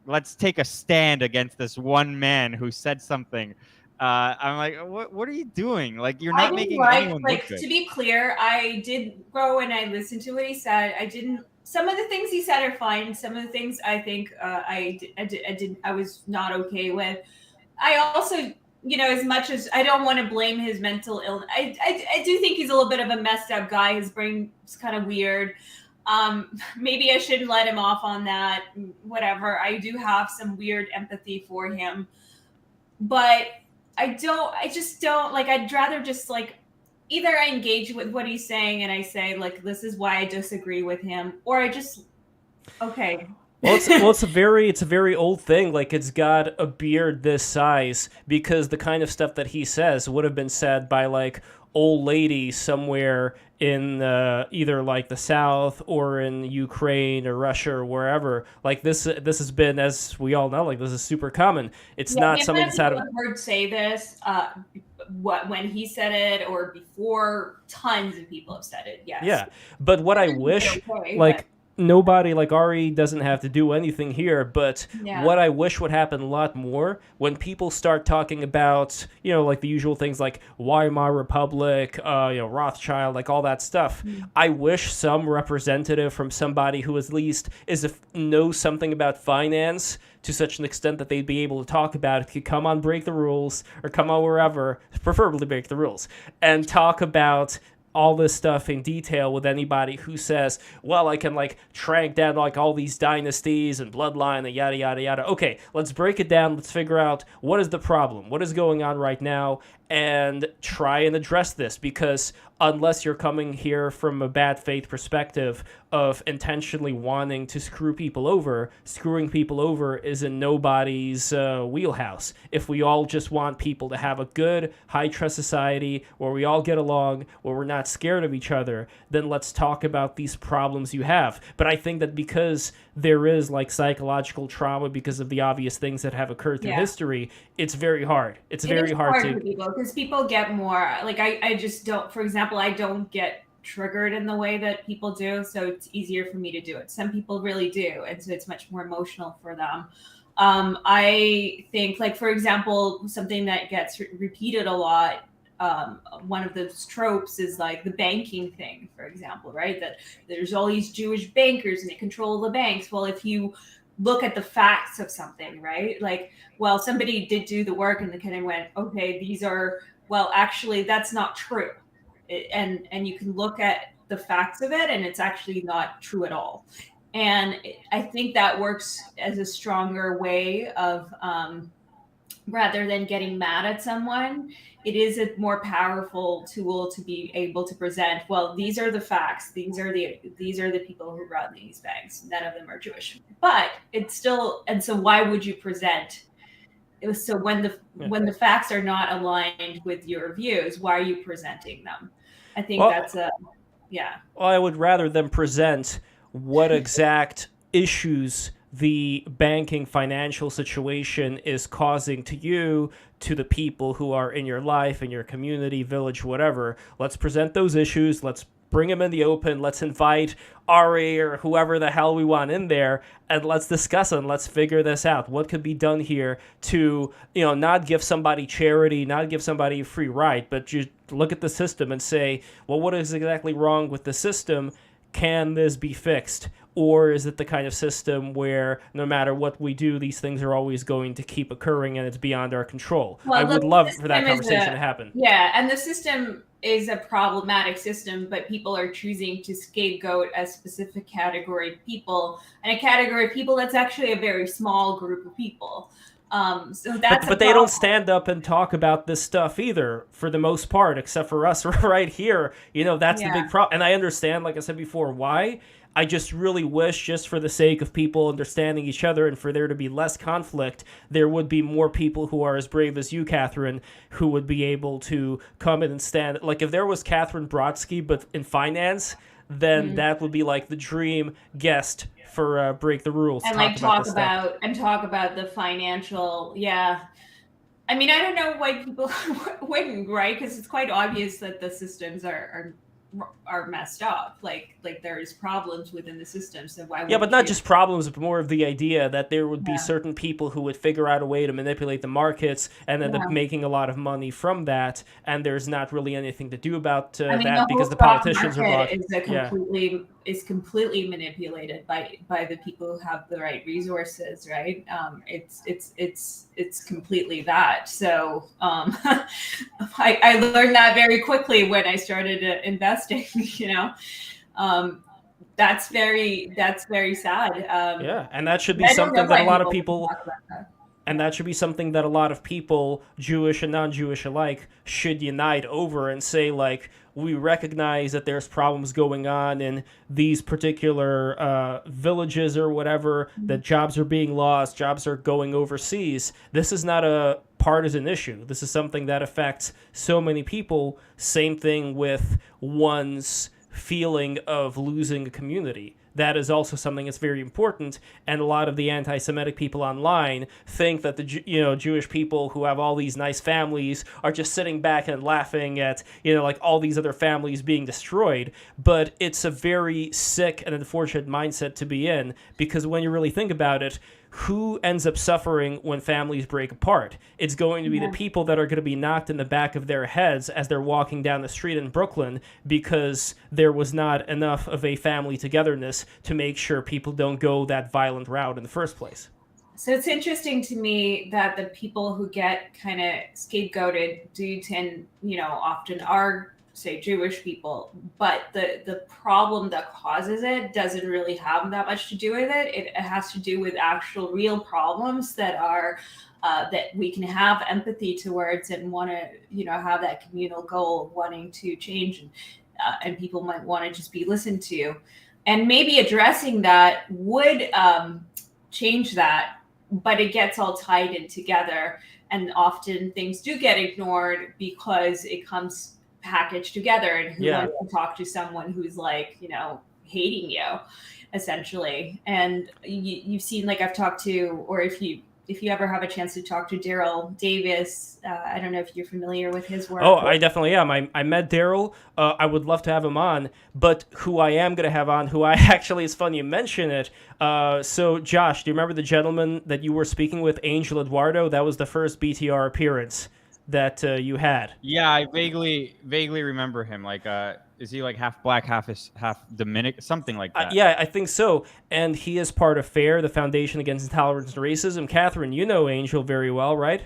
let's take a stand against this one man who said something. I'm like, what are you doing? Like, you're not making anyone look good. To be clear, I did go and I listened to what he said. I didn't some of the things he said are fine. Some of the things I think I was not okay with. I also, as much as I don't want to blame his mental illness, I do think he's a little bit of a messed up guy. His brain's kind of weird. Maybe I shouldn't let him off on that. Whatever. I do have some weird empathy for him, but I just don't like. I'd rather just like either I engage with what he's saying and I say like this is why I disagree with him, or I just okay. It's a very old thing. Like, it's got a beard this size because the kind of stuff that he says would have been said by like old ladies somewhere in either like the South or in Ukraine or Russia or wherever. Like this has been, as we all know, like this is super common. It's not something that's out of. I've heard say this when he said it or before. Tons of people have said it. Yes. Yeah, but what I wish, nobody, like Ari doesn't have to do anything here, but what I wish would happen a lot more when people start talking about, like the usual things like Weimar Republic, Rothschild, like all that stuff. I wish some representative from somebody who at least knows something about finance to such an extent that they'd be able to talk about it could come on Break the Rules or come on wherever, preferably Break the Rules, and talk about all this stuff in detail with anybody who says, well, I can like track down like all these dynasties and bloodline and yada, yada, yada. Okay, let's break it down. Let's figure out what is the problem, what is going on right now, and try and address this, because unless you're coming here from a bad faith perspective of intentionally wanting to screwing people over is in nobody's wheelhouse. If we all just want people to have a good, high-trust society where we all get along, where we're not scared of each other, then let's talk about these problems you have. But I think that because there is like psychological trauma because of the obvious things that have occurred through history, it's very hard. It's very hard to... Because people get more... Like, I just don't... For example, I don't get triggered in the way that people do, so it's easier for me to do it. Some people really do, and so it's much more emotional for them. I think, like, for example, something that gets repeated a lot, one of those tropes is like the banking thing, for example, right? That there's all these Jewish bankers and they control the banks. Well, if you look at the facts of something, right? Like, well, somebody did do the work and they kind of went, okay, these are, well, actually, that's not true. And you can look at the facts of it and it's actually not true at all. And I think that works as a stronger way of, rather than getting mad at someone, it is a more powerful tool to be able to present, well, these are the facts. These are the people who run these banks. None of them are Jewish. But it's still, and so why would you present? So when the facts are not aligned with your views, why are you presenting them? I think that's yeah. Well, I would rather them present what exact issues the banking financial situation is causing to you, to the people who are in your life, in your community, village, whatever. Let's present those issues. Let's bring them in the open. Let's invite Ari or whoever the hell we want in there, and let's discuss it. And let's figure this out. What could be done here to, not give somebody charity, not give somebody a free ride, but just look at the system and say, well, what is exactly wrong with the system? Can this be fixed? Or is it the kind of system where no matter what we do, these things are always going to keep occurring and it's beyond our control? Well, I would love for that conversation to happen. Yeah, and the system is a problematic system, but people are choosing to scapegoat a specific category of people, and a category of people that's actually a very small group of people. So that's but they don't stand up and talk about this stuff either, for the most part, except for us right here. That's the big problem. And I understand, like I said before, why. I just really wish, just for the sake of people understanding each other and for there to be less conflict, there would be more people who are as brave as you, Catherine, who would be able to come in and stand. Like, if there was Katherine Brodsky, but in finance, then that would be like the dream guest for Break the Rules. And talk about the financial, I mean, I don't know why people wouldn't, right? Because it's quite obvious that the systems are messed up. Like there's problems within the system. So why? But not just problems, but more of the idea that there would be certain people who would figure out a way to manipulate the markets and end up making a lot of money from that. And there's not really anything to do about that because the politicians are blocked. is completely manipulated by the people who have the right resources, right? It's completely that. So I learned that very quickly when I started investing. That's very sad. Yeah, and that should be I don't know something that a why lot of people people talk about that. And that should be something that a lot of people, Jewish and non-Jewish alike, should unite over and say, like, we recognize that there's problems going on in these particular villages or whatever, that jobs are being lost, jobs are going overseas. This is not a partisan issue. This is something that affects so many people. Same thing with one's feeling of losing a community. That is also something that's very important, and a lot of the anti-Semitic people online think that the Jewish people who have all these nice families are just sitting back and laughing at like all these other families being destroyed. But it's a very sick and unfortunate mindset to be in, because when you really think about it, who ends up suffering when families break apart? It's going to be the people that are going to be knocked in the back of their heads as they're walking down the street in Brooklyn because there was not enough of a family togetherness to make sure people don't go that violent route in the first place. So it's interesting to me that the people who get kind of scapegoated do tend, often are, say, Jewish people, but the problem that causes it doesn't really have that much to do with it. It has to do with actual real problems that are that we can have empathy towards and want to have that communal goal of wanting to change, and people might want to just be listened to, and maybe addressing that would change that, but it gets all tied in together, and often things do get ignored because it comes packaged together, and who wants to talk to someone who's like hating you essentially. And you've seen, like, I've talked to, or if you ever have a chance to talk to Daryl Davis, I don't know if you're familiar with his work. Oh, I definitely am. I met Daryl. I would love to have him on, but who I am going to have on, who I actually, it's funny you mention it. So Josh, do you remember the gentleman that you were speaking with, Angel Eduardo? That was the first BTR appearance that you had. Yeah, I vaguely remember him. Like, is he like half black, half Dominican, something like that? Yeah, I think so. And he is part of FAIR, the Foundation Against Intolerance and Racism. Catherine, you know Angel very well, right?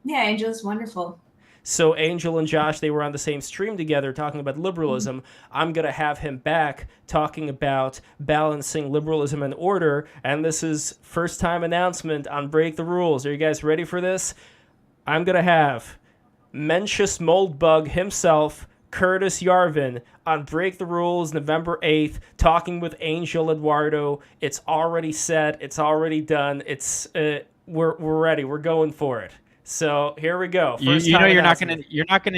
Yeah, Angel's wonderful. So Angel and Josh, they were on the same stream together talking about liberalism. Mm-hmm. I'm going to have him back talking about balancing liberalism and order. And this is first time announcement on Break the Rules. Are you guys ready for this? I'm going to have Mencius Moldbug himself, Curtis Yarvin, on Break the Rules November 8th, talking with Angel Eduardo. It's already set. It's already done. It's we're ready. We're going for it. So here we go. You're not gonna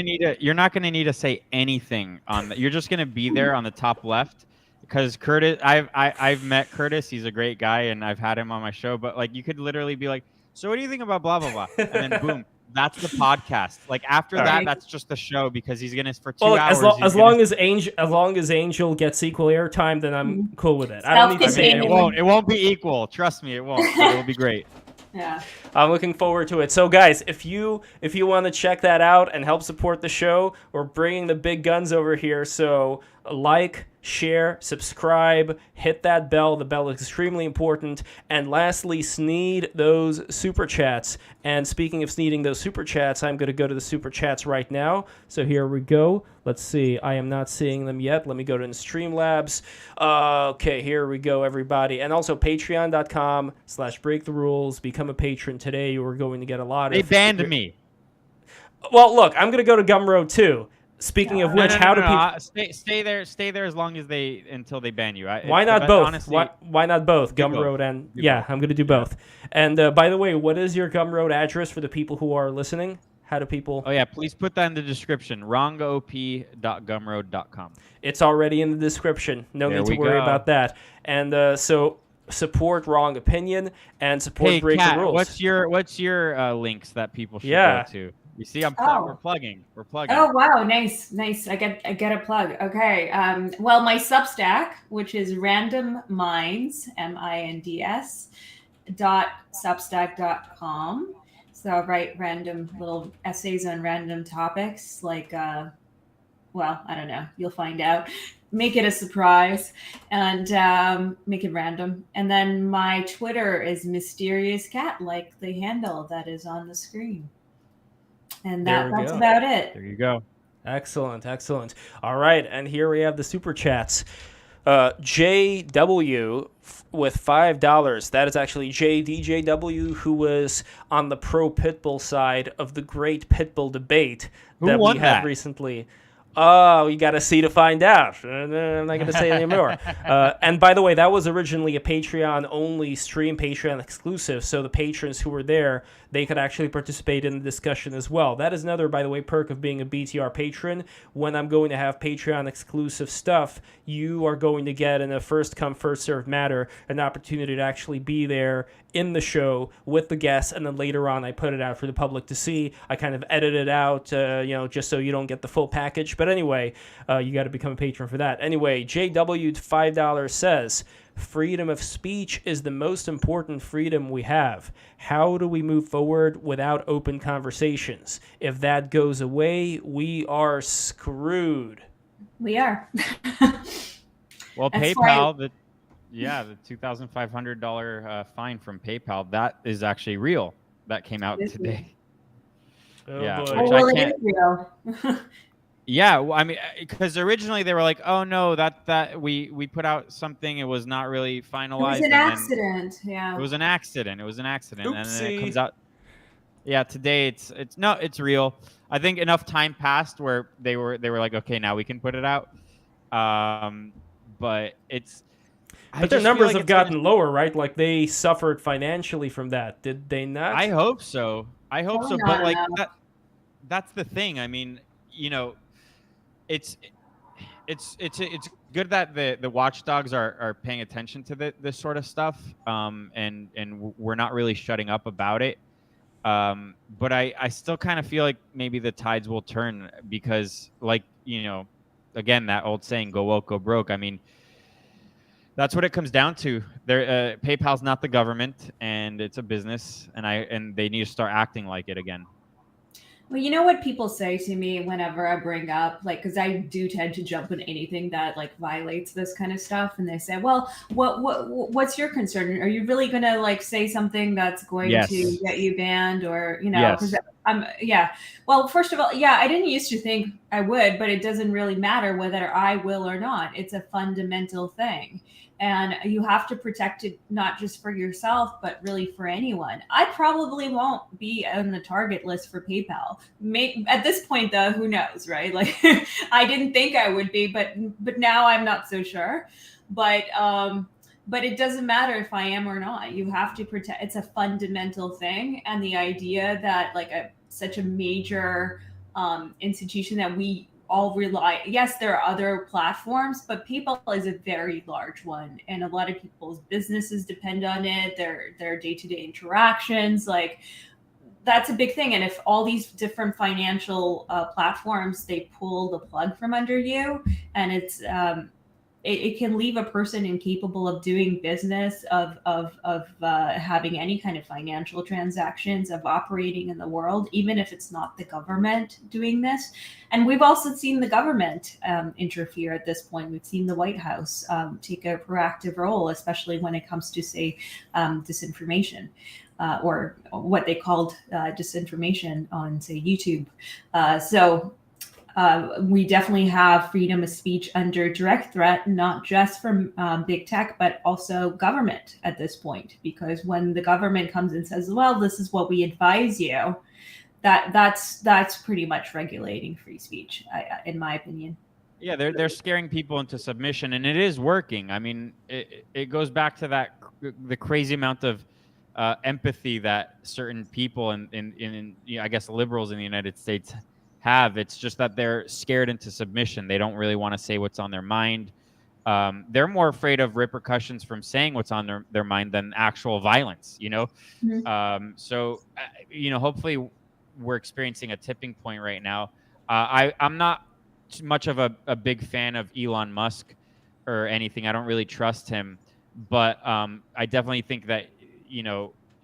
need to say anything on that. You're just gonna be there on the top left, because Curtis. I've met Curtis. He's a great guy, and I've had him on my show. But like, you could literally be like, "So what do you think about blah blah blah?" And then boom. That's the podcast. Like, after that, that's just the show, because he's gonna, for 2 hours. As long as Angel gets equal airtime, then I'm cool with it. I don't need to say it won't be equal. Trust me, it won't. But it will be great. Yeah. I'm looking forward to it. So guys, if you want to check that out and help support the show, we're bringing the big guns over here. So like, share, subscribe, hit that bell. The bell is extremely important. And lastly, sneed those super chats. And speaking of sneeding those super chats, I'm going to go to the super chats right now. So here we go. Let's see. I am not seeing them yet. Let me go to Streamlabs. Okay, here we go, everybody. And also patreon.com/breaktherules. Become a patron today. You are going to get a lot of... They banned me. Well, look, I'm going to go to Gumroad too. Speaking of which, how do people stay there as long as until they ban you? Why not both? Honestly, why not both? Gumroad and I'm going to do both. And by the way, what is your Gumroad address for the people who are listening? How do people? Oh yeah, please put that in the description. wrongop.gumroad.com. It's already in the description. No need to worry about that. And so support Wrong Opinion and support Break the Rules. What's your links that people should go to? You see, we're plugging. Oh wow, nice. I get a plug. Okay. Well, my Substack, which is randomminds, minds.substack.com. So I write random little essays on random topics, like, well, I don't know. You'll find out. make it a surprise and make it random. And then my Twitter is Mysterious Cat, like the handle that is on the screen. And that's about it. There you go. Excellent, excellent. All right, and here we have the super chats. JW with $5. That is actually JDJW, who was on the pro Pitbull side of the great Pitbull debate that we had recently. Oh, you got to see to find out. I'm not going to say anymore. And by the way, that was originally a Patreon-only stream, Patreon exclusive, so the patrons who were there, they could actually participate in the discussion as well. That is another, by the way, perk of being a BTR patron. When I'm going to have Patreon exclusive stuff, you are going to get, in a first-come, first-served matter, an opportunity to actually be there in the show with the guests, and then later on I put it out for the public to see. I kind of edit it out, just so you don't get the full package. But anyway, you got to become a patron for that. Anyway, JW $5 says, freedom of speech is the most important freedom we have. How do we move forward without open conversations? If that goes away, we are screwed. We are. Well, That's PayPal, the $2,500 fine from PayPal, that is actually real. That came out today. Oh, yeah, boy. Well, it is real. Yeah, well, I mean, because originally they were like, "Oh no, that we put out something. It was not really finalized. It was an accident." Yeah. It was an accident. And Oopsie. then it comes out. Yeah, today it's real. I think enough time passed where they were like, "Okay, now we can put it out." But it's. But their numbers have gotten lower, right? Like they suffered financially from that, did they not? I hope so. Probably But like not. that's the thing. I mean, it's good that the watchdogs are paying attention to this sort of stuff, and we're not really shutting up about it. But I still kind of feel like maybe the tides will turn because, like, again, that old saying, "Go woke, go broke." I mean, that's what it comes down to. PayPal's not the government, and it's a business, and they need to start acting like it again. Well, you know what people say to me whenever I bring up, like, because I do tend to jump on anything that like violates this kind of stuff, and they say, "Well, what's your concern? Are you really going to like say something that's going to get you banned, or Because Well, first of all, I didn't used to think I would, but it doesn't really matter whether I will or not. It's a fundamental thing. And you have to protect it not just for yourself, but really for anyone. I probably won't be on the target list for PayPal. At this point, though, who knows, right? Like, I didn't think I would be, but now I'm not so sure. But it doesn't matter if I am or not. You have to protect. It's a fundamental thing, and the idea that like such a major institution that we all rely. Yes, there are other platforms, but PayPal is a very large one, and a lot of people's businesses depend on it. Their day-to-day interactions, like that's a big thing. And if all these different financial platforms they pull the plug from under you, and it can leave a person incapable of doing business, of having any kind of financial transactions, of operating in the world, even if it's not the government doing this. And we've also seen the government interfere at this point. We've seen the White House take a proactive role, especially when it comes to, say, disinformation. Or what they called disinformation on, say, YouTube. We definitely have freedom of speech under direct threat, not just from big tech, but also government at this point. Because when the government comes and says, well, this is what we advise you, that's pretty much regulating free speech, in my opinion. Yeah, they're scaring people into submission, and it is working. I mean, it goes back to the crazy amount of empathy that certain people in I guess liberals in the United States have. It's just that they're scared into submission. They don't really want to say what's on their mind. They're more afraid of repercussions from saying what's on their mind than actual violence, Mm-hmm. So hopefully we're experiencing a tipping point right now. I'm not much of a big fan of Elon Musk or anything. I don't really trust him, but I definitely think that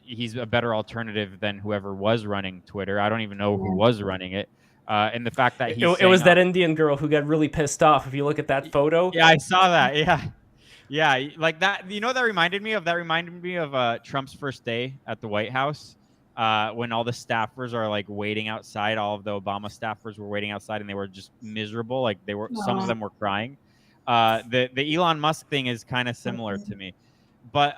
he's a better alternative than whoever was running Twitter. I don't even know who was running it. And the fact that it was that Indian girl who got really pissed off. If you look at that photo. Yeah, I saw that. Yeah, like that. You know what that reminded me of? That reminded me of Trump's first day at the White House, when all the staffers are like waiting outside. All of the Obama staffers were waiting outside, and they were just miserable. Like some of them were crying. The Elon Musk thing is kind of similar to me, but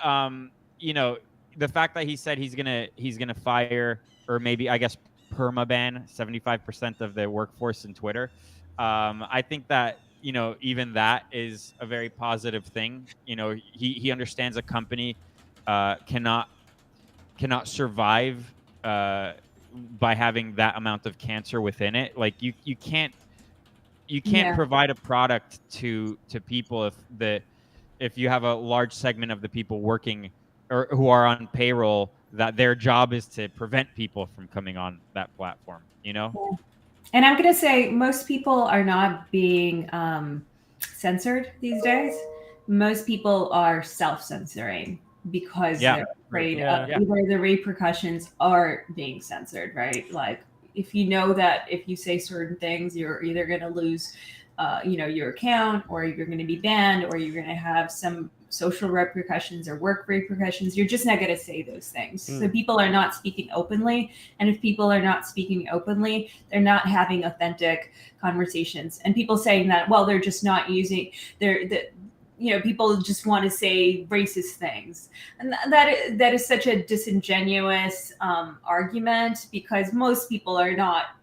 you know, the fact that he said he's gonna fire, or maybe I guess permaban 75% of the workforce in Twitter. I think that, you know, even that is a very positive thing. You know, he understands a company cannot survive by having that amount of cancer within it. Like you can't provide a product to people if you have a large segment of the people working or who are on payroll, that their job is to prevent people from coming on that platform, you know? Yeah. And I'm going to say most people are not being censored these days. Most people are self-censoring because they're afraid of either the repercussions or being censored, right? Like if you know that if you say certain things, you're either going to lose your account, or you're going to be banned, or you're going to have some social repercussions or work repercussions. You're just not going to say those things. So people are not speaking openly. And if people are not speaking openly, they're not having authentic conversations. And people saying that, well, they're just not using people just want to say racist things. And that is such a disingenuous argument, because most people are not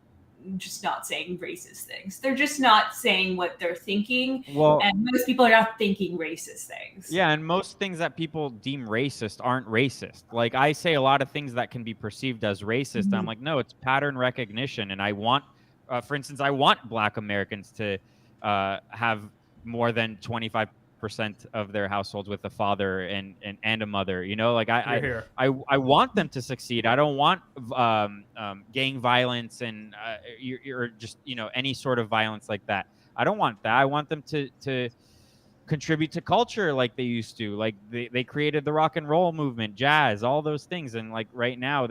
saying racist things. They're just not saying what they're thinking. Well, and most people are not thinking racist things. Yeah, and most things that people deem racist aren't racist. Like I say a lot of things that can be perceived as racist. Mm-hmm. I'm like, no, it's pattern recognition. And I want, for instance, I want Black Americans to have more than 25% of their households with a father and a mother. You know, like I want them to succeed. I don't want gang violence and you're just, you know, any sort of violence like that. I don't want that. I want them to contribute to culture like they used to. Like they created the rock and roll movement, jazz, all those things. And like right now,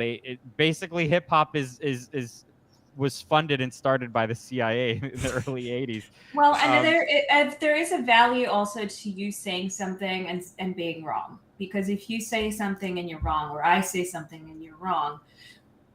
basically hip hop was funded and started by the CIA in the early 80s. Well, and there is a value also to you saying something and being wrong. Because if you say something and you're wrong, or I say something and you're wrong,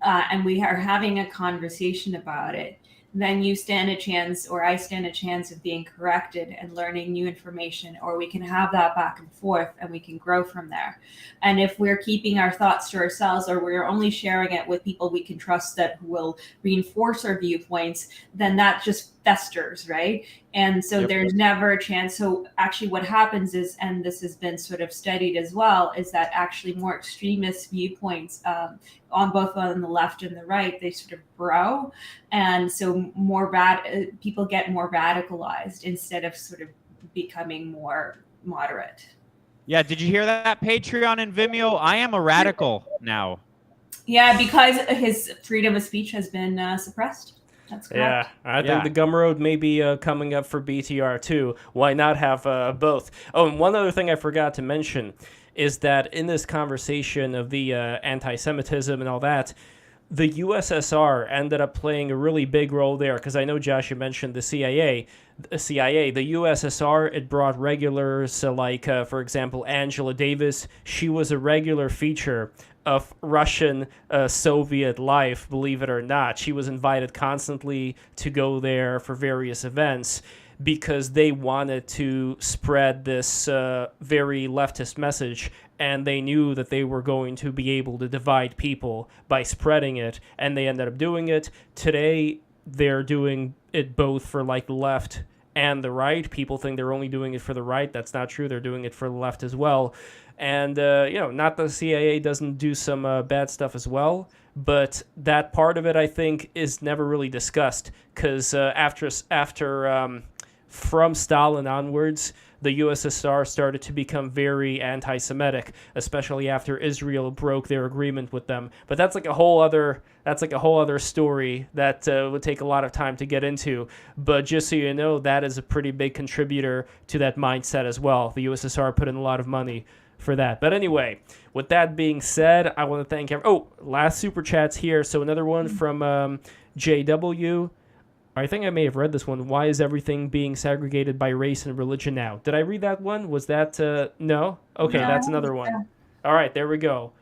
and we are having a conversation about it, then you stand a chance, or I stand a chance of being corrected and learning new information, or we can have that back and forth and we can grow from there. And if we're keeping our thoughts to ourselves, or we're only sharing it with people we can trust that will reinforce our viewpoints, then that just festers, right? And so there's never a chance. So actually what happens is, and this has been sort of studied as well, is that actually more extremist viewpoints on both on the left and the right, they sort of grow. And so people get more radicalized instead of sort of becoming more moderate. Yeah, did you hear that? Patreon and Vimeo, I am a radical now. Yeah, because his freedom of speech has been suppressed. That's correct. Yeah, I think the Gumroad may be coming up for BTR too. Why not have both? Oh, and one other thing I forgot to mention is that in this conversation of the anti-Semitism and all that, the USSR ended up playing a really big role there, because I know, Josh, you mentioned the CIA. The USSR, it brought regulars like, for example, Angela Davis. She was a regular feature of Russian Soviet life, believe it or not. She was invited constantly to go there for various events because they wanted to spread this very leftist message, and they knew that they were going to be able to divide people by spreading it, and they ended up doing it. Today, they're doing it both for like the left and the right. People think they're only doing it for the right. That's not true. They're doing it for the left as well. And, not that the CIA doesn't do some bad stuff as well, but that part of it, I think, is never really discussed, because from Stalin onwards, the USSR started to become very anti-Semitic, especially after Israel broke their agreement with them. But that's like a whole other story that would take a lot of time to get into. But just so you know, that is a pretty big contributor to that mindset as well. The USSR put in a lot of money for that. But anyway, with that being said, I want to thank last super chats here. So another one from JW. I think I may have read this one. Why is everything being segregated by race and religion now? Did I read that one? Was that no? Okay, No, that's another one. All right, there we go.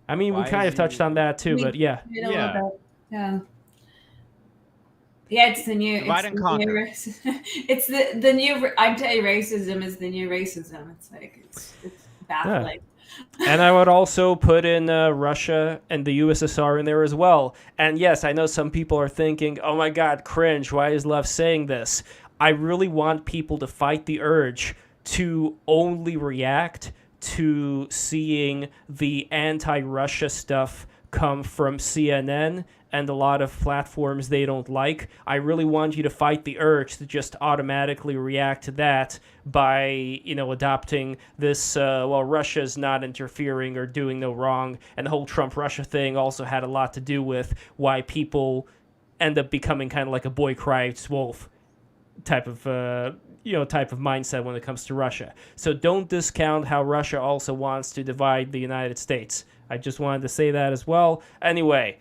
I mean, we Why kind is of touched on that too, but yeah. did a Yeah. little bit. Yeah. Yeah, it's the new. Divide and conquer. It's the new anti-racism is the new racism. It's like it's baffling. And I would also put in Russia and the USSR in there as well. And yes, I know some people are thinking, oh my God, cringe, why is Lev saying this? I really want people to fight the urge to only react to seeing the anti-Russia stuff come from CNN and a lot of platforms they don't like. I really want you to fight the urge to just automatically react to that by, adopting this, Russia's not interfering or doing no wrong. And the whole Trump-Russia thing also had a lot to do with why people end up becoming kind of like a boy cries wolf type of mindset when it comes to Russia. So don't discount how Russia also wants to divide the United States. I just wanted to say that as well. Anyway,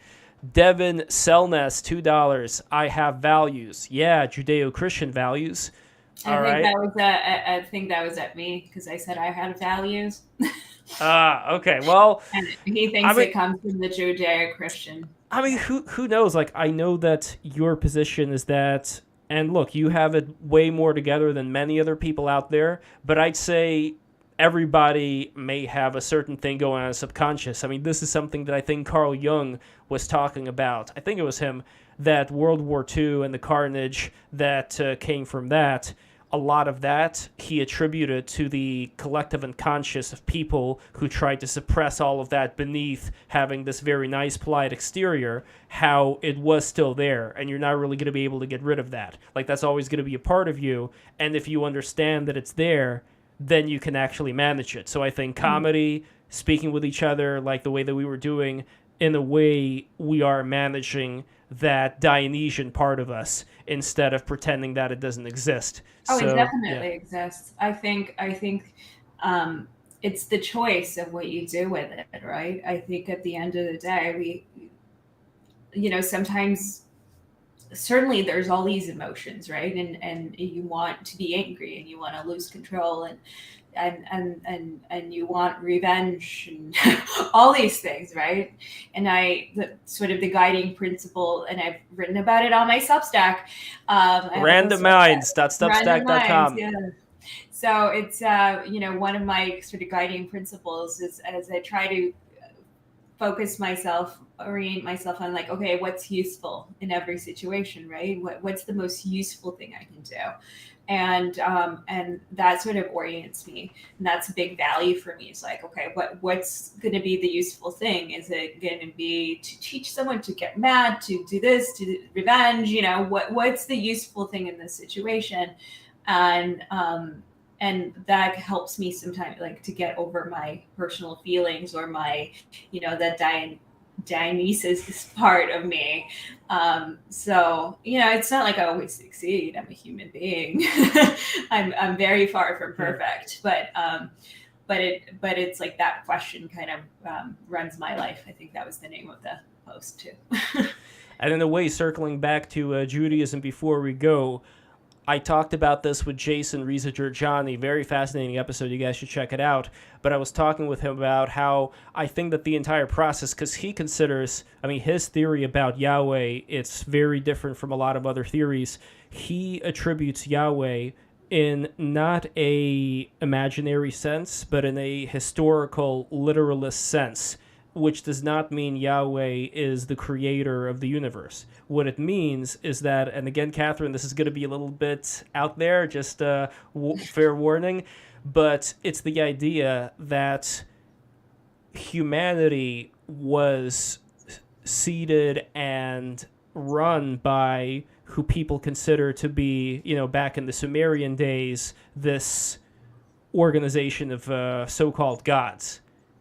Devin Selness, $2. I have values. Yeah, Judeo-Christian values. I think that was at me because I said I had values. Okay. Well, and he thinks it comes from the Judeo-Christian. I mean, who knows? Like, I know that your position is that, and look, you have it way more together than many other people out there, but I'd say everybody may have a certain thing going on in subconscious. I mean, this is something that I think Carl Jung was talking about. I think it was him, that World War II and the carnage that came from that, a lot of that he attributed to the collective unconscious of people who tried to suppress all of that beneath having this very nice, polite exterior, how it was still there, and you're not really going to be able to get rid of that. Like, that's always going to be a part of you, and if you understand that it's there, then you can actually manage it. So I think comedy, speaking with each other, like the way that we were doing, in a way we are managing that Dionysian part of us instead of pretending that it doesn't exist. Oh, it definitely exists. I think it's the choice of what you do with it, right? I think at the end of the day, sometimes certainly there's all these emotions, right? And you want to be angry and you want to lose control and you want revenge and all these things, right? And the guiding principle, and I've written about it on my Substack. randomminds.substack.com. Yeah. So it's one of my sort of guiding principles is as I try to orient myself on like, okay, what's useful in every situation, right? What's the most useful thing I can do? And that sort of orients me. And that's a big value for me. It's like, okay, what's going to be the useful thing? Is it going to be to teach someone to get mad, to do this, to do revenge? What's the useful thing in this situation? And that helps me sometimes, like, to get over my personal feelings or my, that Dionysus part of me. So, it's not like I always succeed. I'm a human being. I'm very far from perfect, but it's like that question kind of runs my life. I think that was the name of the post too. And in a way, circling back to Judaism before we go, I talked about this with Jason Reza-Jurjani, very fascinating episode. You guys should check it out. But I was talking with him about how I think that the entire process, because he considers, his theory about Yahweh, it's very different from a lot of other theories. He attributes Yahweh in not a imaginary sense, but in a historical, literalist sense, which does not mean Yahweh is the creator of the universe. What it means is that, and again, Catherine, this is going to be a little bit out there, just fair warning, but it's the idea that humanity was seeded and run by who people consider to be, back in the Sumerian days, this organization of so-called gods.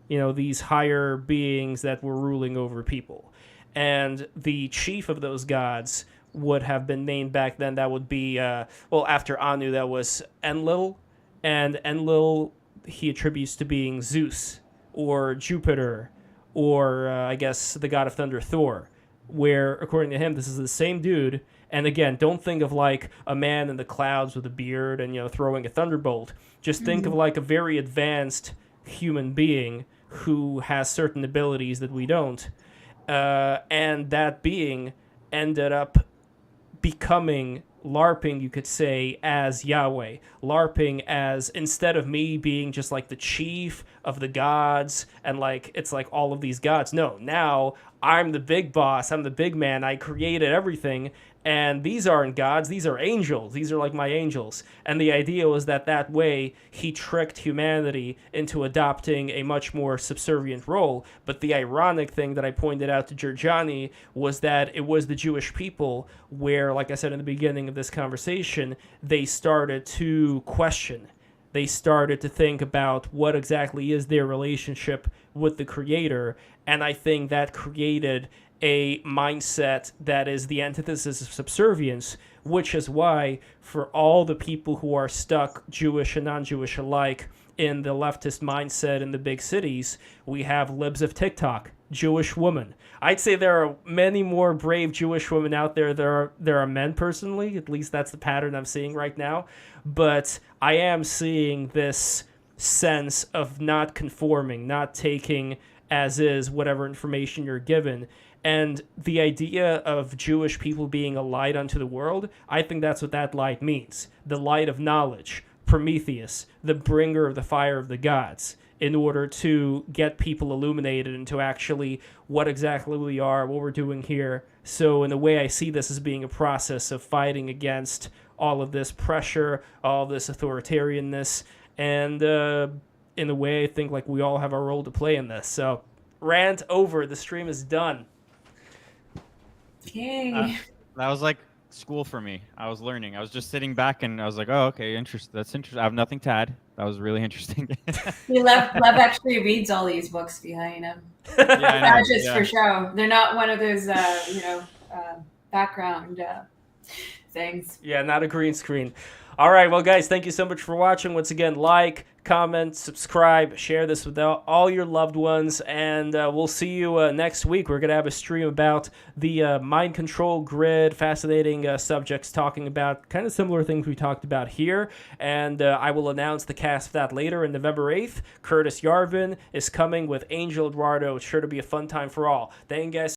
These higher beings that were ruling over people. And the chief of those gods would have been named back then. That would be, after Anu, that was Enlil. And Enlil, he attributes to being Zeus or Jupiter or, I guess, the god of thunder, Thor. Where, according to him, this is the same dude. And again, don't think of like a man in the clouds with a beard and, throwing a thunderbolt. Just think of like a very advanced human being who has certain abilities that we don't. And that being ended up becoming LARPing, you could say, as Yahweh. LARPing as, instead of me being just like the chief of the gods and like it's like all of these gods. No, now I'm the big boss. I'm the big man. I created everything. And these aren't gods. These are angels. These are like my angels. And the idea was that way he tricked humanity into adopting a much more subservient role. But the ironic thing that I pointed out to Giorgiani was that it was the Jewish people where, like I said in the beginning of this conversation, they started to question. They started to think about what exactly is their relationship with the Creator. And I think that created a mindset that is the antithesis of subservience, which is why for all the people who are stuck, Jewish and non-Jewish alike, in the leftist mindset in the big cities, we have libs of TikTok, Jewish women. I'd say there are many more brave Jewish women out there there are men personally, at least that's the pattern I'm seeing right now, but I am seeing this sense of not conforming, not taking as is whatever information you're given. And the idea of Jewish people being a light unto the world, I think that's what that light means. The light of knowledge, Prometheus, the bringer of the fire of the gods, in order to get people illuminated into actually what exactly we are, what we're doing here. So in a way, I see this as being a process of fighting against all of this pressure, all of this authoritarianness, and in a way, I think like we all have our role to play in this. So rant over. The stream is done. Yay. That was like school for me. I was learning. I was just sitting back and I was like, oh, okay, interesting. That's interesting. I have nothing to add. That was really interesting. Lev actually reads all these books behind him. Yeah, Not just for show. They're not one of those, background things. Yeah, not a green screen. All right, well, guys, thank you so much for watching. Once again, like, comment, subscribe, share this with all your loved ones, and we'll see you next week. We're going to have a stream about the mind control grid, fascinating subjects, talking about kind of similar things we talked about here, and I will announce the cast of that later on November 8th. Curtis Yarvin is coming with Angel Eduardo. It's sure to be a fun time for all. Thank you guys.